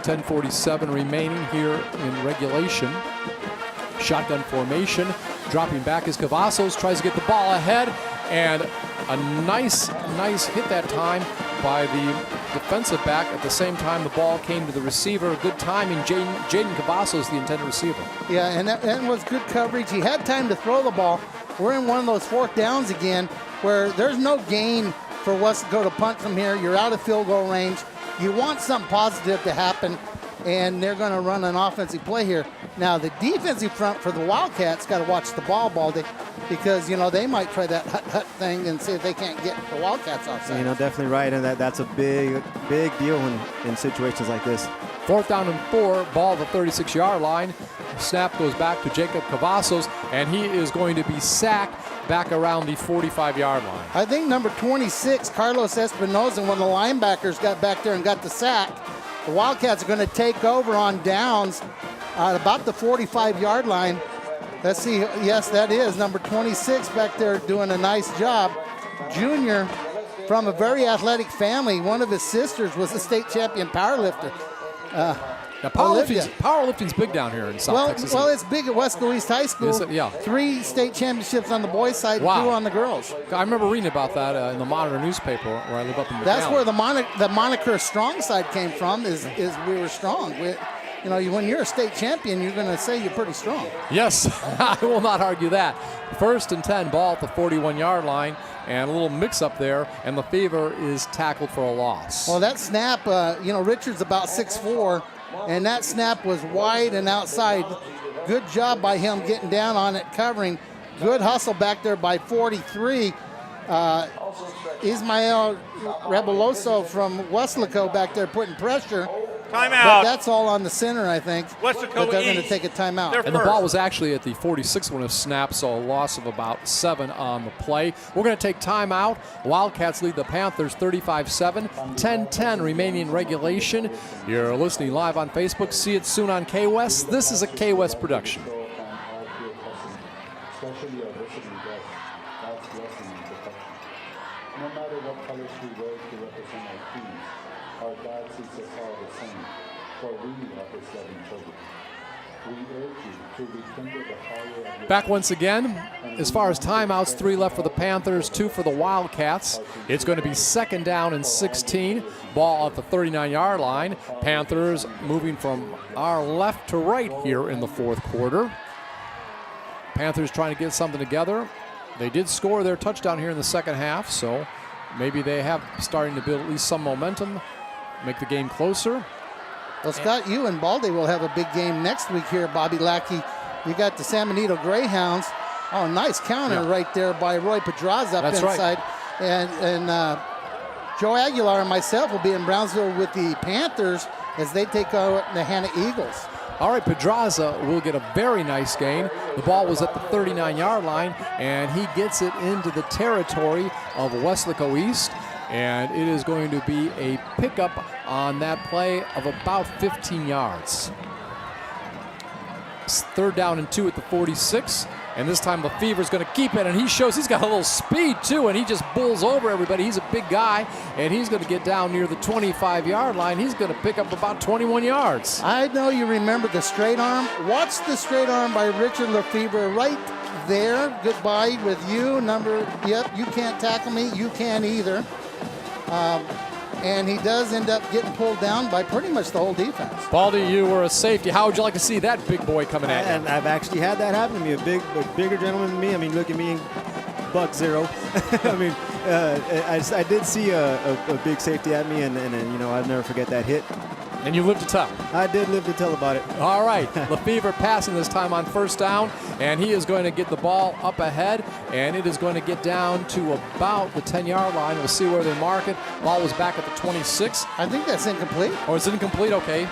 10:47 remaining here in regulation. Shotgun formation. Dropping back as Cavazos tries to get the ball ahead. And a nice hit that time by the defensive back. At the same time, the ball came to the receiver. Good timing. Jaden Cavazos, the intended receiver. Yeah, and that was good coverage. He had time to throw the ball. We're in one of those 4th downs again, where there's no gain for Weslaco to punt from here. You're out of field goal range. You want something positive to happen, and they're going to run an offensive play here. Now, the defensive front for the Wildcats got to watch the ball, Baldy, because, you know, they might try that hut thing and see if they can't get the Wildcats offside. You know, definitely right, and that's a big deal in situations like this. 4th down and 4, ball at the 36-yard line. Snap goes back to Jacob Cavazos, and he is going to be sacked back around the 45-yard line. I think number 26, Carlos Espinoza, one of the linebackers, got back there and got the sack. The Wildcats are going to take over on downs at about the 45-yard line. Let's see. Yes, that is number 26 back there doing a nice job. Junior from a very athletic family. One of his sisters was a state champion powerlifter. Now, Olivia. powerlifting's big down here in South Texas. Well, it's big at Weslaco East High School. Is it? Yeah. 3 state championships on the boys' side, Wow. 2 on the girls. I remember reading about that in the Monitor newspaper where I live up in McAllen. That's where the moniker strong side came from, is we were strong. When you're a state champion, you're going to say you're pretty strong. Yes, I will not argue that. 1st and 10, ball at the 41-yard line, and a little mix-up there, and Lefevre is tackled for a loss. Well, that snap, Richard's about 6'4", and that snap was wide and outside. Good job by him getting down on it, covering. Good hustle back there by 43. Ismael Rebeloso from Weslaco back there putting pressure. Timeout. But that's all on the center, I think. Weslaco But they're going to East. take a timeout. They're And the ball was actually at the 46 when it snapped, so a loss of about 7 on the play. We're going to take timeout. Wildcats lead the Panthers 35-7, 10-10 remaining in regulation. You're listening live on Facebook. See it soon on K-West. This is a K-West production. Especially our visiting guests, God's blessing and protection. No matter what colors we wear to represent our teams, our God sees us all the same, for we are His loving children. We urge you to rekindle the fire of your Back once again. As far as timeouts, 3 left for the Panthers, 2 for the Wildcats. It's going to be 2nd down and 16. Ball at the 39-yard line. Panthers moving from our left to right here in the 4th quarter. Panthers trying to get something together. They did score their touchdown here in the 2nd half, so maybe they have starting to build at least some momentum, make the game closer. Well, Scott, you and Baldy will have a big game next week here, Bobby Lackey. You got the San Benito Greyhounds. Oh, nice counter right there by Roy Pedraza up That's inside. right. And Joe Aguilar and myself will be in Brownsville with the Panthers as they take out the Hanna Eagles. All right, Pedraza will get a very nice gain. The ball was at the 39-yard line, and he gets it into the territory of Weslaco East, and it is going to be a pickup on that play of about 15 yards. 3rd down and 2 at the 46. And this time Lefevre is going to keep it, and he shows he's got a little speed too, and he just bulls over everybody. He's a big guy, and he's going to get down near the 25-yard line. He's going to pick up about 21 yards. I know you remember the straight arm. Watch the straight arm by Richard Lefevre right there. Goodbye with you. Yep, you can't tackle me. You can't either. And he does end up getting pulled down by pretty much the whole defense. Baldy, you were a safety. How would you like to see that big boy coming at you? And I've actually had that happen to me. A bigger gentleman than me. I mean, look at me, $1.00. I mean, I did see a big safety at me, and I'll never forget that hit. And you lived to tell. I did live to tell about it. All right, Lefevre passing this time on 1st down, and he is going to get the ball up ahead, and it is going to get down to about the 10-yard line. We'll see where they mark it. Ball was back at the 26. I think that's incomplete. Oh, it's incomplete? Okay.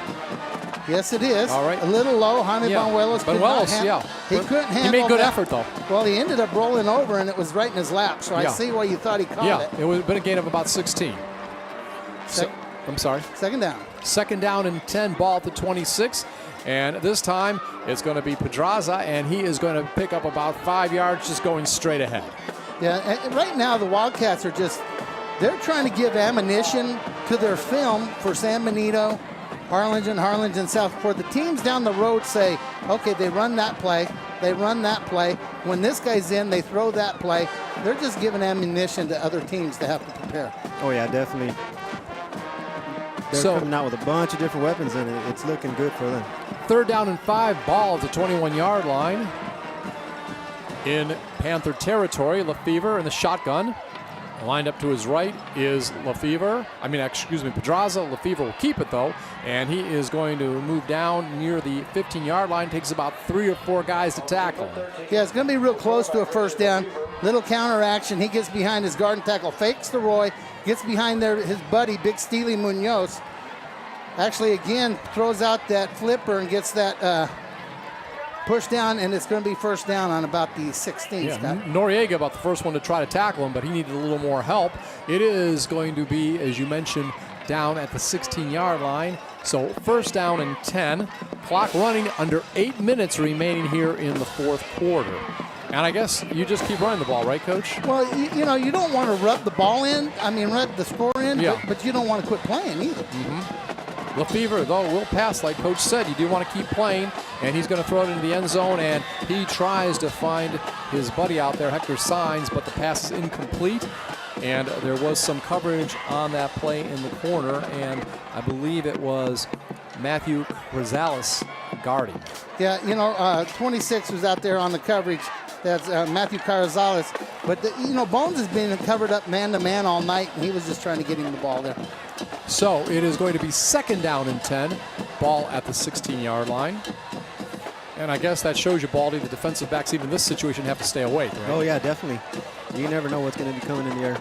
Yes, it is. All right. A little low. Jaime Banuelos could not handle. He couldn't handle. He made good that. effort, though. Well, he ended up rolling over, and it was right in his lap. So I see why you thought he caught it. Yeah, it would have been a gain of about 16. I'm sorry. 2nd down. 2nd down and 10, ball at the 26. And this time, it's going to be Pedraza, and he is going to pick up about 5 yards just going straight ahead. Yeah, and right now the Wildcats are they're trying to give ammunition to their film for San Benito, Harlingen South. For the teams down the road say, okay, they run that play. When this guy's in, they throw that play. They're just giving ammunition to other teams to have to prepare. Oh, yeah, definitely. They're coming out with a bunch of different weapons, and it's looking good for them. 3rd down and 5, ball at the 21-yard line. In Panther territory, Lefevre in the shotgun. Lined up to his right is Pedraza. Lefevre will keep it, though, and he is going to move down near the 15-yard line. Takes about 3 or 4 guys to tackle. Yeah, it's going to be real close to a 1st down. Little counter action. He gets behind his guard and tackle, fakes to Roy, gets behind his buddy, Big Steely Munoz. Actually, again, throws out that flipper and gets that push down, and it's going to be 1st down on about the 16th. Scott. Noriega about the first one to try to tackle him, but he needed a little more help. It is going to be, as you mentioned, down at the 16-yard line. So 1st down and 10. Clock running, under 8 minutes remaining here in the 4th quarter. And I guess you just keep running the ball, right, Coach? Well, you don't want to rub the ball in. Rub the score in, but you don't want to quit playing either. Lefevre, though, will pass, like Coach said. You do want to keep playing, and he's going to throw it into the end zone, and he tries to find his buddy out there, Hector Saenz, but the pass is incomplete, and there was some coverage on that play in the corner, and I believe it was Matthew Rosales guarding. Yeah, you know, 26 was out there on the coverage. That's Matthew Carrizales. But, you know, Bones has been covered up man-to-man all night, and he was just trying to get him the ball there. So it is going to be 2nd down and 10. Ball at the 16-yard line. And I guess that shows you, Baldy, the defensive backs, even in this situation, have to stay awake, right? Oh, yeah, definitely. You never know what's going to be coming in the air.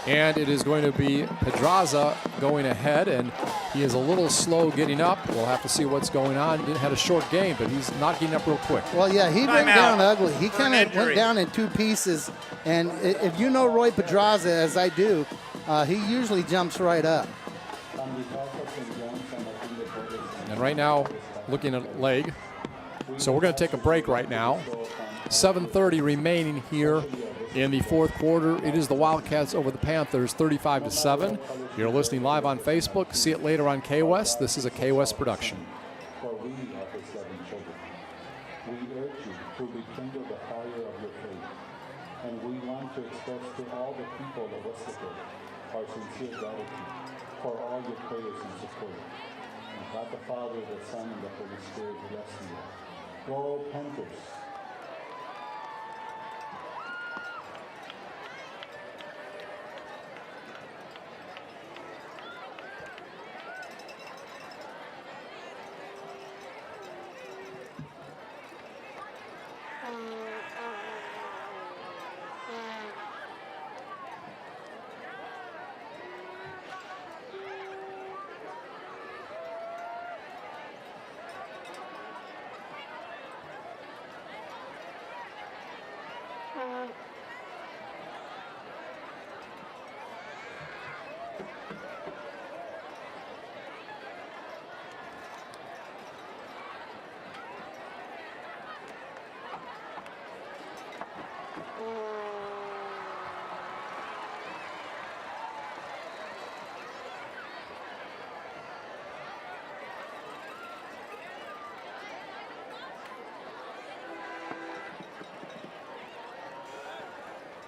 And it is going to be Pedraza going ahead, and he is a little slow getting up. We'll have to see what's going on. He had a short game, but he's not getting up real quick. Well, yeah, he went down ugly. He kind of went down in 2 pieces. And if you know Roy Pedraza, as I do, he usually jumps right up. And right now, looking at leg. So we're going to take a break right now. 7:30 remaining here in the 4th quarter. It is the Wildcats over the Panthers, 35-7. You're listening live on Facebook. See it later on K-West. This is a K-West production. For we have his loving children. We urge you to rekindle the fire of your faith, and we want to express to all the people of Weslaco our sincere gratitude for all your prayers and support. And God the Father, the Son, and the Holy Spirit bless you. Go Panthers!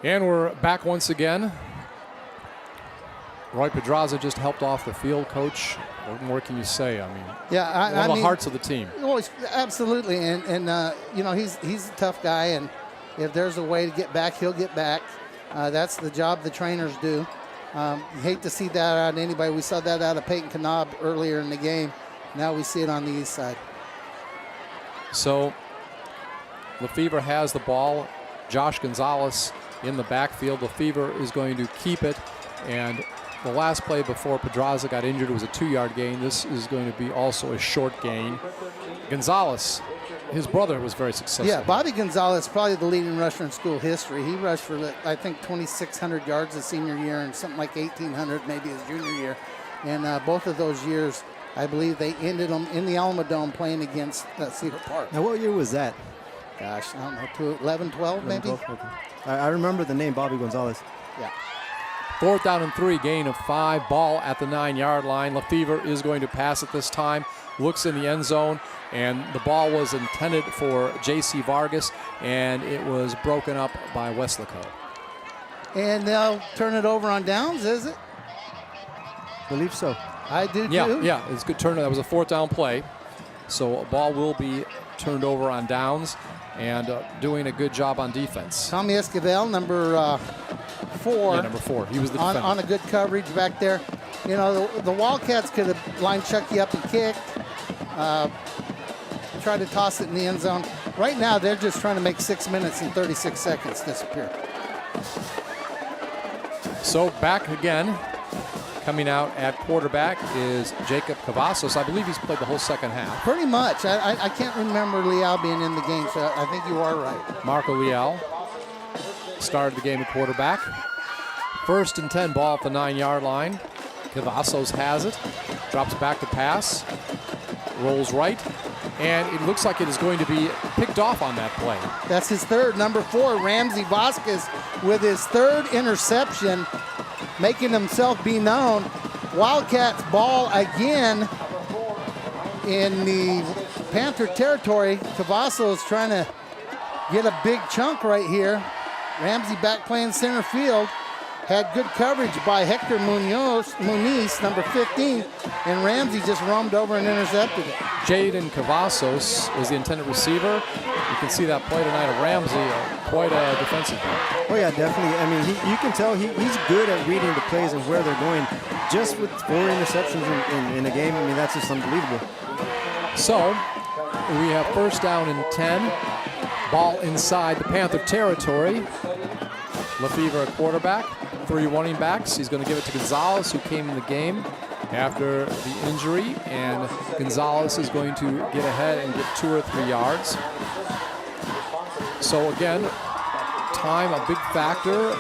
And we're back once again. Roy Pedraza just helped off the field, Coach. What more can you say? I mean, yeah, one of the hearts of the team. Well, absolutely, and you know, he's a tough guy, and if there's a way to get back, he'll get back. That's the job the trainers do. You hate to see that out of anybody. We saw that out of Peyton Knaubt earlier in the game. Now we see it on the east side. So Lefevre has the ball. Josh Gonzalez in the backfield. Lefevre is going to keep it, and the last play before Pedraza got injured was a 2-yard gain. This is going to be also a short gain. Gonzalez, his brother, was very successful. Yeah, Bobby Gonzalez, probably the leading rusher in school history. He rushed for, I think, 2,600 yards his senior year and something like 1,800 maybe his junior year. And both of those years, I believe they ended them in the Alamodome playing against Cedar Park. Now, what year was that? Gosh, I don't know, 11, 12 maybe? 12, okay. I remember the name Bobby Gonzalez. Yeah. 4th down and 3, gain of 5, ball at the 9-yard line. Lefevre is going to pass it this time, looks in the end zone, and the ball was intended for J.C. Vargas, and it was broken up by Weslaco. And they'll turn it over on downs, is it? Believe so. I do too. Yeah, it's a good turn. That was a 4th down play. So a ball will be turned over on downs, and doing a good job on defense. Tommy Esquivel, number 4. Yeah, number 4. He was the defender. On a good coverage back there. You know, the Wildcats could have lined Chucky up and kicked, tried to toss it in the end zone. Right now, they're just trying to make 6 minutes and 36 seconds disappear. So back again. Coming out at quarterback is Jacob Cavazos. I believe he's played the whole second half. Pretty much. I can't remember Leal being in the game, so I think you are right. Marco Leal started the game at quarterback. 1st and 10, ball at the 9-yard line. Cavazos has it. Drops back to pass. Rolls right. And it looks like it is going to be picked off on that play. That's his 3rd. Number 4, Ramsey Vasquez, with his 3rd interception, making himself be known. Wildcats ball again in the Panther territory. Cavazos trying to get a big chunk right here. Ramsey back playing center field. Had good coverage by Hector Muniz, number 15, and Ramsey just roamed over and intercepted it. Jaden Cavazos was the intended receiver. You can see that play tonight of Ramsey, quite a defensive play. Oh yeah, definitely. I mean, you can tell he's good at reading the plays and where they're going. Just with 4 interceptions in a game, I mean, that's just unbelievable. So we have first down and 10. Ball inside the Panther territory. Lefevre at quarterback. 3 running backs. He's going to give it to Gonzalez, who came in the game after the injury, and Gonzalez is going to get ahead and get 2 or 3 yards. So again, time a big factor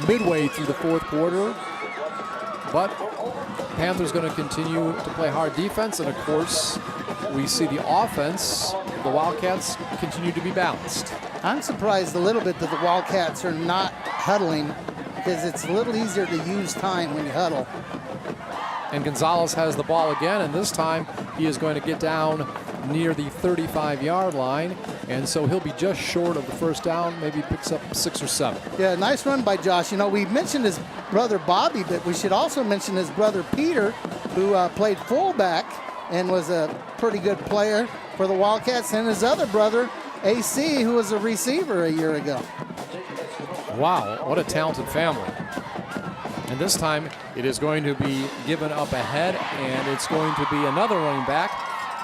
midway through the 4th quarter, but Panthers going to continue to play hard defense, and of course we see the offense, the Wildcats, continue to be balanced. I'm surprised a little bit that the Wildcats are not huddling, because it's a little easier to use time when you huddle. And Gonzalez has the ball again, and this time he is going to get down near the 35-yard line, and so he'll be just short of the first down, maybe picks up 6 or 7. Yeah, nice run by Josh. You know, we mentioned his brother Bobby, but we should also mention his brother Peter, who played fullback and was a pretty good player for the Wildcats, and his other brother, AC, who was a receiver a year ago. Wow, what a talented family. And this time it is going to be given up ahead, and it's going to be another running back,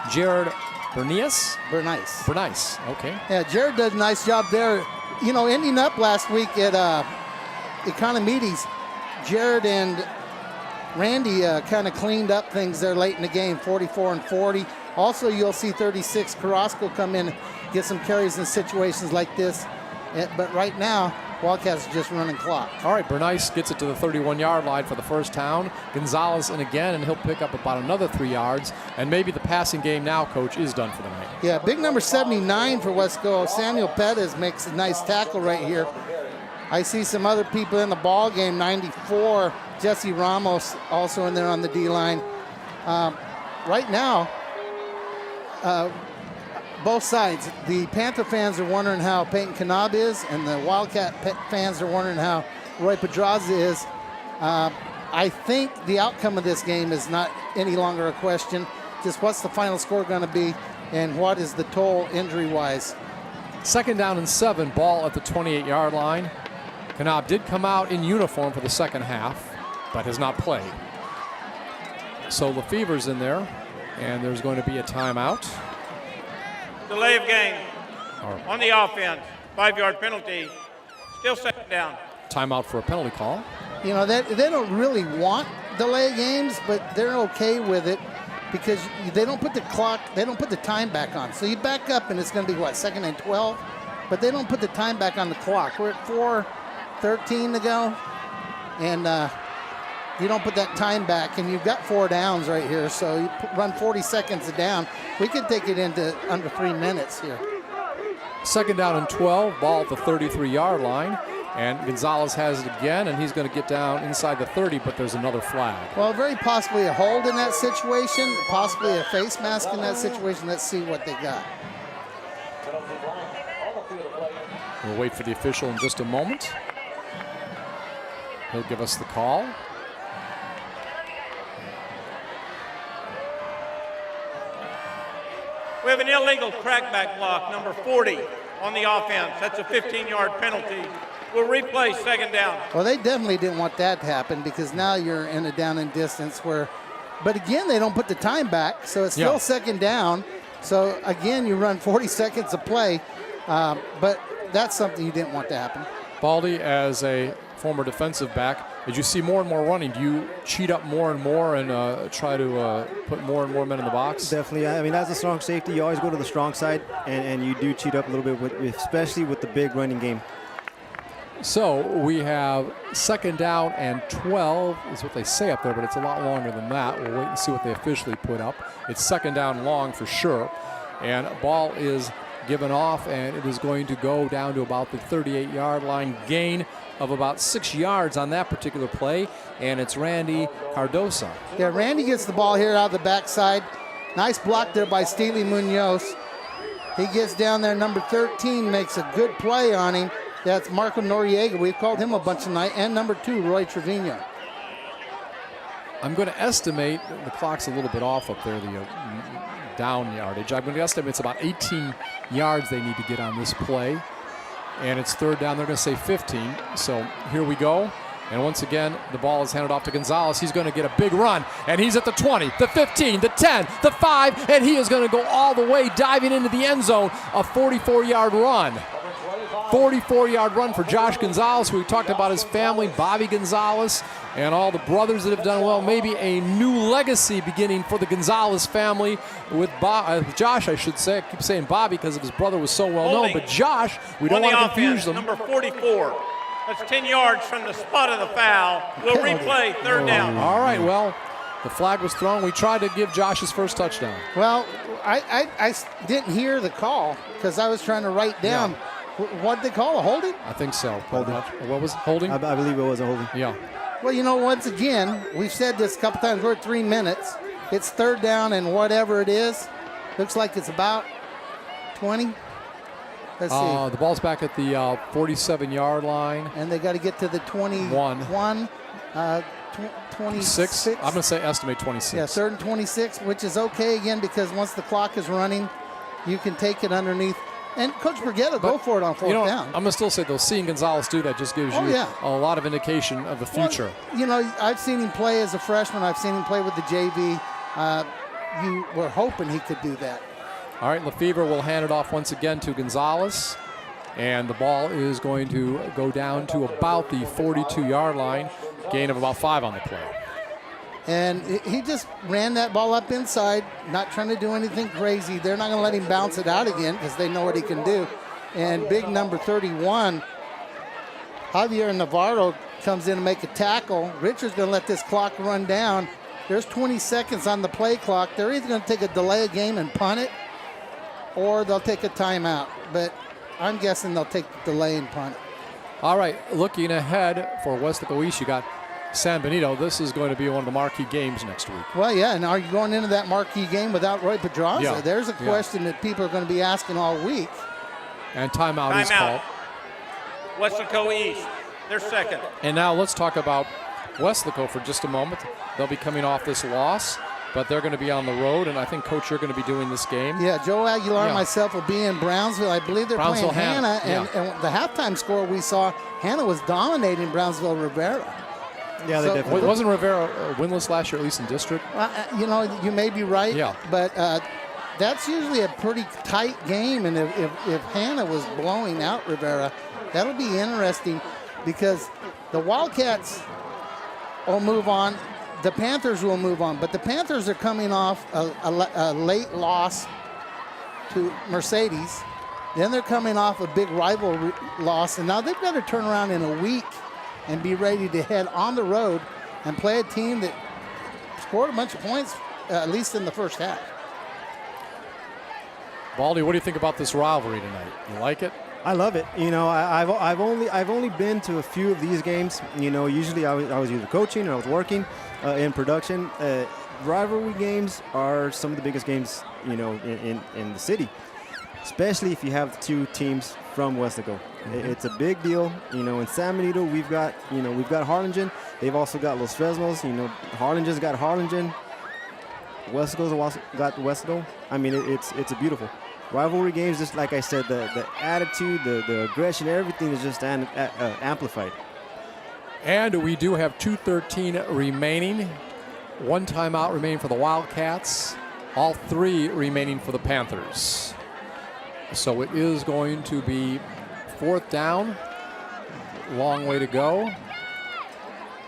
Jared Bernice. Bernice, okay. Yeah, Jared did a nice job there. You know, ending up last week at Economides, Jared and Randy kind of cleaned up things there late in the game, 44 and 40. Also, you'll see 36 Carrasco come in, get some carries in situations like this. But right now, Wildcats are just running clock. All right, Bernice gets it to the 31-yard line for the first down. Gonzalez in again, and he'll pick up about another 3 yards. And maybe the passing game now, Coach, is done for the night. Yeah, big number 79 for Weslaco. Samuel Pettis makes a nice tackle right here. I see some other people in the ball game. 94, Jesse Ramos also in there on the D-line. Right now, both sides. The Panther fans are wondering how Peyton Kanab is, and the Wildcat fans are wondering how Roy Pedraza is. I think the outcome of this game is not any longer a question. Just what's the final score going to be, and what is the toll injury-wise? Second down and 7, ball at the 28-yard line. Kanab did come out in uniform for the second half, but has not played. So Lefevre's in there, and there's going to be a timeout. Delay of game on the offense, 5-yard penalty, still second down. Timeout for a penalty call. You know, they don't really want delay games, but they're okay with it because they don't put the clock, they don't put the time back on. So you back up and it's going to be, what, 2nd and 12? But they don't put the time back on the clock. We're at 4:13 to go, and you don't put that time back, and you've got 4 downs right here, so you run 40 seconds a down. We could take it into under 3 minutes here. Second down and 12, ball at the 33-yard line, and Gonzalez has it again, and he's going to get down inside the 30, but there's another flag. Well, very possibly a hold in that situation, possibly a face mask in that situation. Let's see what they got. We'll wait for the official in just a moment. He'll give us the call. We have an illegal crackback block, number 40 on the offense. That's a 15-yard penalty. We'll replay second down. Well, they definitely didn't want that to happen because now you're in a down and distance where, but again, they don't put the time back, so it's still second down. So again, you run 40 seconds of play, but that's something you didn't want to happen. Baldy, as a former defensive back, as you see more and more running, do you cheat up more and more and try to put more and more men in the box? Definitely. I mean, as a strong safety, you always go to the strong side, and you do cheat up a little bit, especially with the big running game. So we have second down and 12 is what they say up there, but it's a lot longer than that. We'll wait and see what they officially put up. It's second down long for sure. And ball is given off, and it is going to go down to about the 38-yard line. Gain of about 6 yards on that particular play, and it's Randy Cardosa. Yeah, Randy gets the ball here out of the backside. Nice block there by Steely Munoz. He gets down there. Number 13 makes a good play on him. That's Marco Noriega. We've called him a bunch tonight. And number 2, Roy Trevino. I'm going to estimate, the clock's a little bit off up there, the down yardage. I'm going to estimate it's about 18 yards they need to get on this play. And it's third down. They're going to say 15. So here we go. And once again, the ball is handed off to Gonzalez. He's going to get a big run. And he's at the 20, the 15, the 10, the 5. And he is going to go all the way, diving into the end zone. A 44-yard run. 44-yard run for Josh Gonzalez. We talked about his family, Bobby Gonzalez, and all the brothers that have done well. Maybe a new legacy beginning for the Gonzalez family with Josh, I should say. I keep saying Bobby because his brother was so well known. But Josh, we don't want to confuse them. Number 44. That's 10 yards from the spot of the foul. We'll replay third down. All right, well, the flag was thrown. We tried to give Josh his first touchdown. Well, I didn't hear the call because I was trying to write down. Yeah. What did they call? A holding? I think so. Holding. What was it? Holding? I believe it was a holding. Yeah. Well, you know, once again, we've said this a couple times. We're at 3 minutes. It's third down and whatever it is. Looks like it's about 20. Let's see. The ball's back at the 47-yard line. And they got to get to the 21. 26. I'm going to say estimate 26. Yeah, third and 26, which is okay again because once the clock is running, you can take it underneath. And Coach Brigetta, go for it on fourth down. I'm going to still say, though, seeing Gonzalez do that just gives you a lot of indication of the future. Well, you know, I've seen him play as a freshman. I've seen him play with the JV. You were hoping he could do that. All right, Lefevre will hand it off once again to Gonzalez. And the ball is going to go down to about the 42-yard line. Gain of about 5 on the play. And he just ran that ball up inside, not trying to do anything crazy. They're not going to let him bounce it out again because they know what he can do. And big number 31, Javier Navarro, comes in to make a tackle. Richard's going to let this clock run down. There's 20 seconds on the play clock. They're either going to take a delay of game and punt it, or they'll take a timeout. But I'm guessing they'll take the delay and punt it. All right, looking ahead for Weslaco East, you got San Benito. This is going to be one of the marquee games next week. Well, yeah, and are you going into that marquee game without Roy Pedraza? Yeah. There's a question that people are going to be asking all week. And timeout is called. Weslaco East, they're second. And now let's talk about Weslaco for just a moment. They'll be coming off this loss, but they're going to be on the road, and I think, Coach, you're going to be doing this game. Yeah, Joe Aguilar and myself will be in Brownsville. I believe they're playing Hannah, and the halftime score we saw, Hannah was dominating Brownsville Rivera. Yeah, they definitely. Wasn't Rivera winless last year, at least in district? You know, you may be right. Yeah. But that's usually a pretty tight game, and if Hannah was blowing out Rivera, that'll be interesting because the Wildcats will move on. The Panthers will move on, but the Panthers are coming off a late loss to Mercedes. Then they're coming off a big rival loss, and now they've got to turn around in a week and be ready to head on the road and play a team that scored a bunch of points, at least in the first half. Baldy, what do you think about this rivalry tonight? You like it? I love it. You know, I've only been to a few of these games. You know, usually I was either coaching or I was working in production. Rivalry games are some of the biggest games, you know, in the city, especially if you have two teams from Weslaco. It's a big deal. You know, in San Benito, we've got Harlingen. They've also got Los Fresnos. You know, Harlingen's got Harlingen. Weslaco's also got Weslaco. I mean, it's a beautiful. Rivalry games, just like I said, the attitude, the aggression, everything is just amplified. And we do have 2:13 remaining. 1 timeout remaining for the Wildcats. All 3 remaining for the Panthers. So it is going to be 4th down. Long way to go.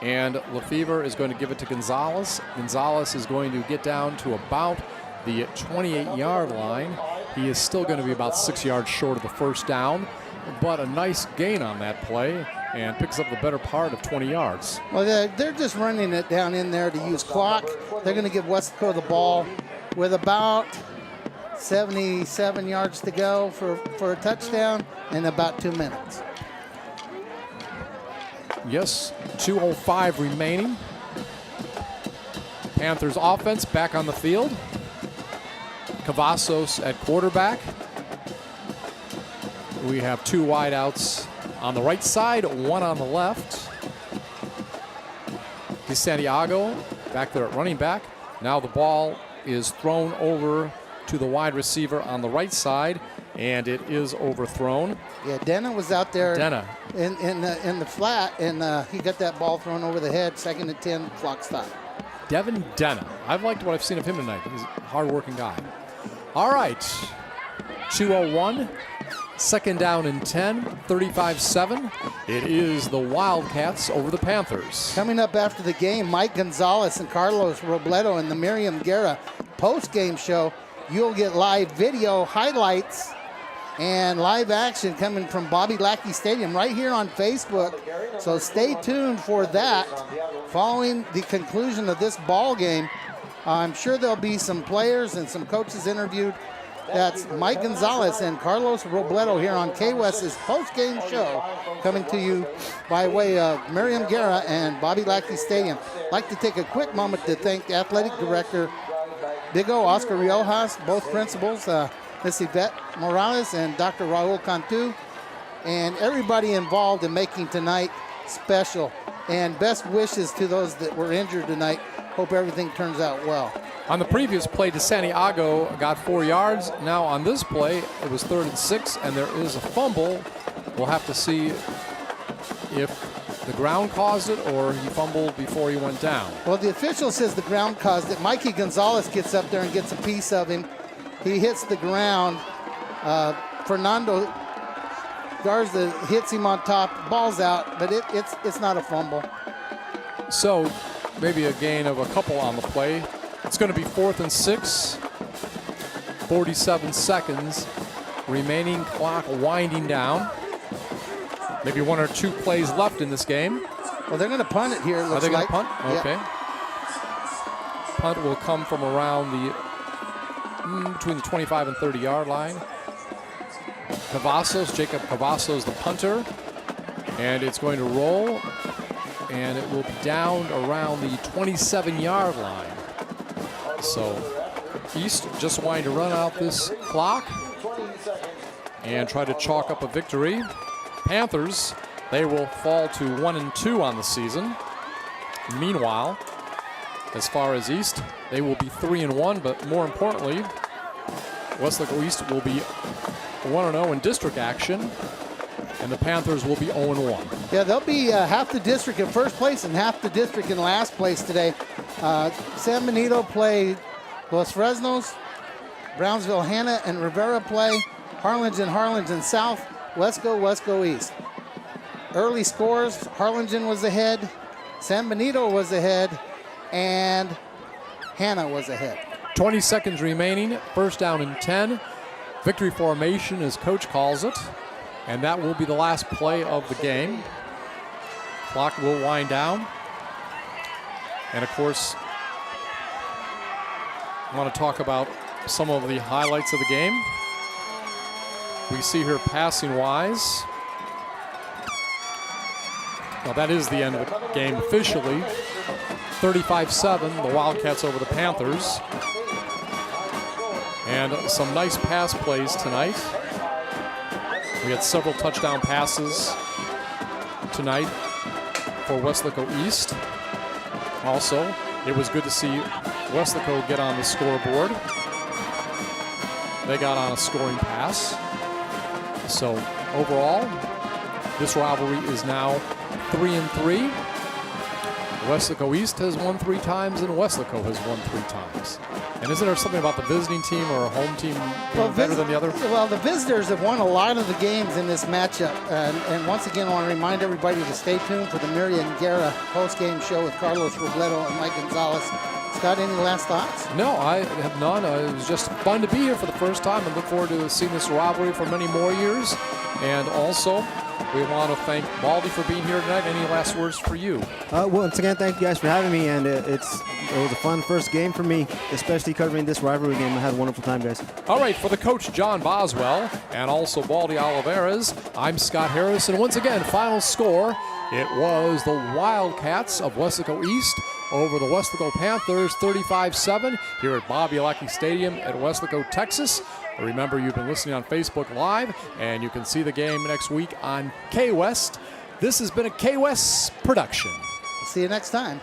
And Lefevre is going to give it to Gonzalez. Gonzalez is going to get down to about the 28-yard line. He is still going to be about 6 yards short of the first down, but a nice gain on that play and picks up the better part of 20 yards. Well, they're just running it down in there to use clock. They're going to give Weslaco the ball with about 77 yards to go for a touchdown in about 2 minutes. Yes, 2:05 remaining. Panthers offense back on the field. Cavazos at quarterback. We have 2 wideouts on the right side, 1 on the left. DeSantiago back there at running back. Now the ball is thrown over to the wide receiver on the right side, and it is overthrown. Yeah, Denna was out there Denna. in the flat, and he got that ball thrown over the head. 2nd and 10, clock stop. Devin Denna. I've liked what I've seen of him tonight. He's a hard-working guy. All right, 2:01. 2nd down and 10, 35-7. It is the Wildcats over the Panthers. Coming up after the game, Mike Gonzalez and Carlos Robledo in the Miriam Guerra post-game show. You'll get live video highlights and live action coming from Bobby Lackey Stadium right here on Facebook. So stay tuned for that. Following the conclusion of this ball game, I'm sure there'll be some players and some coaches interviewed. That's Mike Gonzalez and Carlos Robledo here on K-West's post-game show, coming to you by way of Miriam Guerra and Bobby Lackey Stadium. I'd like to take a quick moment to thank the athletic director, Big O, Oscar Riojas, both principals, Miss Yvette Morales and Dr. Raul Cantu, and everybody involved in making tonight special. And best wishes to those that were injured tonight. Hope everything turns out well. On the previous play, DeSantiago got 4 yards. Now on this play, it was 3rd and 6, and there is a fumble. We'll have to see if the ground caused it or he fumbled before he went down. Well, the official says the ground caused it. Mikey Gonzalez gets up there and gets a piece of him. He hits the ground. Fernando Garza hits him on top. Ball's out, but it's not a fumble. So maybe a gain of a couple on the play. It's going to be 4th and 6, 47 seconds remaining, clock winding down. Maybe 1 or 2 plays left in this game. Well, they're going to punt it here. Are they going to punt? Yeah. Okay. Punt will come from around between the 25 and 30-yard line. Jacob Cavazos, the punter, and it's going to roll, and it will be down around the 27-yard line. So East just wanting to run out this clock and try to chalk up a victory. Panthers, they will fall to 1-2 on the season. Meanwhile, as far as East, they will be 3-1, but more importantly, Weslaco East will be 1-0 in district action, and the Panthers will be 0-1. Yeah, they'll be half the district in first place and half the district in last place today. San Benito play Los Fresnos, Brownsville, Hanna, and Rivera play Harlingen South, Wesco East. Early scores, Harlingen was ahead, San Benito was ahead, and Hanna was ahead. 20 seconds remaining, 1st down and 10. Victory formation, as coach calls it, and that will be the last play of the game. Clock will wind down. And of course, I want to talk about some of the highlights of the game. We see here passing wise. Well, that is the end of the game officially. 35-7, the Wildcats over the Panthers. And some nice pass plays tonight. We had several touchdown passes tonight for Weslaco East. Also, it was good to see Weslaco get on the scoreboard. They got on a scoring pass. So overall, this rivalry is now 3-3. Weslaco East has won 3 times and Weslaco has won 3 times. And isn't there something about the visiting team or a home team being better than the other? Well, the visitors have won a lot of the games in this matchup. And once again, I want to remind everybody to stay tuned for the Miriam Guerra post-game show with Carlos Robledo and Mike Gonzalez. Scott, any last thoughts? No, I have none. It was just fun to be here for the first time and look forward to seeing this rivalry for many more years. And also, We want to thank Baldy for being here tonight. Any last words for you? Once again, thank you guys for having me, and it was a fun first game for me, especially covering this rivalry game. I had a wonderful time, guys. All right, for the coach, John Boswell, and also Baldy Oliveras, I'm Scott Harris, and once again, final score, it was the Wildcats of Weslaco East over the Weslaco Panthers, 35-7, here at Bobby Lackey Stadium at Weslaco, Texas. Remember, you've been listening on Facebook Live, and you can see the game next week on K-West. This has been a K-West production. See you next time.